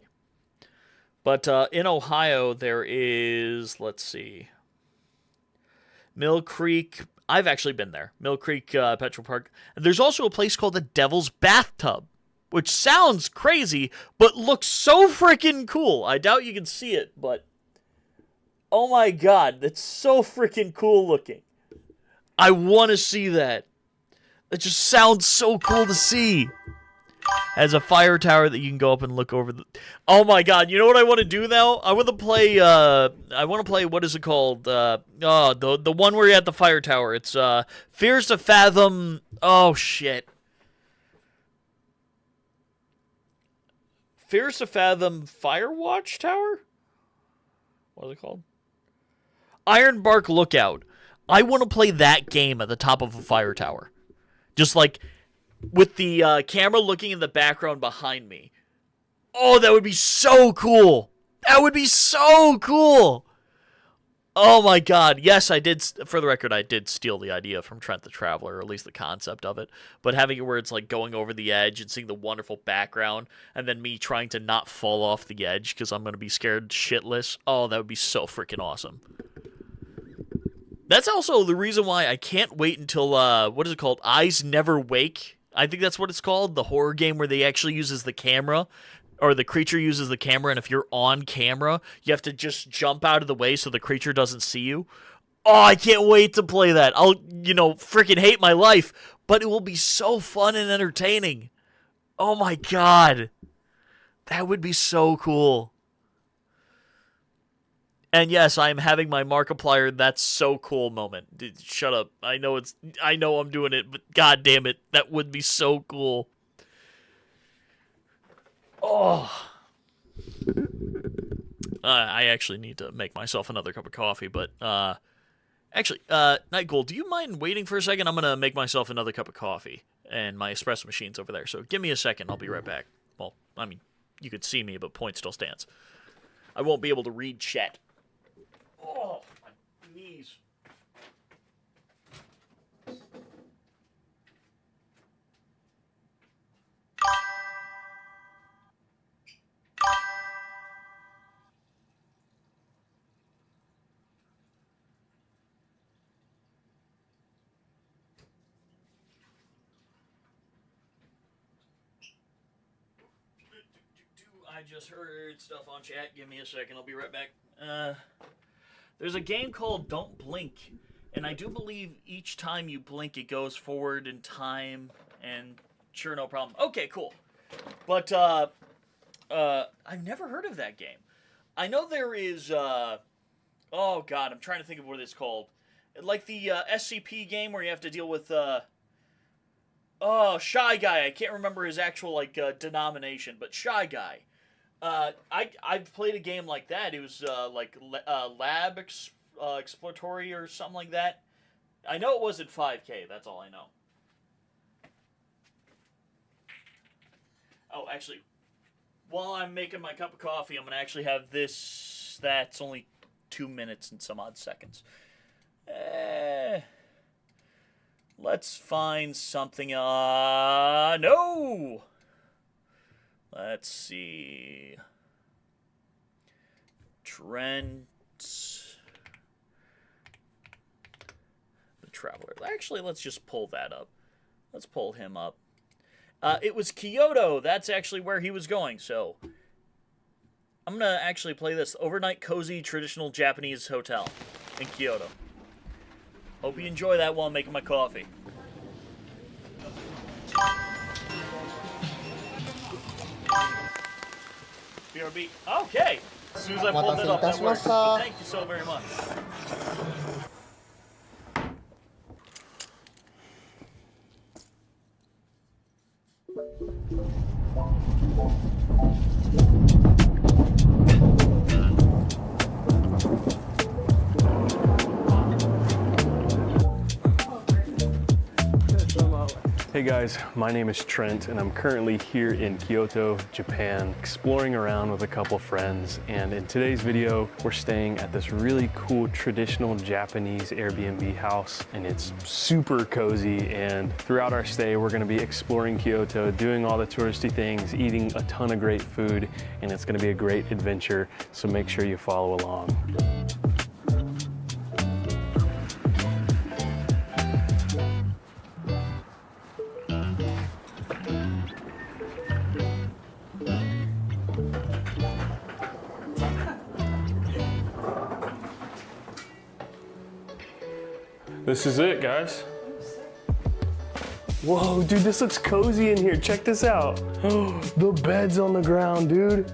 But in Ohio, there is, let's see, Mill Creek. I've actually been there. Mill Creek Petrol Park. And there's also a place called the Devil's Bathtub, which sounds crazy, but looks so freaking cool. I doubt you can see it, but oh my god, that's so freaking cool looking. I want to see that. That just sounds so cool to see. Has a fire tower that you can go up and look over the... Oh my god, you know what I want to do now? I want to play, what is it called? The one where you're at the fire tower. It's, Fears to Fathom... Oh, shit. Fears to Fathom Firewatch Tower? What is it called? Ironbark Lookout. I want to play that game at the top of a fire tower. Just like... with the camera looking in the background behind me. Oh, that would be so cool. That would be so cool. Oh my god. Yes, I did, for the record, I did steal the idea from Trent the Traveler, or at least the concept of it. But having it where it's like going over the edge and seeing the wonderful background, and then me trying to not fall off the edge because I'm going to be scared shitless. Oh, that would be so freaking awesome. That's also the reason why I can't wait until, what is it called? Eyes Never Wake. I think that's what it's called, the horror game where they actually uses the camera, or the creature uses the camera, and if you're on camera, you have to just jump out of the way so the creature doesn't see you. Oh, I can't wait to play that. I'll, freaking hate my life, but it will be so fun and entertaining. Oh my god. That would be so cool. And yes, I am having my Markiplier "that's so cool" moment. Dude, shut up. I know I'm doing it, but god damn it, that would be so cool. Oh. I actually need to make myself another cup of coffee, but actually, Nightghoul, do you mind waiting for a second? I'm going to make myself another cup of coffee, and my espresso machine's over there. So give me a second, I'll be right back. Well, I mean, you could see me, but point still stands. I won't be able to read chat. Oh, my knees. I just heard stuff on chat. Give me a second. I'll be right back. There's a game called Don't Blink, and I do believe each time you blink, it goes forward in time, and sure, no problem. Okay, cool. But, I've never heard of that game. I know there is, oh god, I'm trying to think of what it's called. Like the, SCP game where you have to deal with, Shy Guy. I can't remember his actual, like, denomination, but Shy Guy. I've played a game like that. It was, Lab Exploratory or something like that. I know it wasn't 5K, that's all I know. Oh, actually, while I'm making my cup of coffee, I'm going to actually have this. That's only 2 minutes and some odd seconds. Let's find something. No! Let's see. Trent the Traveler. Actually, let's just pull that up. Let's pull him up. It was Kyoto. That's actually where he was going. So I'm going to actually play this overnight cozy traditional Japanese hotel in Kyoto. Hope you enjoy that while I'm making my coffee. BRB. Okay. As soon as I pulled it up, that worked. But thank you so very much. Hey guys, my name is Trent and I'm currently here in Kyoto, Japan, exploring around with a couple friends. And in today's video, we're staying at this really cool traditional Japanese Airbnb house, and it's super cozy. And throughout our stay, we're gonna be exploring Kyoto, doing all the touristy things, eating a ton of great food, and it's gonna be a great adventure. So make sure you follow along. This is it, guys. Whoa, dude, this looks cozy in here. Check this out. Oh, the bed's on the ground, dude.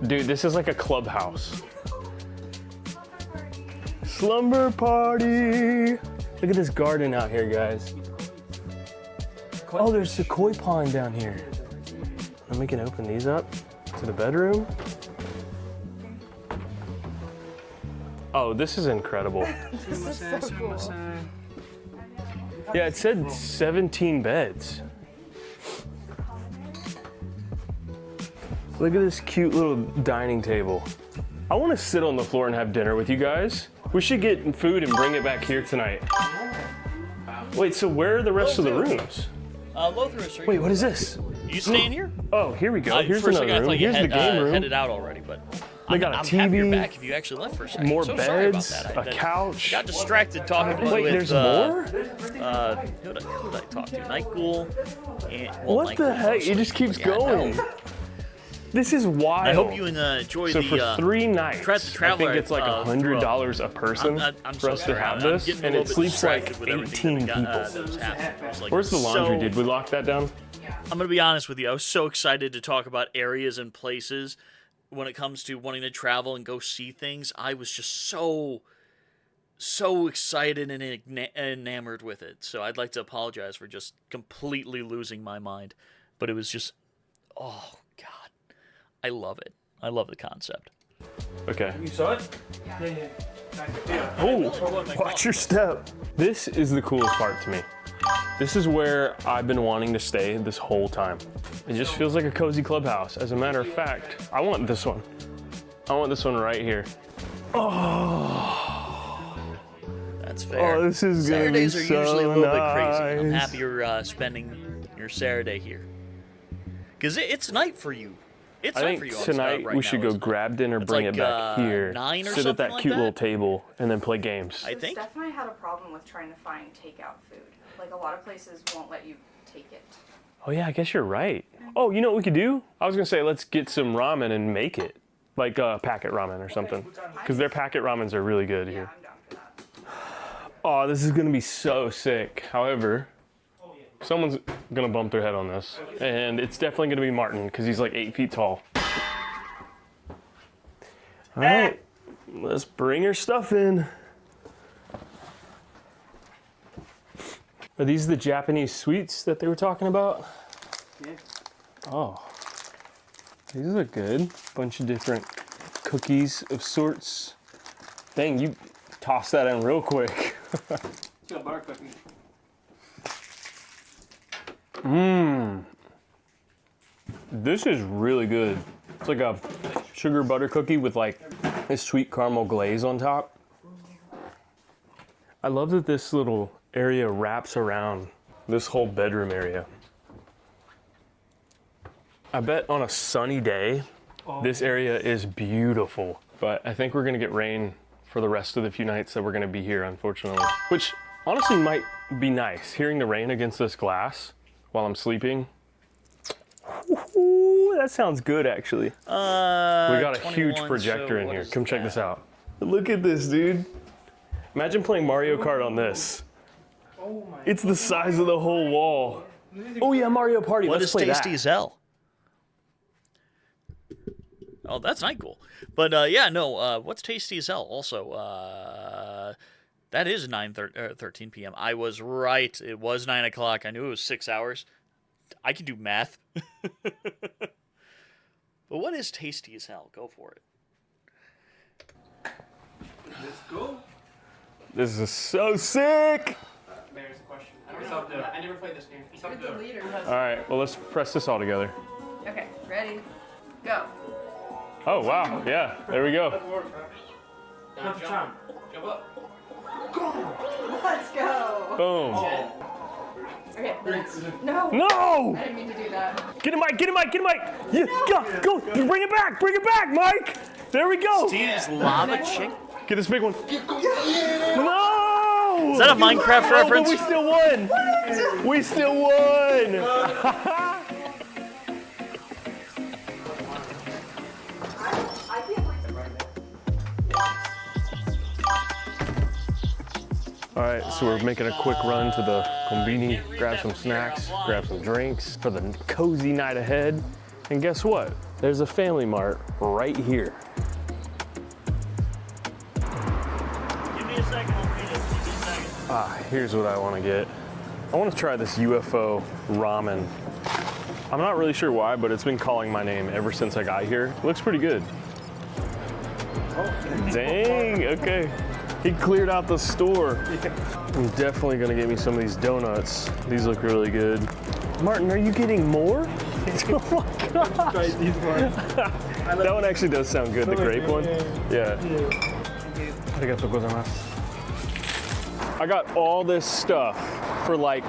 Dude, this is like a clubhouse. Slumber party. Look at this garden out here, guys. Oh, there's a koi pond down here. And we can open these up to the bedroom. Oh, this is incredible. Yeah, it said 17 beds. Look at this cute little dining table. I want to sit on the floor and have dinner with you guys. We should get food and bring it back here tonight. Wait, so where are the rest of the rooms? Lothar, wait, what is this? You staying here? Oh, here we go. Here's for a another second, I room. thought you Here's the game room. headed out already, but They got a I'm TV, happy you're back if you actually left for a second. more So sorry about beds, that. a couch. Got distracted talking with. Wait, there's more? Who did I talk to? Nightghoul. And, What the heck? It just keeps going. No. This is wild. I hope you enjoy So the. for 3 nights, Trent the Traveler, I think it's like $100 a person I'm for so us to sorry. have I'm this, getting a and little it bit sleeps like distracted with everything 18 that people. was happening. It was like Where's the laundry? so- Did we lock that down? I'm gonna be honest with you. I was so excited to talk about areas and places when it comes to wanting to travel and go see things. I was just so excited and enamored with it. So I'd like to apologize for just completely losing my mind. But it was just, oh God, I love it. I love the concept. Okay. You saw it? Yeah. Oh, watch your step. This is the coolest part to me. This is where I've been wanting to stay this whole time. It just feels like a cozy clubhouse. As a matter of fact, I want this one. I want this one right here. Oh. That's fair. Oh, this is gonna be Saturdays are usually a little bit crazy. I'm nice. happy you're spending your Saturday here. Because it's night for you. It's I night think for you on tonight right we should now, go isn't it? grab dinner, It's bring like, it back here, 9 or sit something at that like cute that? little table, and then play games. I think. Definitely had a problem with trying to find takeout food. Like a lot of places won't let you take it. Oh yeah, I guess you're right. Oh, you know what we could do? I was gonna say let's get some ramen and make it. Like packet ramen or something. Because their packet ramens are really good here. I'm down for that. Oh, this is gonna be so sick. However, someone's gonna bump their head on this. And it's definitely gonna be Martin, because he's like 8 feet tall. All right, let's bring her stuff in. Are these the Japanese sweets that they were talking about? Yeah. Oh, these look good. Bunch of different cookies of sorts. Dang, you tossed that in real quick. It's got bar cookie. Mmm. This is really good. It's like a sugar butter cookie with like a sweet caramel glaze on top. I love that this little area wraps around this whole bedroom area. I bet on a sunny day, this area is beautiful. but I think we're gonna get rain for the rest of the few nights that we're gonna be here, unfortunately. Which honestly might be nice, hearing the rain against this glass while I'm sleeping. Ooh, that sounds good, actually. We got a huge projector in here. Come check this out. Look at this, dude. Imagine playing Mario Kart on this. Oh my. It's the size of the whole wall. Oh yeah, Mario Party. What Let's is play Tasty that. as hell? Oh, that's not cool. But yeah, no. What's Tasty as hell? Also, that is 13 p.m. I was right. It was 9 o'clock. I knew it was 6 hours. I can do math. But what is Tasty as hell? Go for it. Let's go. This is so sick. There's a question. I never played this game. It's up You're the there. leader. All right, well, let's press this all together. Okay, ready? Go. Oh, wow. Yeah, there we go. Jump up. Let's go. Boom. Okay, next. No. No! I didn't mean to do that. Get it, Mike. Get it, Mike. Get it, Mike. Yeah, go. Bring it back. Bring it back, Mike. There we go. Steve's lava chick. Get this big one. No! Is that a Minecraft reference? But we still won. We still won. All right, so we're making a quick run to the Combini, grab some snacks, grab some drinks for the cozy night ahead. And guess what? There's a Family Mart right here. Give me a second. I'll read it. Give me a second. Here's what I want to get. I want to try this UFO ramen. I'm not really sure why, but it's been calling my name ever since I got here. It looks pretty good. Dang, okay. He cleared out the store. I'm definitely gonna get me some of these donuts. These look really good. Martin, are you getting more? Oh my gosh. That one actually does sound good, the grape one. Yeah. Arigatou gozaimasu. I got all this stuff for like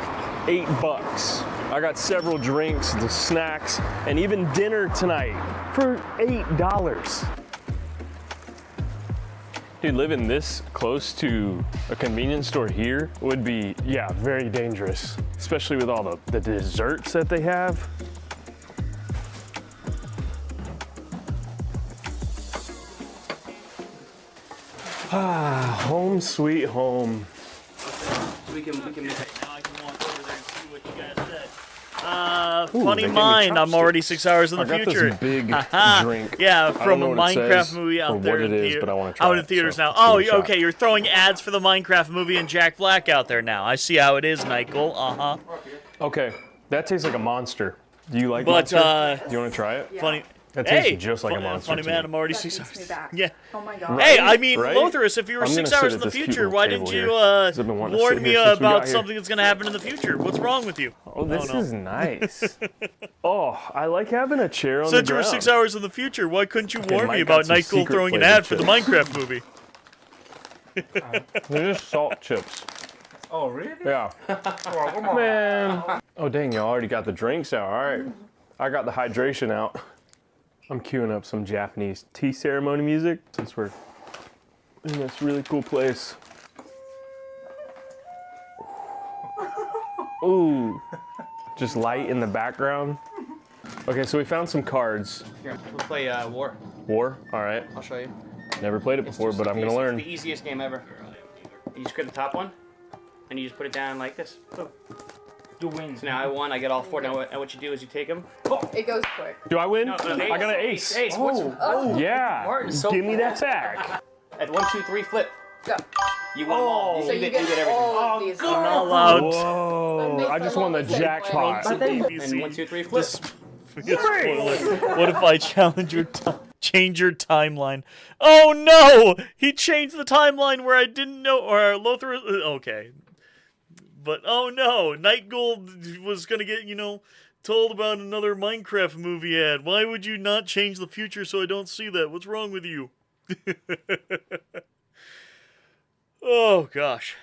$8. I got several drinks, the snacks, and even dinner tonight for $8. Dude, living this close to a convenience store here would be, yeah, very dangerous, especially with all the desserts that they have. Home sweet home. We can make it. Now I can walk over there and see what you guys said. Ooh, Funny they gave me mind, I'm already chopsticks. 6 hours in the I got future. this big Aha. drink. Yeah, I don't from know a what it Minecraft says movie or out there what it in is, but I want to try out in it, theaters so now. let's give Oh, it a shot. okay, you're throwing ads for the Minecraft movie and Jack Black out there now. I see how it is, Michael. Uh-huh. Okay, that tastes like a monster. Do you like But, monster? Do you want to try it? Funny. That tastes Hey, just like a monster funny to man, me. I'm already That 6 takes me hours. back. Yeah. Oh my god. Hey, I mean, Right? Lotharus, if you were I'm 6 gonna hours sit in the at this cute future, little why table didn't here, you 'cause I've been wanting to warn sit me here since we got about here. something that's going to happen in the future? What's wrong with you? Oh, this no. is nice. Oh, I like having a chair on Since the you were ground. 6 hours in the future, why couldn't you warn Mike me got about some Nightghoul secret throwing an flavored ad for the chips. Minecraft movie? They're just salt chips. Oh, really? Yeah. Man. Oh, dang, y'all already got the drinks out. All right. I got the hydration out. I'm queuing up some Japanese tea ceremony music since we're in this really cool place. Ooh. Just light in the background. Okay, so we found some cards. Here, we'll play War. War? All right. I'll show you. Never played it before, but I'm going to It's learn. the easiest game ever. You just grab the top one, and you just put it down like this. Boom. You win. So now I won. I get all four. Now what you do is you take them. It goes quick. Do I win? No, I got an ace. Ace. Oh. Yeah. Martin's so Give me that fast. back. At 1, 2, 3, flip. Go. You won them all. So you get everything. all of these. I'm not allowed. Whoa. I just won the jackpot. And 1, 2, 3, flip. What if I change your timeline? Oh no! He changed the timeline where I didn't know, or Lothar. Okay, but oh no, Nightghoul was gonna get told about another Minecraft movie ad. Why would you not change the future so I don't see that? What's wrong with you? Oh gosh.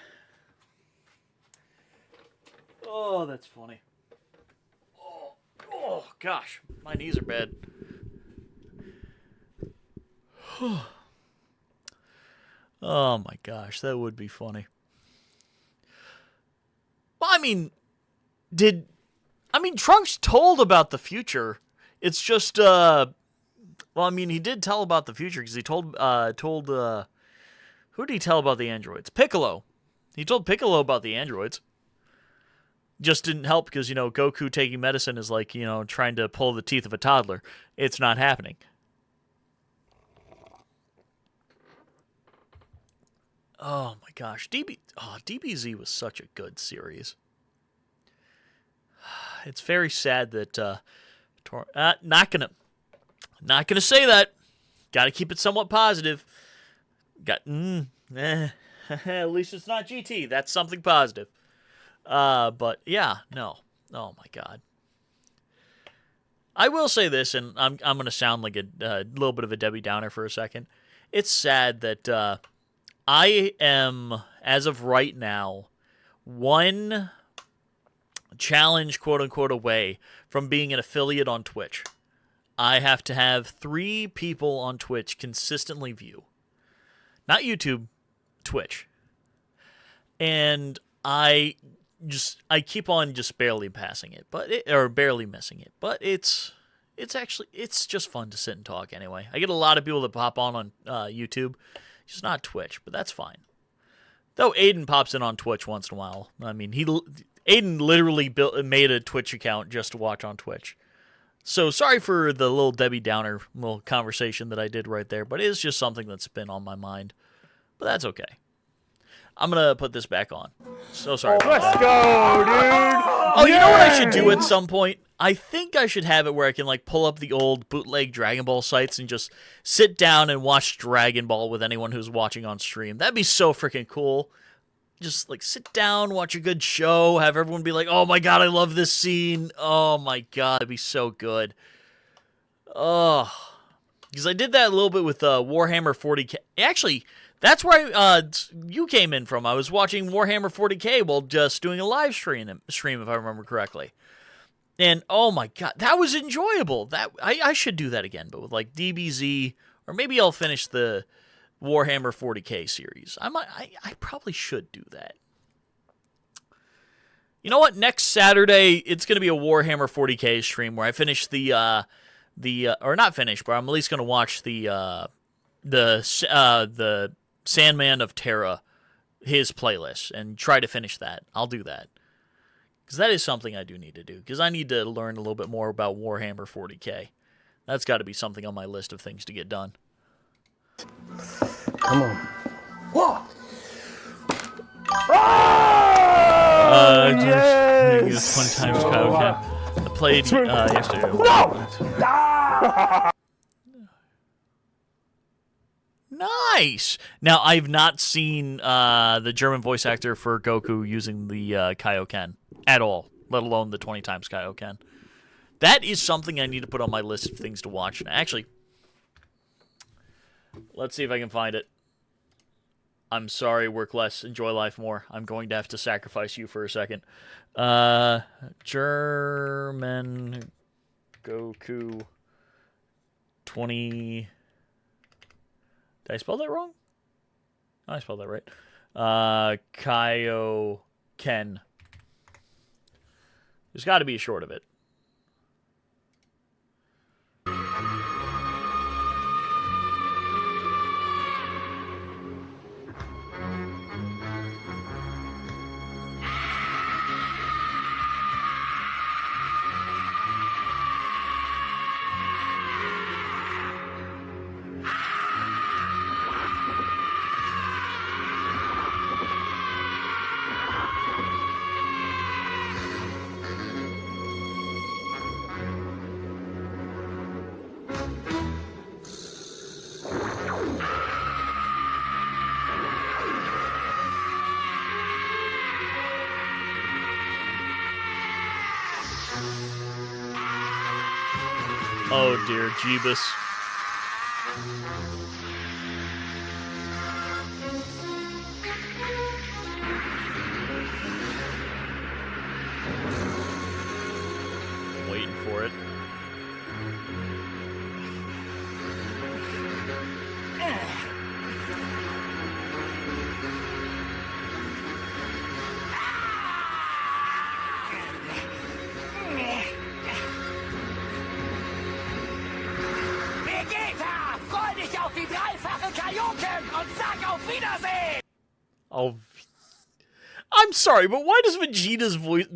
Oh, that's funny. Oh gosh, my knees are bad. Oh my gosh, that would be funny. Well, I mean, Trunks told about the future. It's just, well, I mean, he did tell about the future because he told, who did he tell about the androids? Piccolo. He told Piccolo about the androids. Just didn't help because, you know, Goku taking medicine is like, you know, trying to pull the teeth of a toddler. It's not happening. Oh my gosh, DBZ was such a good series. It's very sad that not gonna say that. Got to keep it somewhat positive. At least it's not GT. That's something positive. But yeah, no. Oh my God. I will say this, and I'm gonna sound like a little bit of a Debbie Downer for a second. It's sad that I am, as of right now, one challenge, quote-unquote, away from being an affiliate on Twitch. I have to have 3 people on Twitch consistently view. Not YouTube, Twitch. And I keep on just barely passing it, or barely missing it. But it's just fun to sit and talk anyway. I get a lot of people that pop on YouTube. Just not Twitch, but that's fine. Though Aiden pops in on Twitch once in a while. I mean, Aiden literally made a Twitch account just to watch on Twitch. So sorry for the little Debbie Downer little conversation that I did right there, but it is just something that's been on my mind. But that's okay. I'm going to put this back on. So sorry. Let's go, dude. Oh, you know what I should do at some point? I think I should have it where I can like pull up the old bootleg Dragon Ball sites and just sit down and watch Dragon Ball with anyone who's watching on stream. That'd be so freaking cool. Just like sit down, watch a good show, have everyone be like, "Oh my God, I love this scene." Oh my God, that'd be so good. Oh, because I did that a little bit with Warhammer 40K. Actually, that's where you came in from. I was watching Warhammer 40K while just doing a live stream, if I remember correctly. And oh my God, that was enjoyable. I should do that again, but with like DBZ, or maybe I'll finish the Warhammer 40K series. I probably should do that. You know what? Next Saturday, it's going to be a Warhammer 40K stream where I finish or not finish, but I'm at least going to watch the Sandman of Terra, his playlist, and try to finish that. I'll do that. Because that is something I do need to do. Because I need to learn a little bit more about Warhammer 40K. That's got to be something on my list of things to get done. Come on. Whoa! Yes! 20 times Kaioken. I played yesterday. No! Nice! Now, I've not seen the German voice actor for Goku using the Kaioken at all, let alone the 20 times Kaioken. That is something I need to put on my list of things to watch. Actually, let's see if I can find it. I'm sorry, work less, enjoy life more. I'm going to have to sacrifice you for a second. German Goku 20... Did I spell that wrong? I spelled that right. Kaioken. There's got to be a short of it. Oh dear, Jeebus. Waiting for it. Oh, I'm sorry, but why does Vegeta's voice...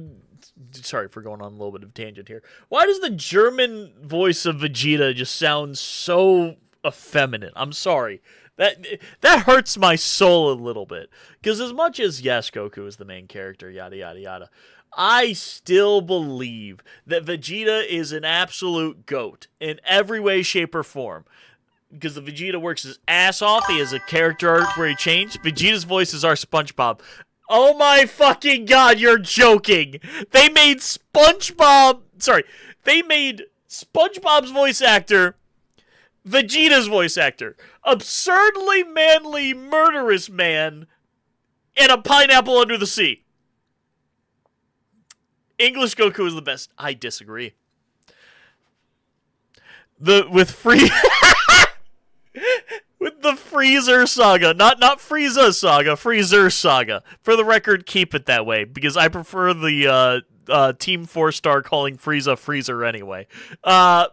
Sorry for going on a little bit of a tangent here. Why does the German voice of Vegeta just sound so effeminate? I'm sorry. That hurts my soul a little bit. Because as much as, yes, Goku is the main character, yada, yada, yada, I still believe that Vegeta is an absolute goat in every way, shape, or form. Because the Vegeta works his ass off. He has a character arc where he changed. Vegeta's voice is our SpongeBob. Oh my fucking god, you're joking! They made they made SpongeBob's voice actor Vegeta's voice actor. Absurdly manly, murderous man and a pineapple under the sea. English Goku is the best. I disagree. With the Freezer saga. Not Frieza saga, Freezer saga. For the record, keep it that way, because I prefer the Team 4-Star calling Frieza Freezer anyway.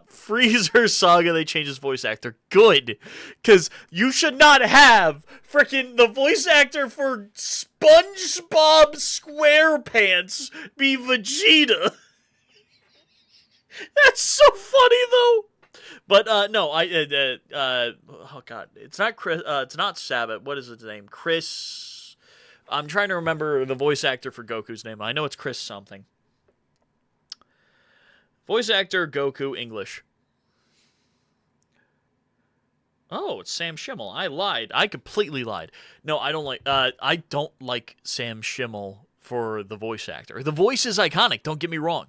Freezer saga, they changed his voice actor. Good. Because you should not have frickin' the voice actor for SpongeBob SquarePants be Vegeta. That's so funny, though. But no, oh god, it's not Chris. It's not Sabat. What is his name? Chris. I'm trying to remember the voice actor for Goku's name. I know it's Chris something. Voice actor Goku English. Oh, it's Sam Schimmel. I lied. I completely lied. No, I don't like. I don't like Sam Schimmel for the voice actor. The voice is iconic. Don't get me wrong.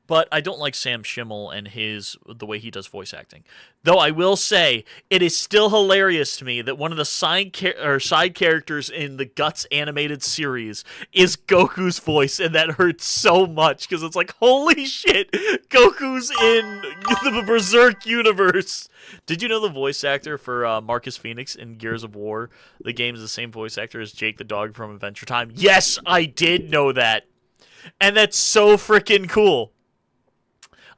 But I don't like Sam Schimmel and the way he does voice acting. Though I will say, it is still hilarious to me that one of the side characters in the Guts animated series is Goku's voice, and that hurts so much, because it's like, holy shit, Goku's in the Berserk universe. Did you know the voice actor for Marcus Phoenix in Gears of War, the game, is the same voice actor as Jake the dog from Adventure Time? Yes, I did know that. And that's so freaking cool.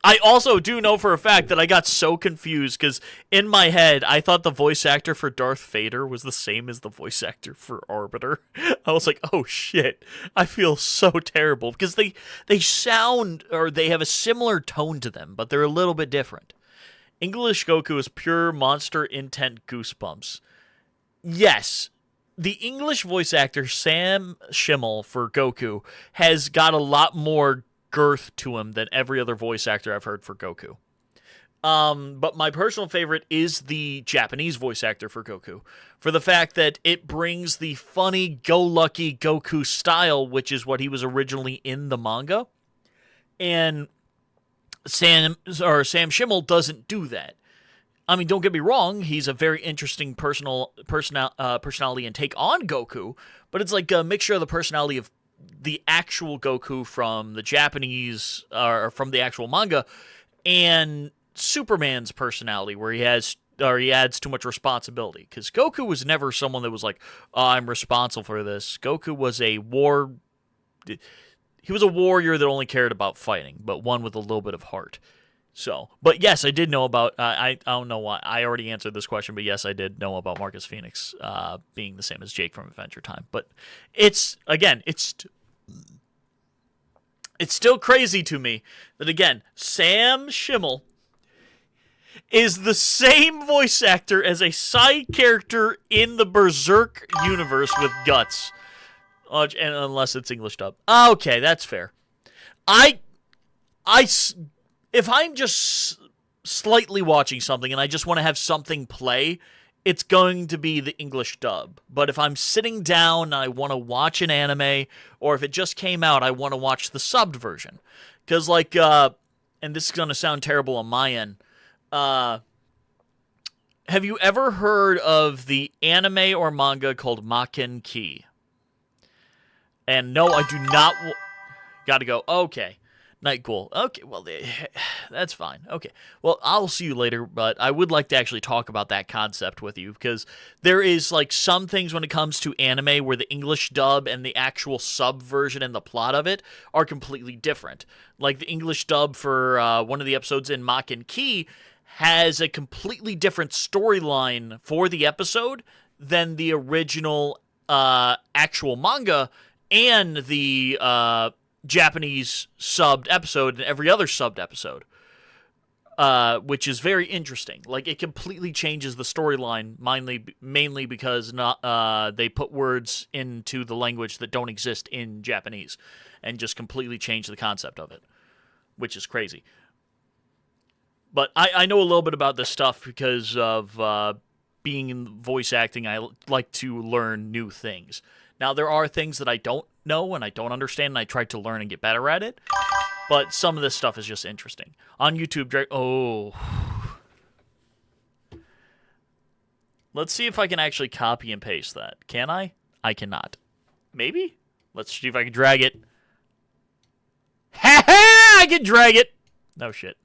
I also do know for a fact that I got so confused because in my head, I thought the voice actor for Darth Vader was the same as the voice actor for Arbiter. I was like, oh shit, I feel so terrible because they sound, or they have a similar tone to them, but they're a little bit different. English Goku is pure monster intent goosebumps. Yes, the English voice actor Sam Schimmel for Goku has got a lot more girth to him than every other voice actor I've heard for Goku. But my personal favorite is the Japanese voice actor for Goku, for the fact that it brings the funny-go-lucky Goku style, which is what he was originally in the manga. And Sam Schimmel doesn't do that. I mean, don't get me wrong, he's a very interesting personality and take on Goku, but it's like a mixture of the personality of the actual Goku from the Japanese, or from the actual manga, and Superman's personality, where he adds too much responsibility. Because Goku was never someone that was like, oh, I'm responsible for this. Goku was he was a warrior that only cared about fighting, but one with a little bit of heart. So, but yes, I did know about, I don't know why, I already answered this question, but yes, I did know about Marcus Phoenix being the same as Jake from Adventure Time. But it's still crazy to me that, again, Sam Schimmel is the same voice actor as a side character in the Berserk universe with Guts. And unless it's English dub. Okay, that's fair. If I'm just slightly watching something and I just want to have something play, it's going to be the English dub. But if I'm sitting down and I want to watch an anime, or if it just came out, I want to watch the subbed version. Because, like, and this is going to sound terrible on my end, have you ever heard of the anime or manga called Maken Ki? And no, I do not... Gotta go. Okay. Night Ghoul. Okay, well, that's fine. Okay. Well, I'll see you later, but I would like to actually talk about that concept with you, because there is, like, some things when it comes to anime where the English dub and the actual sub version and the plot of it are completely different. Like, the English dub for one of the episodes in Maken Ki has a completely different storyline for the episode than the original actual manga and the Japanese subbed episode and every other subbed episode, which is very interesting. Like, it completely changes the storyline, mainly because they put words into the language that don't exist in Japanese and just completely change the concept of it, which is crazy. But I know a little bit about this stuff because of being in voice acting. I like to learn new things. Now, there are things that I don't know and I don't understand, and I try to learn and get better at it. But some of this stuff is just interesting. On YouTube, let's see if I can actually copy and paste that. Can I? I cannot. Maybe? Let's see if I can drag it. Ha ha! I can drag it! No shit.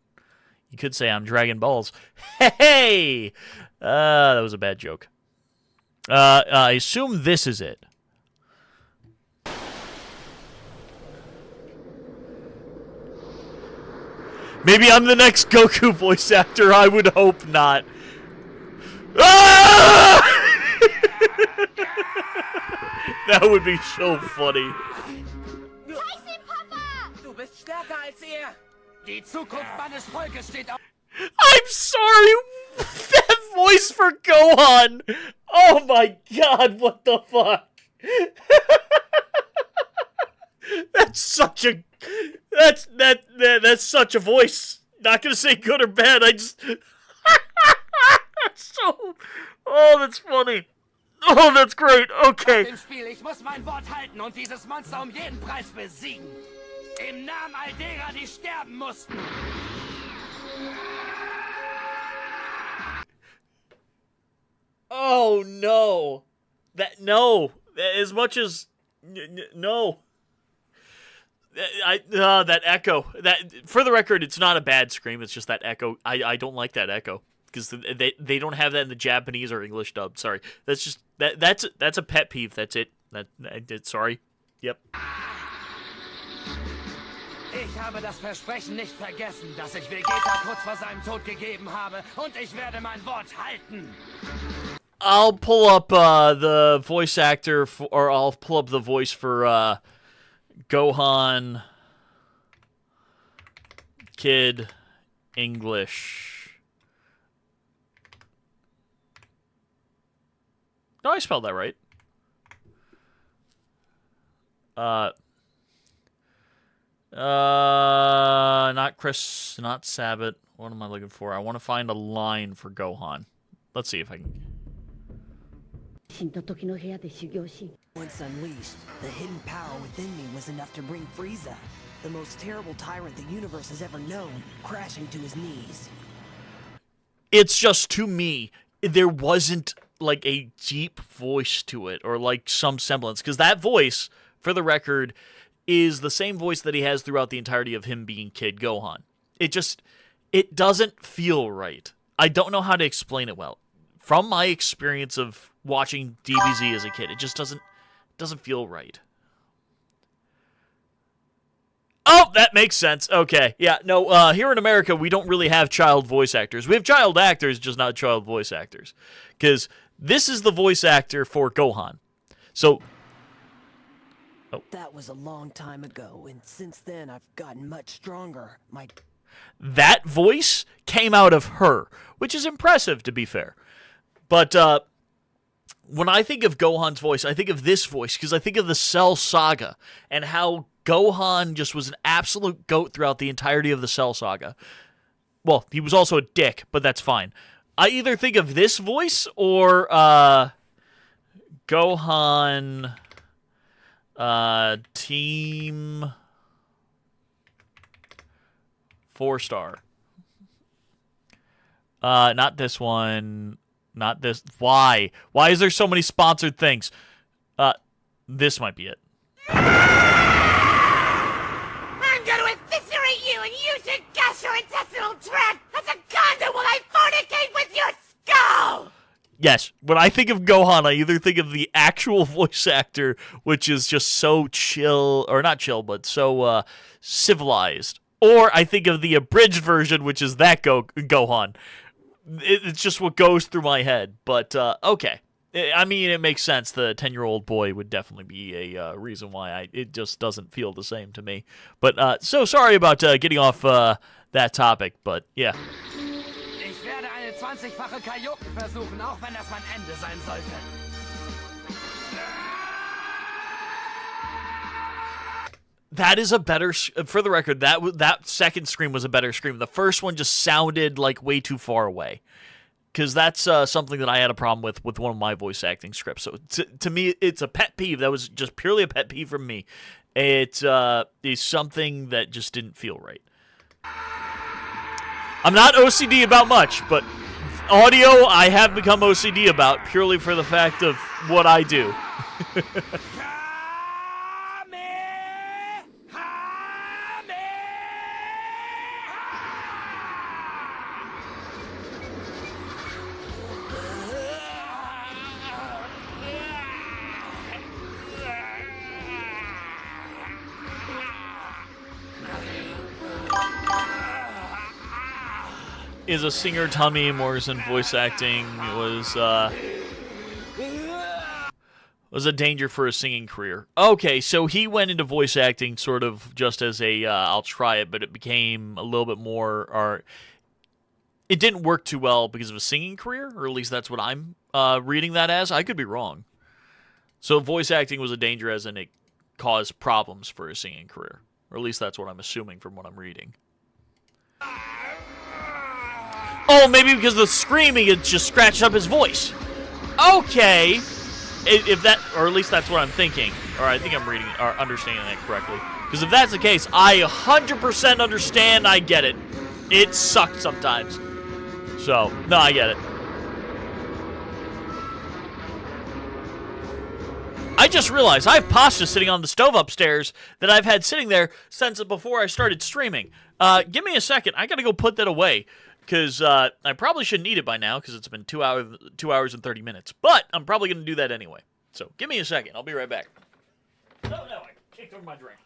You could say I'm dragging balls. Hey! That was a bad joke. I assume this is it. Maybe I'm the next Goku voice actor. I would hope not. Ah! That would be so funny. Tyson, Papa! Du bist stärker als er. Die Zukunft meines Volkes steht auf. I'm sorry. That voice for Gohan. Oh my god, what the fuck? That's such a that's such a voice. Not gonna say good or bad. I just oh, that's funny. Oh, that's great. Okay. Im Spiel, ich muss mein Wort halten und dieses Monster jeden Preis besiegen. Im Namen all derer, die sterben mussten. Oh no. No. As much as no. That echo. That, for the record, it's not a bad scream. It's just that echo. I don't like that echo because they don't have that in the Japanese or English dub. Sorry, that's just that's a pet peeve. That's it. Sorry. Yep. Ich habe das Versprechen nicht vergessen, das ich Vegeta kurz vor seinem Tod gegeben habe, und ich werde mein Wort halten. I'll pull up the voice actor or I'll pull up the voice for Gohan Kid English. No, I spelled that right. Not Chris, not Sabat. What am I looking for? I want to find a line for Gohan. Let's see if I can. Once unleashed, the hidden power within me was enough to bring Frieza, the most terrible tyrant the universe has ever known, crashing to his knees. It's just, to me, there wasn't like a deep voice to it or like some semblance, because that voice, for the record, is the same voice that he has throughout the entirety of him being Kid Gohan. It doesn't feel right. I don't know how to explain it well. From my experience of watching DBZ as a kid, it just doesn't feel right. Oh, that makes sense. Okay, yeah, no, here in America, we don't really have child voice actors. We have child actors, just not child voice actors. Because this is the voice actor for Gohan. So... Oh. That was a long time ago, and since then I've gotten much stronger. That voice came out of her, which is impressive, to be fair. But when I think of Gohan's voice, I think of this voice, because I think of the Cell Saga, and how Gohan just was an absolute goat throughout the entirety of the Cell Saga. Well, he was also a dick, but that's fine. I either think of this voice, or Gohan... Team 4-star. Not this one. Not this. Why? Why is there so many sponsored things? This might be it. I'm gonna eviscerate you and use your gastrointestinal tract as a condom while I fornicate with your skull! Yes, when I think of Gohan, I either think of the actual voice actor, which is just so chill, or not chill, but so civilized, or I think of the abridged version, which is that Gohan. It's just what goes through my head, but okay. I mean, it makes sense. The 10-year-old boy would definitely be a reason why it just doesn't feel the same to me. But so sorry about getting off that topic, but yeah. Ich werde eine 20-fache Kajoken versuchen, auch wenn das mein Ende sein sollte. That is a better, for the record, that second scream was a better scream. The first one just sounded like way too far away. Because that's something that I had a problem with one of my voice acting scripts. So to me, it's a pet peeve. That was just purely a pet peeve from me. It is something that just didn't feel right. I'm not OCD about much, but audio I have become OCD about purely for the fact of what I do. Is a singer Tommy Morrison voice acting was a danger for his singing career. Okay, so he went into voice acting sort of just as a I'll try it, but it became a little bit more, or it didn't work too well because of a singing career, or at least that's what I'm reading that as. I could be wrong. So voice acting was a danger as in it caused problems for his singing career, or at least that's what I'm assuming from what I'm reading. Oh, maybe because of the screaming, it just scratched up his voice. Okay. If that, or at least that's what I'm thinking. Or I think I'm reading or understanding that correctly. Because if that's the case, I 100% understand, I get it. It sucked sometimes. So, no, I get it. I just realized I have pasta sitting on the stove upstairs that I've had sitting there since before I started streaming. Give me a second. I gotta go put that away. Because I probably shouldn't eat it by now because it's been 2 hours and 30 minutes. But I'm probably going to do that anyway. So give me a second. I'll be right back. No, I kicked over my drink.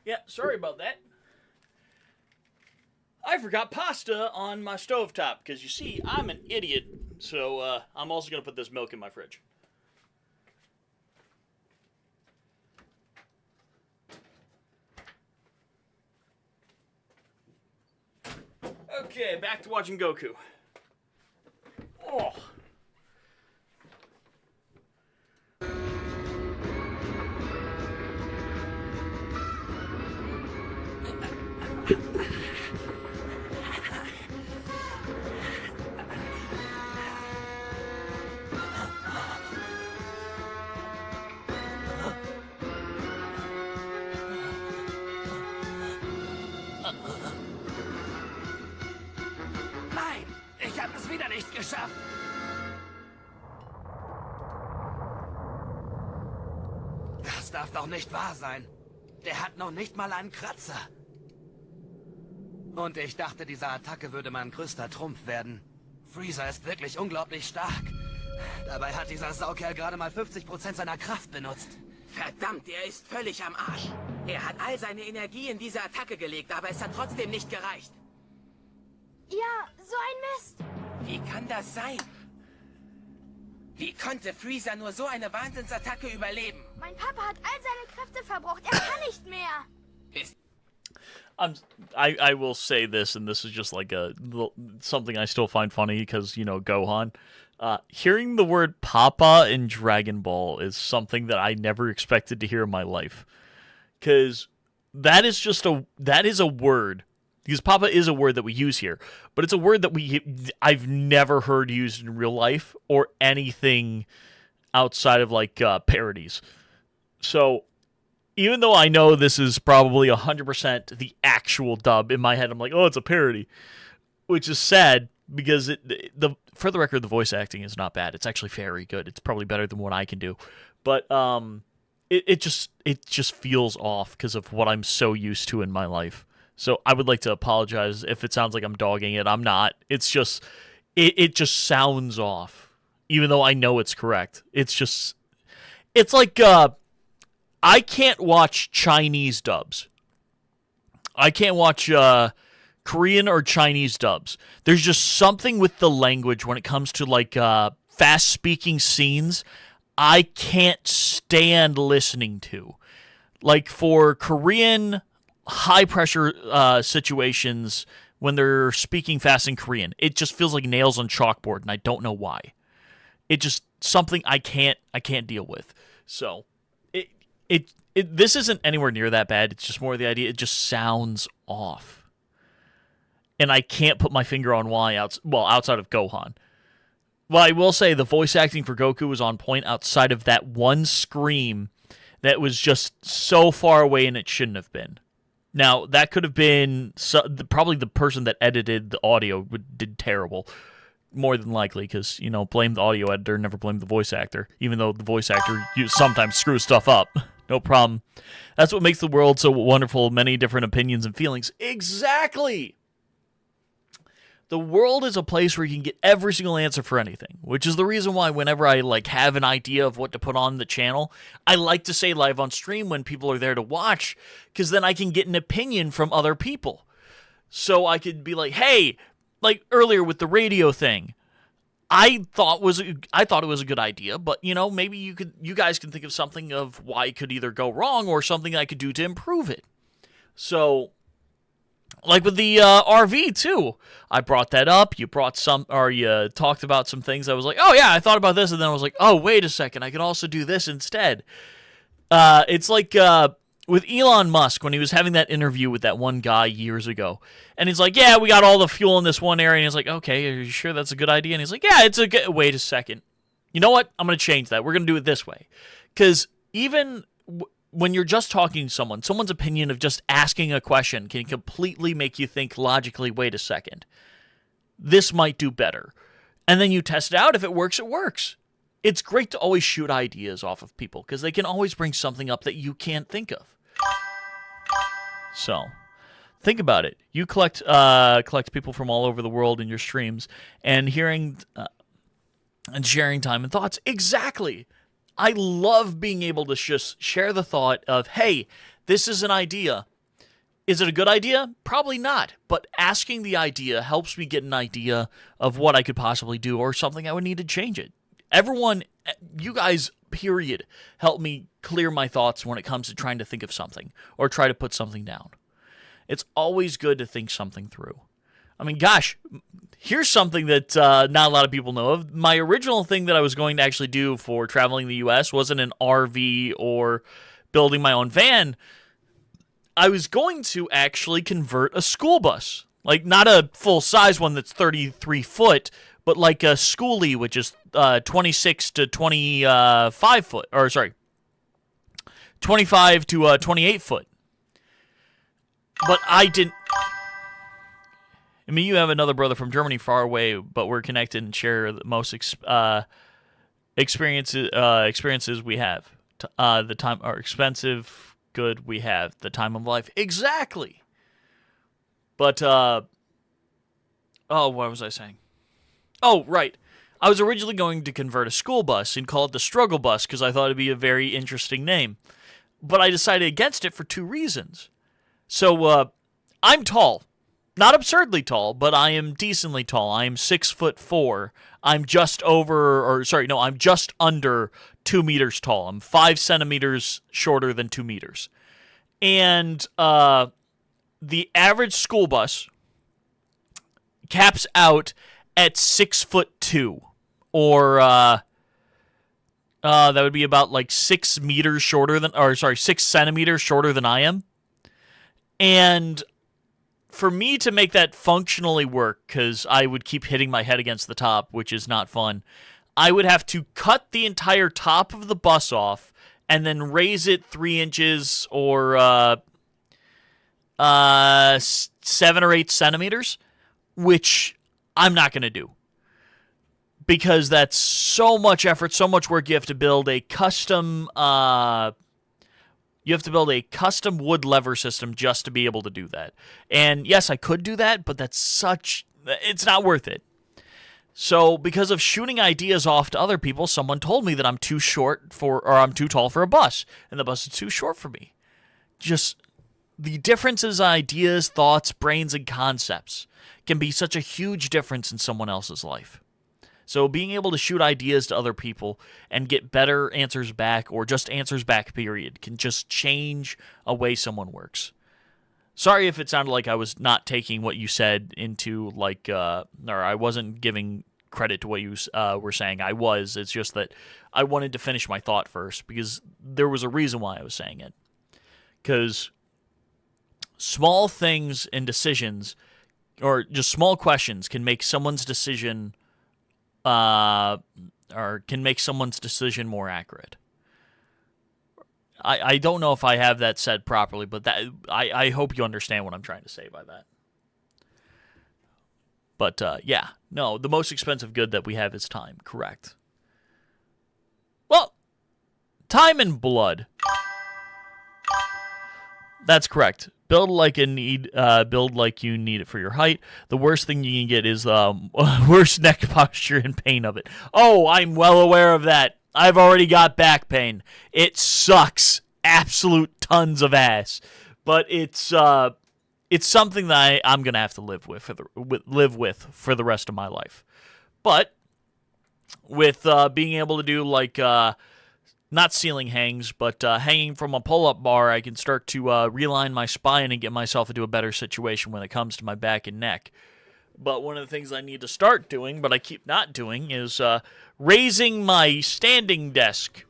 Yeah, sorry about that. I forgot pasta on my stovetop, because you see, I'm an idiot, so I'm also going to put this milk in my fridge. Okay, back to watching Goku. Oh. Nein, ich habe es wieder nicht geschafft. Das darf doch nicht wahr sein. Der hat noch nicht mal einen Kratzer. Und ich dachte, diese Attacke würde mein größter Trumpf werden. Freezer ist wirklich unglaublich stark. Dabei hat dieser Saukerl gerade mal 50% seiner Kraft benutzt. Verdammt, er ist völlig am Arsch. Er hat all seine Energie in diese Attacke gelegt, aber es hat trotzdem nicht gereicht. Ja, so ein Mist. Wie kann das sein? Wie konnte Freezer nur so eine Wahnsinnsattacke überleben? Mein Papa hat all seine Kräfte verbraucht. Er kann nicht mehr. I will say this, and this is just like something I still find funny because, you know, Gohan. Hearing the word Papa in Dragon Ball is something that I never expected to hear in my life. Because that is a word. Because Papa is a word that we use here. But it's a word that I've never heard used in real life or anything outside of, like, parodies. So, even though I know this is probably 100% the actual dub, in my head I'm like, oh, it's a parody. Which is sad, because for the record, the voice acting is not bad. It's actually very good. It's probably better than what I can do. But it just feels off because of what I'm so used to in my life. So I would like to apologize if it sounds like I'm dogging it. I'm not. It's just it just sounds off, even though I know it's correct. It's like I can't watch Chinese dubs. I can't watch Korean or Chinese dubs. There's just something with the language when it comes to, like, fast-speaking scenes I can't stand listening to. Like, for Korean high-pressure situations, when they're speaking fast in Korean, it just feels like nails on chalkboard, and I don't know why. It just something I can't deal with. So, this isn't anywhere near that bad. It's just more the idea. It just sounds off. And I can't put my finger on why, outside of Gohan. Well, I will say the voice acting for Goku was on point outside of that one scream that was just so far away and it shouldn't have been. Now, that could have been probably the person that edited the audio did terrible. More than likely, because, blame the audio editor, never blame the voice actor. Even though the voice actor sometimes screws stuff up. No problem. That's what makes the world so wonderful. Many different opinions and feelings. Exactly! The world is a place where you can get every single answer for anything, which is the reason why whenever I have an idea of what to put on the channel, I like to say live on stream when people are there to watch, because then I can get an opinion from other people. So I could be like, hey, like earlier with the radio thing, I thought it was a good idea, but maybe you guys can think of something of why it could either go wrong or something I could do to improve it. So, like with the RV too, I brought that up. You talked about some things. I was like, oh yeah, I thought about this, and then I was like, oh wait a second, I can also do this instead. It's like with Elon Musk when he was having that interview with that one guy years ago, and he's like, yeah, we got all the fuel in this one area, and he's like, okay, are you sure that's a good idea? And he's like, yeah, it's a good. Wait a second, you know what? I'm gonna change that. We're gonna do it this way, because even when you're just talking to someone's opinion of just asking a question can completely make you think logically, wait a second, this might do better. And then you test it out. If it works, it works. It's great to always shoot ideas off of people because they can always bring something up that you can't think of. So, think about it. You collect people from all over the world in your streams and hearing and sharing time and thoughts. Exactly. I love being able to just share the thought of, hey, this is an idea. Is it a good idea? Probably not. But asking the idea helps me get an idea of what I could possibly do or something I would need to change it. Everyone, you guys, period, help me clear my thoughts when it comes to trying to think of something or try to put something down. It's always good to think something through. I mean, gosh, here's something that not a lot of people know of. My original thing that I was going to actually do for traveling the U.S. wasn't an RV or building my own van. I was going to actually convert a school bus. Like, not a full-size one that's 33 foot, but like a schoolie, which is 26 to 25 foot. Or, sorry, 25 to 28 foot. But I didn't... I mean, you have another brother from Germany far away, but we're connected and share the most experiences we have. The time, or expensive good we have. The time of life. Exactly. But, what was I saying? Oh, right. I was originally going to convert a school bus and call it the Struggle Bus because I thought it'd be a very interesting name. But I decided against it for two reasons. So, I'm tall. Not absurdly tall, but I am decently tall. I am 6'4". I'm just I'm just under 2 meters tall. I'm 5 centimeters shorter than 2 meters. And the average school bus caps out at 6'2", or that would be about like 6 meters shorter than, 6 centimeters shorter than I am. And for me to make that functionally work, because I would keep hitting my head against the top, which is not fun, I would have to cut the entire top of the bus off and then raise it 3 inches or 7 or 8 centimeters, which I'm not going to do. Because that's so much effort, so much work. You have to build a custom wood lever system just to be able to do that. And yes, I could do that, but it's not worth it. So because of shooting ideas off to other people, someone told me that I'm too I'm too tall for a bus, and the bus is too short for me. Just the differences in ideas, thoughts, brains, and concepts can be such a huge difference in someone else's life. So being able to shoot ideas to other people and get better answers back, or just answers back, period, can just change a way someone works. Sorry if it sounded like I was not taking what you said into, like, or I wasn't giving credit to what you were saying. I was. It's just that I wanted to finish my thought first, because there was a reason why I was saying it. Because small things and decisions, or just small questions, can make someone's decision more accurate. I don't know if I have that said properly, but I hope you understand what I'm trying to say by that. But yeah, no, the most expensive good that we have is time. Correct. Well, time and blood. That's correct. Build like you need it for your height. The worst thing you can get is worse neck posture and pain of it. Oh, I'm well aware of that. I've already got back pain. It sucks. Absolute tons of ass. But it's something that I'm gonna have to live with for the rest of my life. But with being able to do like not ceiling hangs, but hanging from a pull-up bar, I can start to realign my spine and get myself into a better situation when it comes to my back and neck. But one of the things I need to start doing, but I keep not doing, is raising my standing desk.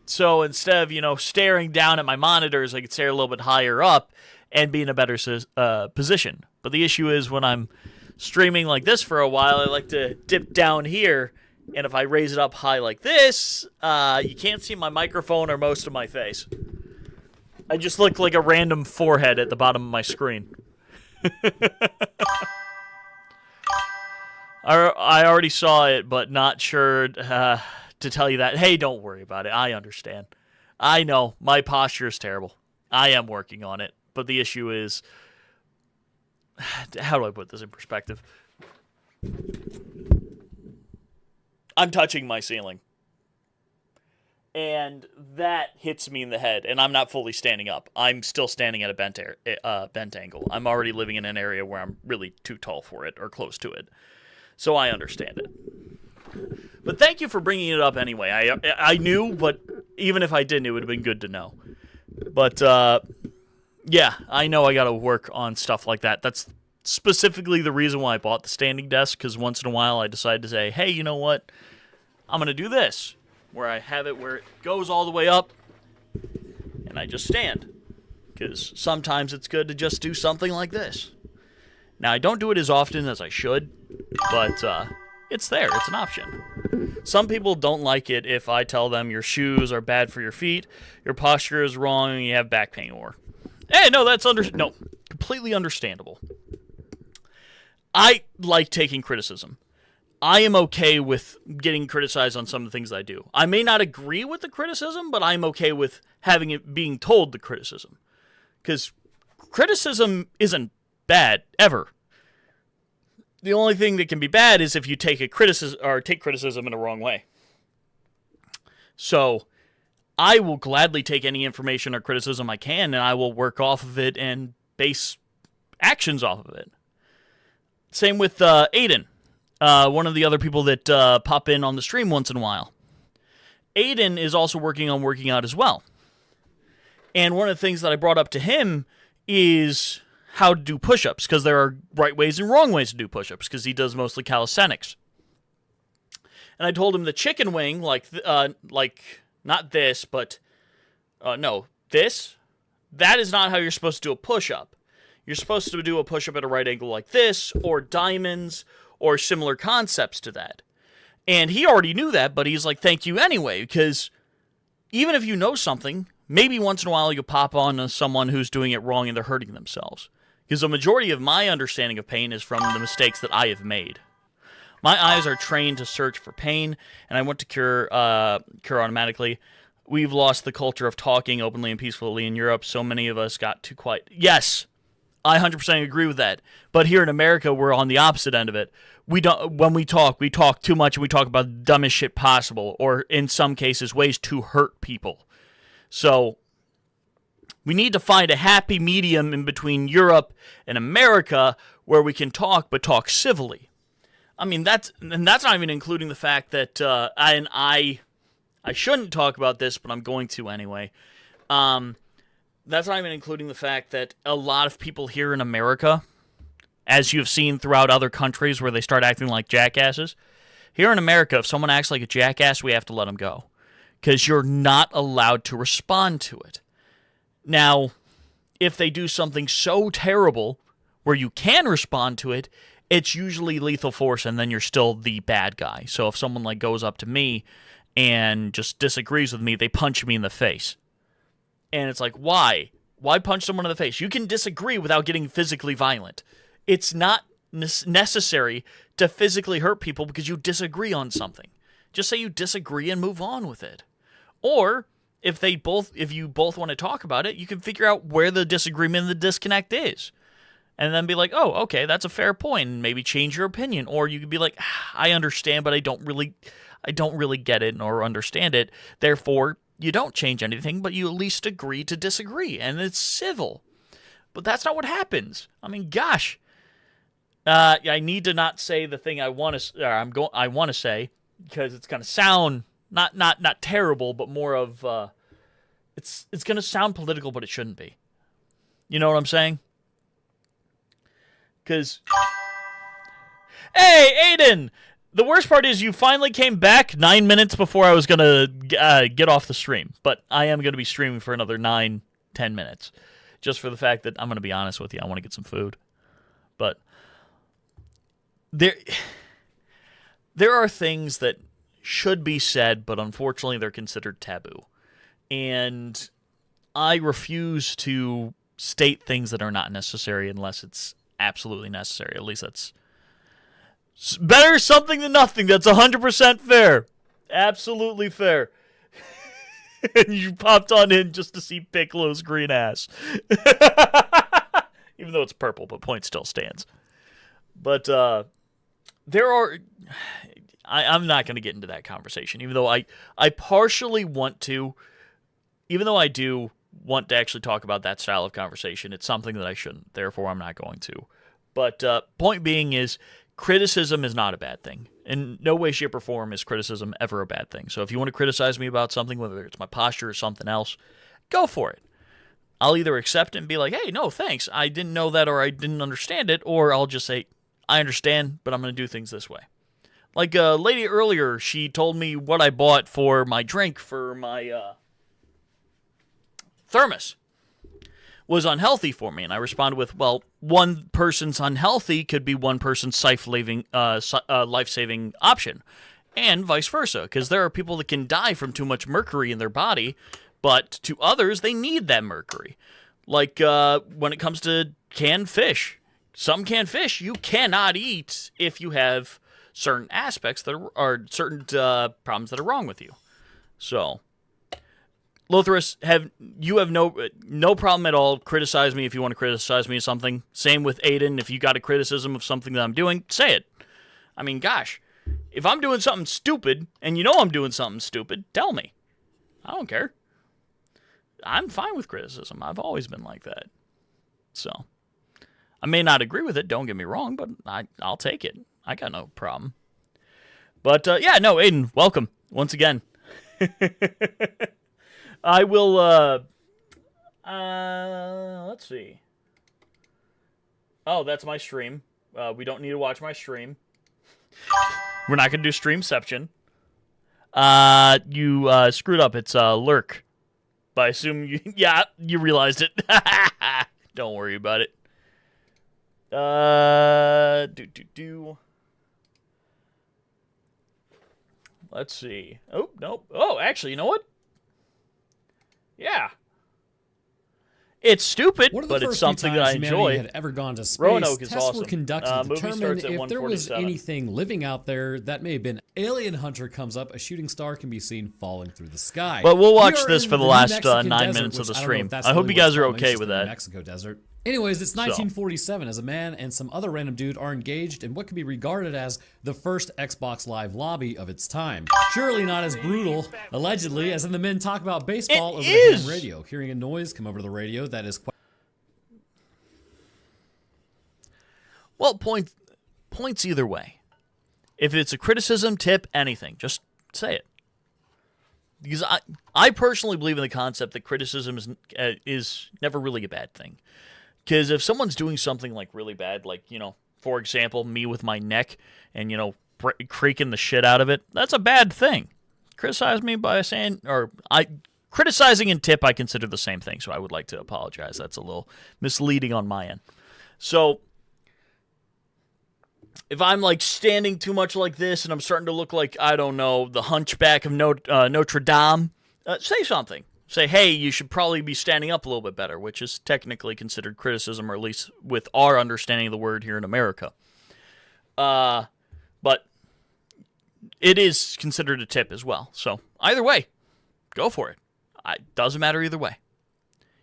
So instead of, staring down at my monitors, I can stare a little bit higher up and be in a better position. But the issue is when I'm streaming like this for a while, I like to dip down here. And if I raise it up high like this, you can't see my microphone or most of my face. I just look like a random forehead at the bottom of my screen. I already saw it, but not sure to tell you that. Hey, don't worry about it. I understand. I know. My posture is terrible. I am working on it. But the issue is, how do I put this in perspective? I'm touching my ceiling. And that hits me in the head, and I'm not fully standing up. I'm still standing at a bent angle. I'm already living in an area where I'm really too tall for it, or close to it. So I understand it. But thank you for bringing it up anyway. I knew, but even if I didn't, it would have been good to know. But, yeah, I know I got to work on stuff like that. That's specifically the reason why I bought the standing desk, because once in a while I decide to say, hey, you know what? I'm going to do this, where I have it where it goes all the way up, and I just stand. Because sometimes it's good to just do something like this. Now, I don't do it as often as I should, but it's there. It's an option. Some people don't like it if I tell them your shoes are bad for your feet, your posture is wrong, and you have back pain, or... Hey, no, that's completely understandable. I like taking criticism. I am okay with getting criticized on some of the things I do. I may not agree with the criticism, but I'm okay with having it being told the criticism. Because criticism isn't bad, ever. The only thing that can be bad is if you take criticism in the wrong way. So, I will gladly take any information or criticism I can, and I will work off of it and base actions off of it. Same with Aiden, one of the other people that pop in on the stream once in a while. Aiden is also working on working out as well. And one of the things that I brought up to him is how to do push-ups, because there are right ways and wrong ways to do push-ups, because he does mostly calisthenics. And I told him the chicken wing, like not this, but no, this. That is not how you're supposed to do a push-up. You're supposed to do a push-up at a right angle like this, or diamonds, or similar concepts to that. And he already knew that, but he's like, thank you anyway, because even if you know something, maybe once in a while you'll pop on to someone who's doing it wrong and they're hurting themselves. Because the majority of my understanding of pain is from the mistakes that I have made. My eyes are trained to search for pain, and I want to cure automatically. We've lost the culture of talking openly and peacefully in Europe. So many of us got too quiet. Yes, I 100% agree with that. But here in America, we're on the opposite end of it. When we talk too much, and we talk about the dumbest shit possible, or in some cases, ways to hurt people. So we need to find a happy medium in between Europe and America where we can talk, but talk civilly. I mean, that's not even including the fact that I shouldn't talk about this, but I'm going to anyway. That's not even including the fact that a lot of people here in America, as you've seen throughout other countries where they start acting like jackasses, here in America, if someone acts like a jackass, we have to let them go. Because you're not allowed to respond to it. Now, if they do something so terrible where you can respond to it, it's usually lethal force, and then you're still the bad guy. So if someone like goes up to me and just disagrees with me, they punch me in the face. And it's like, why? Why punch someone in the face? You can disagree without getting physically violent. It's not necessary to physically hurt people because you disagree on something. Just say you disagree and move on with it. Or if you both want to talk about it, you can figure out where the disagreement and the disconnect is. And then be like, oh, okay, that's a fair point, and maybe change your opinion. Or you could be like, I understand, but I don't really get it or understand it. Therefore, you don't change anything, but you at least agree to disagree, and it's civil. But that's not what happens. I mean, gosh, I need to not say the thing I want to say because it's gonna sound not terrible, but more of it's gonna sound political, but it shouldn't be. You know what I'm saying? Because, hey, Aiden, the worst part is you finally came back 9 minutes before I was going to get off the stream. But I am going to be streaming for another 9-10 minutes. Just for the fact that I'm going to be honest with you. I want to get some food. But there are things that should be said, but unfortunately they're considered taboo. And I refuse to state things that are not necessary unless it's absolutely necessary. At least that's better something than nothing. That's 100% fair. Absolutely fair. And you popped on in just to see Piccolo's green ass. Even though it's purple, but point still stands. But there are... I'm not going to get into that conversation, even though I partially want to. Even though I do want to actually talk about that style of conversation, it's something that I shouldn't. Therefore, I'm not going to. But point being is, criticism is not a bad thing. In no way, shape, or form is criticism ever a bad thing. So if you want to criticize me about something, whether it's my posture or something else, go for it. I'll either accept it and be like, hey, no, thanks. I didn't know that, or I didn't understand it. Or I'll just say, I understand, but I'm going to do things this way. Like a lady earlier, she told me what I bought for my drink for my thermos was unhealthy for me. And I responded with, well, one person's unhealthy could be one person's life-saving option, and vice versa, because there are people that can die from too much mercury in their body, but to others, they need that mercury. Like when it comes to canned fish. Some canned fish you cannot eat if you have certain aspects that are certain problems that are wrong with you. So, Lothros, you have no problem at all. Criticize me if you want to criticize me of something. Same with Aiden. If you got a criticism of something that I'm doing, say it. I mean, gosh, if I'm doing something stupid and you know I'm doing something stupid, tell me. I don't care. I'm fine with criticism. I've always been like that. So, I may not agree with it, don't get me wrong, but I'll take it. I got no problem. But, yeah, no, Aiden, welcome once again. I will, let's see. Oh, that's my stream. We don't need to watch my stream. We're not going to do Streamception. You screwed up. It's lurk. But I assume you realized it. Don't worry about it. Let's see. Oh, nope. Oh, actually, you know what? Yeah. It's stupid, but it's something that I enjoy. Had ever gone to space, Roanoke is tests awesome. were conducted to Movie determine starts at if there was 1:47. anything living out there that may have been. Alien Hunter comes up, a shooting star can be seen falling through the sky. But we'll watch We are this in for the New last Mexican 9 desert, minutes of the which I don't know stream. if that's I hope really you guys what's are called. okay It's with just the that. New Mexico desert. Anyways, it's 1947 as a man and some other random dude are engaged in what can be regarded as the first Xbox Live lobby of its time. Surely not as brutal, allegedly, as in the men talk about baseball over the ham radio. Hearing a noise come over the radio that is quite... Well, points either way. If it's a criticism, tip, anything, just say it. Because I personally believe in the concept that criticism is never really a bad thing. Because if someone's doing something like really bad, like, for example, me with my neck and, creaking the shit out of it, that's a bad thing. Criticize me by saying, criticizing and tip I consider the same thing, so I would like to apologize. That's a little misleading on my end. So, if I'm like standing too much like this and I'm starting to look like, I don't know, the Hunchback of Notre Dame, say something. Say, hey, you should probably be standing up a little bit better, which is technically considered criticism, or at least with our understanding of the word here in America. But it is considered a tip as well. So either way, go for it. Doesn't matter either way.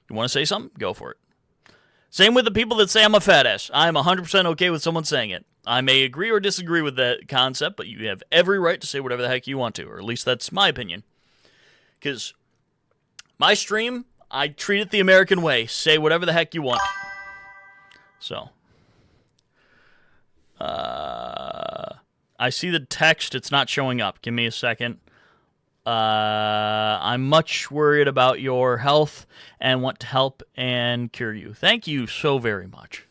You want to say something? Go for it. Same with the people that say I'm a fat ass. I'm 100% okay with someone saying it. I may agree or disagree with that concept, but you have every right to say whatever the heck you want to, or at least that's my opinion. Because my stream, I treat it the American way. Say whatever the heck you want. So, I see the text. It's not showing up. Give me a second. I'm much worried about your health and want to help and cure you. Thank you so very much.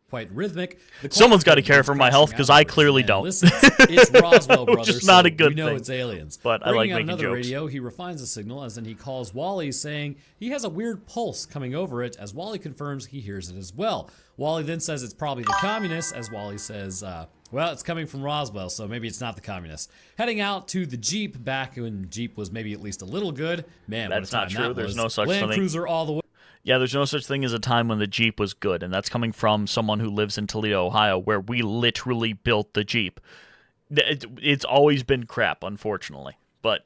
Quite rhythmic. Someone's got to care for my health because I clearly don't. Listens, it's Roswell Brothers. Which is not a good thing. We know thing. It's aliens. But I like making another jokes. Radio, he refines the signal as then he calls Wally, saying he has a weird pulse coming over it. As Wally confirms, he hears it as well. Wally then says it's probably the communists. As Wally says, well, it's coming from Roswell, so maybe it's not the communists. Heading out to the Jeep back when Jeep was maybe at least a little good. Man, that's what a not time true. that There's was. no such Land thing. Cruiser all the way. Yeah, there's no such thing as a time when the Jeep was good, and that's coming from someone who lives in Toledo, Ohio, where we literally built the Jeep. It's always been crap, unfortunately, but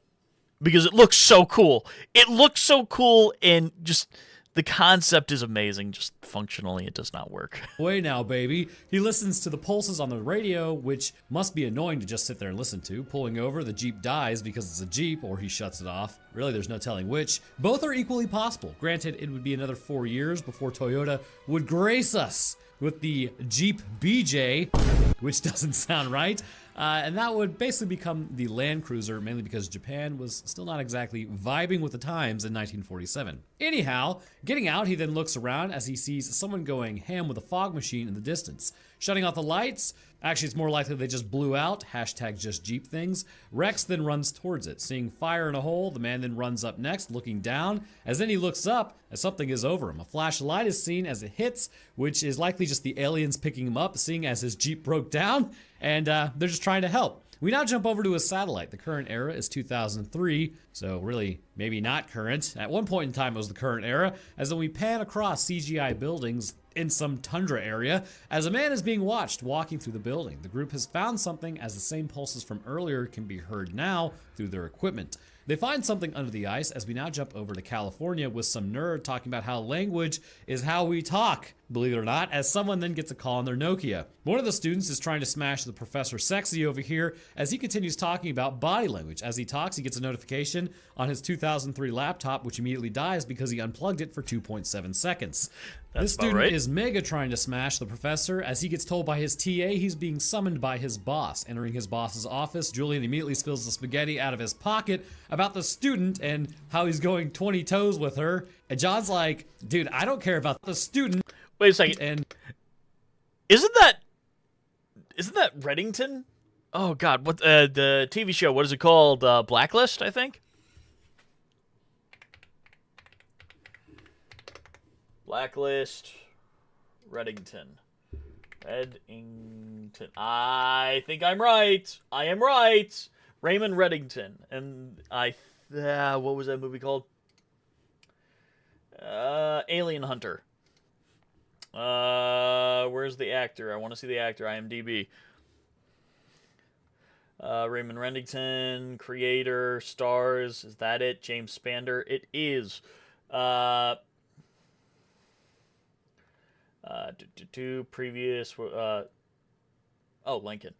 because it looks so cool. It looks so cool, and just the concept is amazing. Just functionally, it does not work. Way now, baby. He listens to the pulses on the radio, which must be annoying to just sit there and listen to. Pulling over, the Jeep dies because it's a Jeep, or he shuts it off. Really, there's no telling which. Both are equally possible. Granted, it would be another 4 years before Toyota would grace us with the Jeep BJ, which doesn't sound right. And that would basically become the Land Cruiser, mainly because Japan was still not exactly vibing with the times in 1947. Anyhow, getting out, he then looks around as he sees someone going ham with a fog machine in the distance. Shutting off the lights, actually it's more likely they just blew out, hashtag just Jeep things. Rex then runs towards it. Seeing fire in a hole, the man then runs up next, looking down, as then he looks up as something is over him. A flash of light is seen as it hits, which is likely just the aliens picking him up, seeing as his Jeep broke down, and they're just trying to help. We now jump over to a satellite. The current era is 2003, so really maybe not current. At one point in time it was the current era, as then we pan across CGI buildings in some tundra area as a man is being watched walking through the building. The group has found something as the same pulses from earlier can be heard now through their equipment. They find something under the ice as we now jump over to California with some nerd talking about how language is how we talk, believe it or not, as someone then gets a call on their Nokia. One of the students is trying to smash the Professor Sexy over here as he continues talking about body language. As he talks, he gets a notification on his 2003 laptop, which immediately dies because he unplugged it for 2.7 seconds. This student is mega trying to smash the professor as he gets told by his TA he's being summoned by his boss. Entering his boss's office, Julian immediately spills the spaghetti out of his pocket about the student and how he's going 20 toes with her. And John's like, dude, I don't care about the student. Wait a second. And isn't that Reddington? Oh God, what the TV show? What is it called? Blacklist, I think. Blacklist, Reddington. I think I'm right. I am right. Raymond Reddington, and what was that movie called? Alien Hunter. Where's the actor? I want to see the actor. IMDb. Raymond Reddington, creator, stars. Is that it? James Spader. It is. Previous. Lincoln.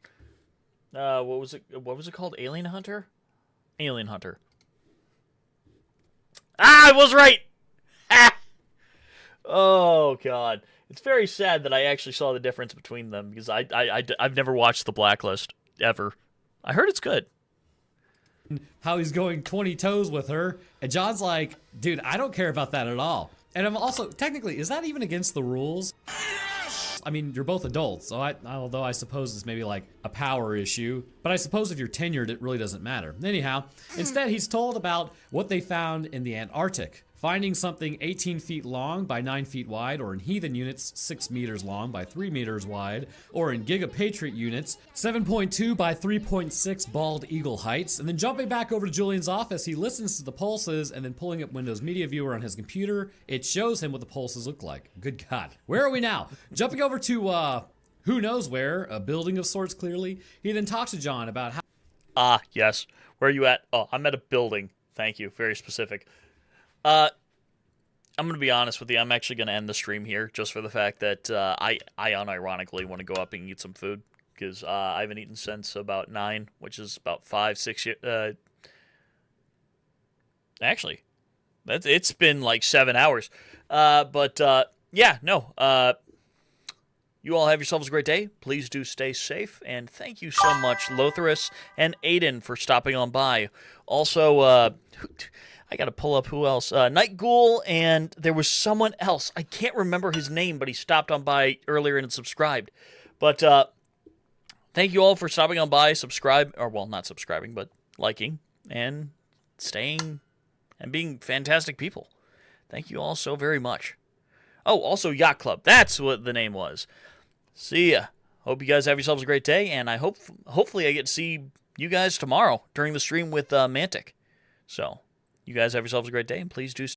What was it? What was it called? Alien Hunter. Alien Hunter. I was right. Oh God, it's very sad that I actually saw the difference between them because I've never watched The Blacklist ever. I heard it's good. How he's going 20 toes with her, and John's like, dude, I don't care about that at all. And I'm also, technically, is that even against the rules? I mean, you're both adults, so although I suppose it's maybe like a power issue, but I suppose if you're tenured, it really doesn't matter. Anyhow, instead he's told about what they found in the Antarctic. Finding something 18 feet long by 9 feet wide, or in heathen units, 6 meters long by 3 meters wide, or in Gigapatriot units, 7.2 by 3.6 bald eagle heights. And then jumping back over to Julian's office, he listens to the pulses, and then pulling up Windows Media Viewer on his computer, it shows him what the pulses look like. Good God. Where are we now? Jumping over to, who knows where, a building of sorts, clearly. He then talks to John about how... Yes. Where are you at? Oh, I'm at a building. Thank you. Very specific. I'm going to be honest with you. I'm actually going to end the stream here just for the fact that I unironically want to go up and eat some food because I haven't eaten since about 9, which is about 5, 6 years. Actually, it's been like 7 hours. Yeah, no. You all have yourselves a great day. Please do stay safe. And thank you so much, Lotharus and Aiden, for stopping on by. Also, I got to pull up who else. Night Ghoul, and there was someone else. I can't remember his name, but he stopped on by earlier and subscribed. But thank you all for stopping on by, not subscribing, but liking and staying and being fantastic people. Thank you all so very much. Oh, also Yacht Club. That's what the name was. See ya. Hope you guys have yourselves a great day, and I hopefully I get to see you guys tomorrow during the stream with Mantic. So, you guys have yourselves a great day, and please do